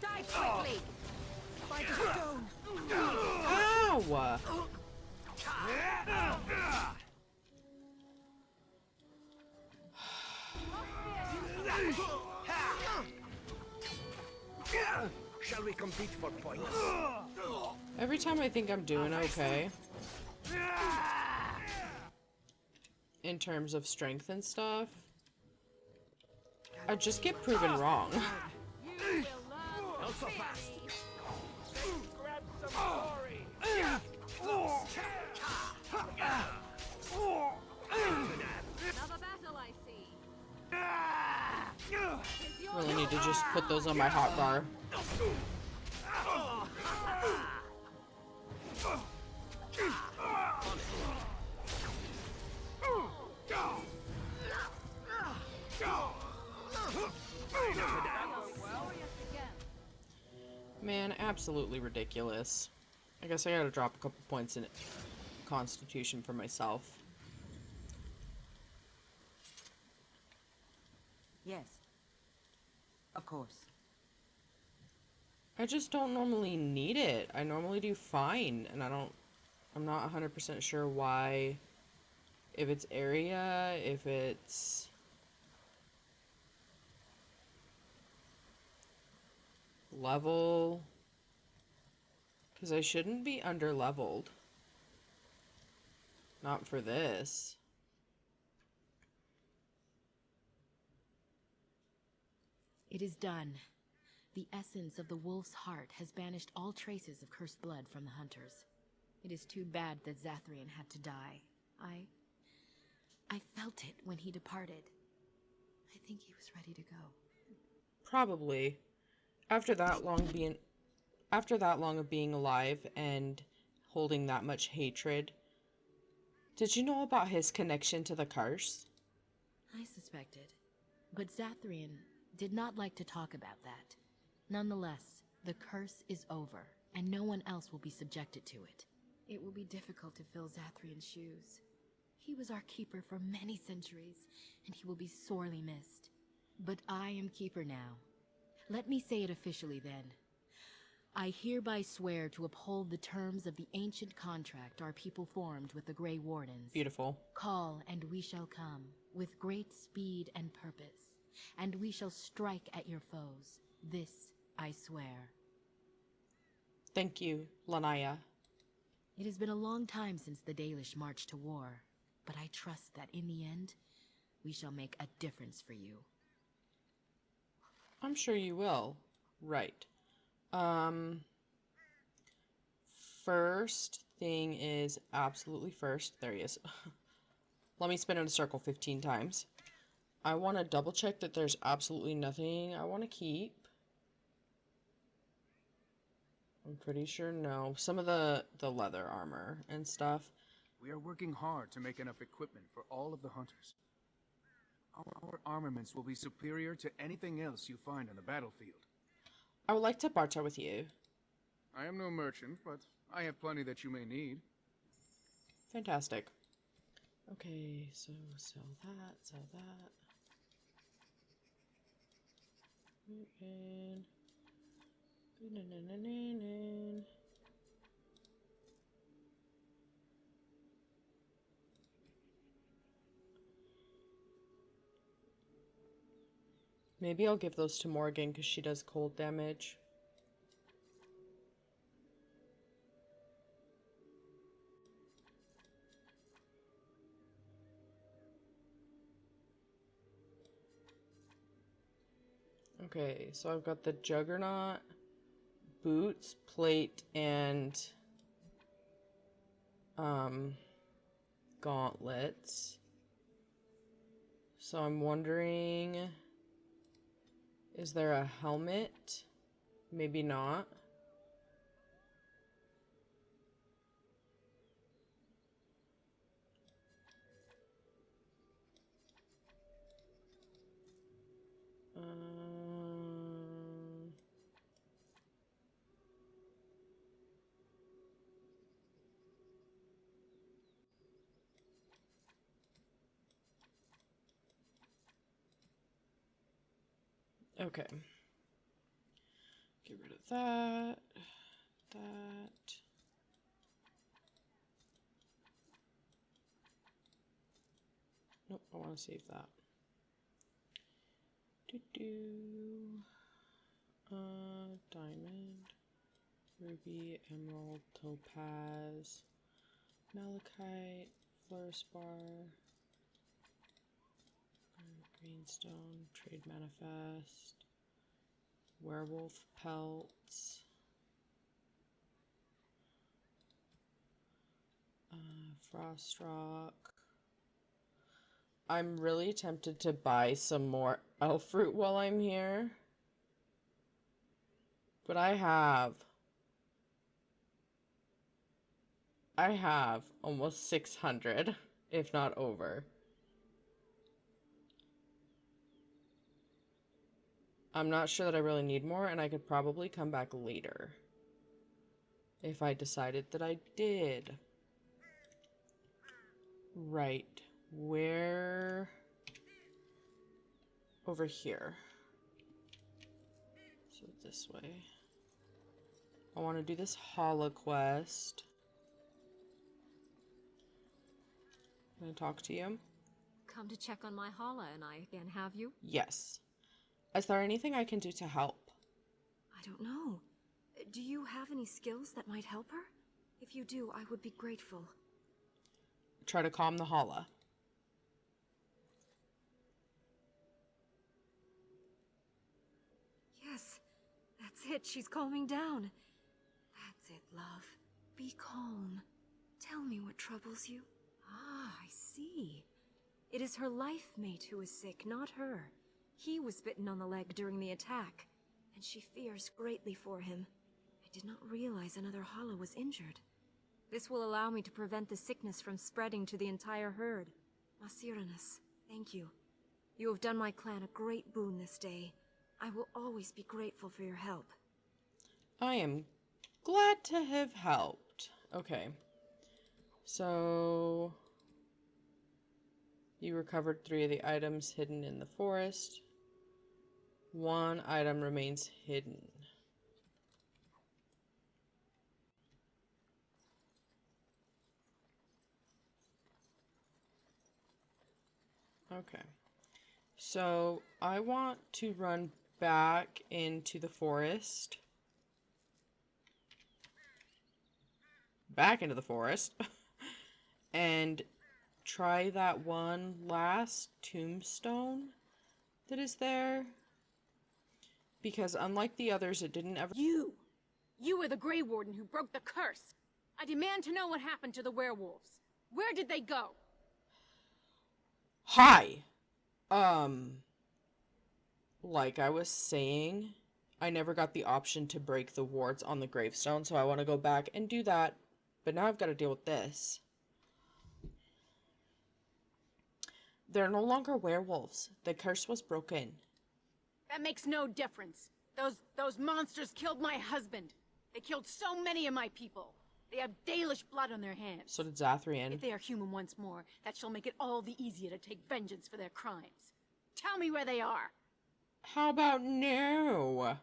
Die quickly! By the stone! Ow! Shall we compete for points? Every time I think I'm doing okay, in terms of strength and stuff, I just get proven wrong. Not so fast! Grab some glory! Another battle, I see. Really need to just put those on my hotbar. Man, absolutely ridiculous. I guess I gotta drop a couple points in Constitution for myself. Yes. Of course. I just don't normally need it. I normally do fine, and I'm not 100% sure why If it's area, if it's... level... Because I shouldn't be under-leveled. Not for this. It is done. The essence of the wolf's heart has banished all traces of cursed blood from the hunters. It is too bad that Zathrian had to die. I felt it when he departed. I think he was ready to go. Probably. After that long of being alive and holding that much hatred. Did you know about his connection to the curse? I suspected. But Zathrian did not like to talk about that. Nonetheless, the curse is over, and no one else will be subjected to it. It will be difficult to fill Zathrian's shoes. He was our keeper for many centuries, and he will be sorely missed. But I am keeper now. Let me say it officially then. I hereby swear to uphold the terms of the ancient contract our people formed with the Grey Wardens. Beautiful. Call, and we shall come, with great speed and purpose, and we shall strike at your foes. This I swear. Thank you, Lanaya. It has been a long time since the Dalish marched to war, but I trust that in the end, we shall make a difference for you. I'm sure you will. Right. First thing is absolutely first. There he is. Let me spin in a circle 15 times. I want to double check that there's absolutely nothing I want to keep. I'm pretty sure no. Some of the leather armor and stuff. We are working hard to make enough equipment for all of the hunters. Our armaments will be superior to anything else you find on the battlefield. I would like to barter with you. I am no merchant, but I have plenty that you may need. Fantastic. Okay, so sell that, sell that. And... maybe I'll give those to Morrigan because she does cold damage. Okay, so I've got the Juggernaut, boots, plate, and gauntlets. So I'm wondering, is there a helmet? Maybe not. Okay. Get rid of that. That. Nope, I want to save that. Diamond, ruby, emerald, topaz, malachite, fluorspar, greenstone, trade manifest, werewolf pelts, frost rock. I'm really tempted to buy some more elf fruit while I'm here. But I have almost 600, if not over. I'm not sure that I really need more, and I could probably come back later if I decided that I did. Right. Where? Over here. So this way. I want to do this Halla quest. Can I talk to you? Come to check on my Halla and I again, have you? Yes. Is there anything I can do to help? I don't know. Do you have any skills that might help her? If you do, I would be grateful. Try to calm the Halla. Yes, that's it. She's calming down. That's it, love. Be calm. Tell me what troubles you. Ah, I see. It is her life mate who is sick, not her. He was bitten on the leg during the attack, and she fears greatly for him. I did not realize another Halla was injured. This will allow me to prevent the sickness from spreading to the entire herd. Masiranus, thank you. You have done my clan a great boon this day. I will always be grateful for your help. I am glad to have helped. Okay. So... you recovered 3 of the items hidden in the forest. 1 item remains hidden. Okay. So, I want to run back into the forest. Back into the forest. And try that one last tombstone that is there. Because unlike the others, it didn't ever... You were the Grey Warden who broke the curse. I demand to know what happened to the werewolves. Where did they go? Hi! Like I was saying, I never got the option to break the wards on the gravestone, so I want to go back and do that. But now I've got to deal with this. They're no longer werewolves. The curse was broken. That makes no difference. Those monsters killed my husband. They killed so many of my people. They have Dalish blood on their hands. So did Zathrian. If they are human once more, that shall make it all the easier to take vengeance for their crimes. Tell me where they are. How about no?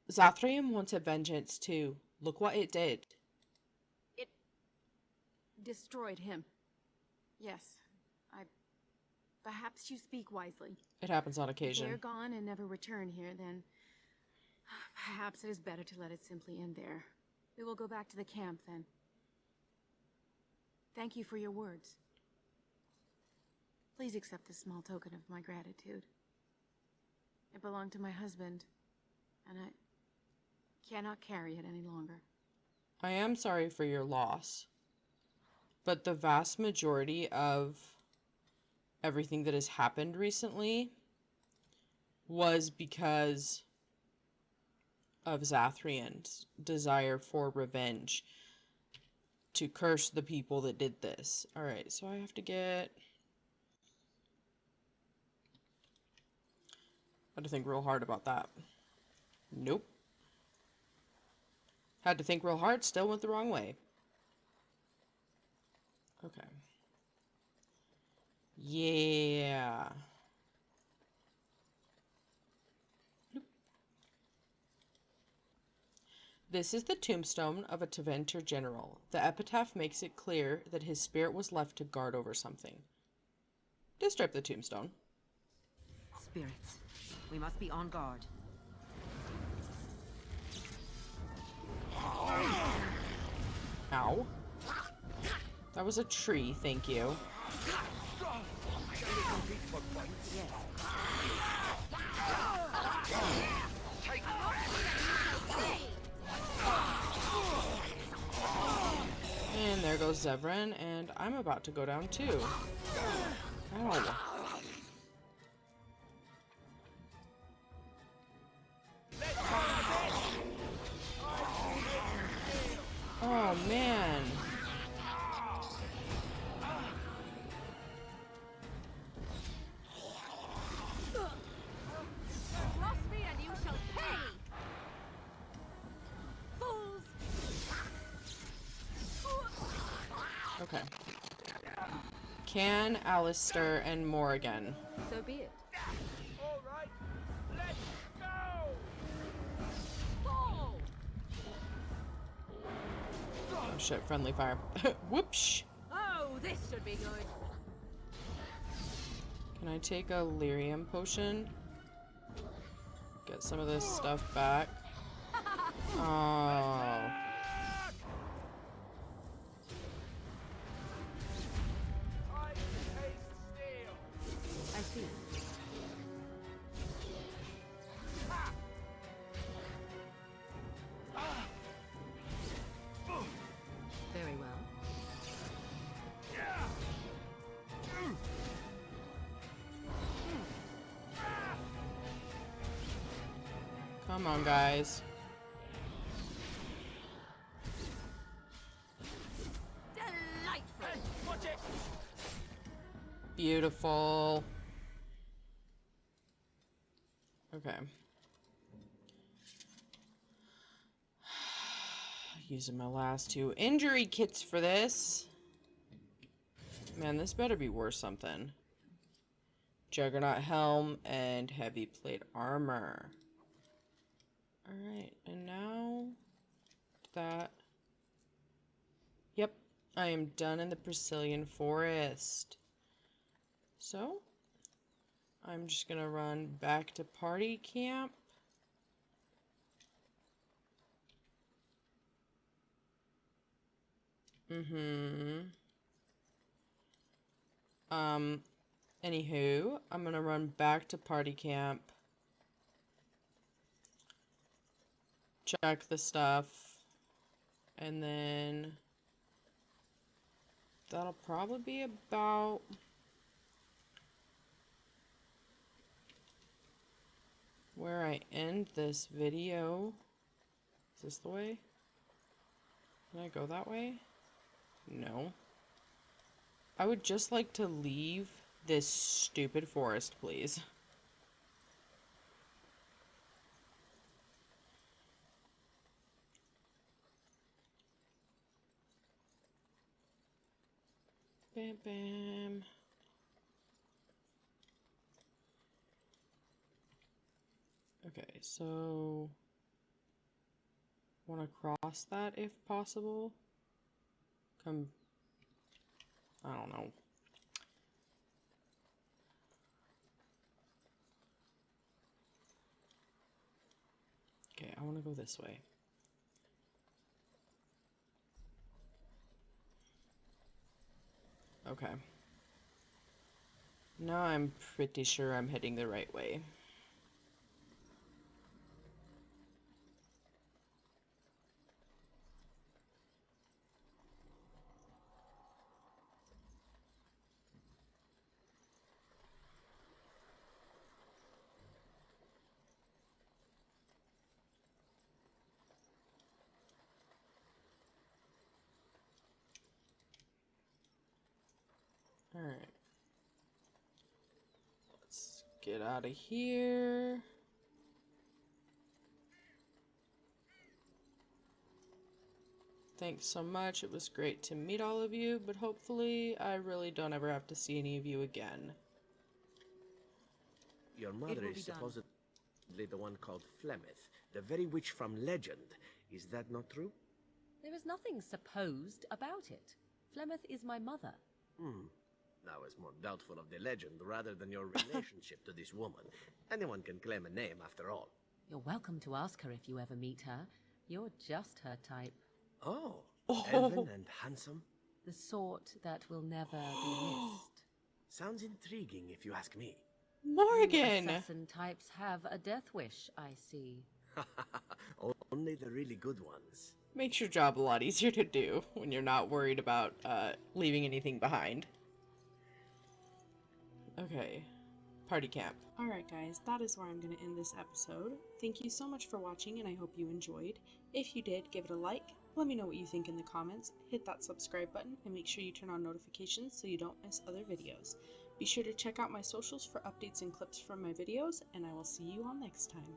Zathrian wanted vengeance too. Look what it did. It destroyed him. Yes, perhaps you speak wisely. It happens on occasion. If they're gone and never return here, then perhaps it is better to let it simply end there. We will go back to the camp then. Thank you for your words. Please accept this small token of my gratitude. It belonged to my husband, and I cannot carry it any longer. I am sorry for your loss, but the vast majority of everything that has happened recently was because of Zathrian's desire for revenge to curse the people that did this. Alright, so I have to get... I had to think real hard about that. Nope. Had to think real hard, still went the wrong way. Okay. Yeah. Nope. This is the tombstone of a Teventer general. The epitaph makes it clear that his spirit was left to guard over something. Disturb the tombstone. Spirits, we must be on guard. Ow. That was a tree, thank you. And there goes Zevran, and I'm about to go down too. Ow. Oh man. Cross me and you shall pay! Fools! Okay. Can, Alistair, and Morrigan. So be it. Alright, let's go! Fall! shit, friendly fire. Whoops! Oh, this should be good. Can I take a lyrium potion? Get some of this stuff back. Oh. I see. Very well. Come on, guys. Delightful. Watch it. Beautiful. Okay. Using my last 2 injury kits for this. Man, this better be worth something. Juggernaut helm and heavy plate armor. Alright, and now that. Yep, I am done in the Brecillian Forest. So, I'm just gonna run back to party camp. Anywho, I'm gonna run back to party camp. Check the stuff. And then that'll probably be about where I end this video. Is this the way? Can I go that way? No. I would just like to leave this stupid forest, please. Bam, bam. Okay, so want to cross that if possible. Come, I don't know. Okay, I want to go this way. Okay. Now I'm pretty sure I'm heading the right way. Alright. Let's get out of here. Thanks so much. It was great to meet all of you, but hopefully I really don't ever have to see any of you again. Your mother is supposedly the one called Flemeth, the very witch from legend. Is that not true? There is nothing supposed about it. Flemeth is my mother. I was more doubtful of the legend rather than your relationship to this woman. Anyone can claim a name after all. You're welcome to ask her if you ever meet her. You're just her type. Oh, elven and handsome? The sort that will never be missed. Sounds intriguing if you ask me. Morrigan! Assassin types have a death wish, I see. Only the really good ones. Makes your job a lot easier to do when you're not worried about leaving anything behind. Okay, party camp. Alright guys, that is where I'm going to end this episode. Thank you so much for watching and I hope you enjoyed. If you did, give it a like, let me know what you think in the comments, hit that subscribe button, and make sure you turn on notifications so you don't miss other videos. Be sure to check out my socials for updates and clips from my videos, and I will see you all next time.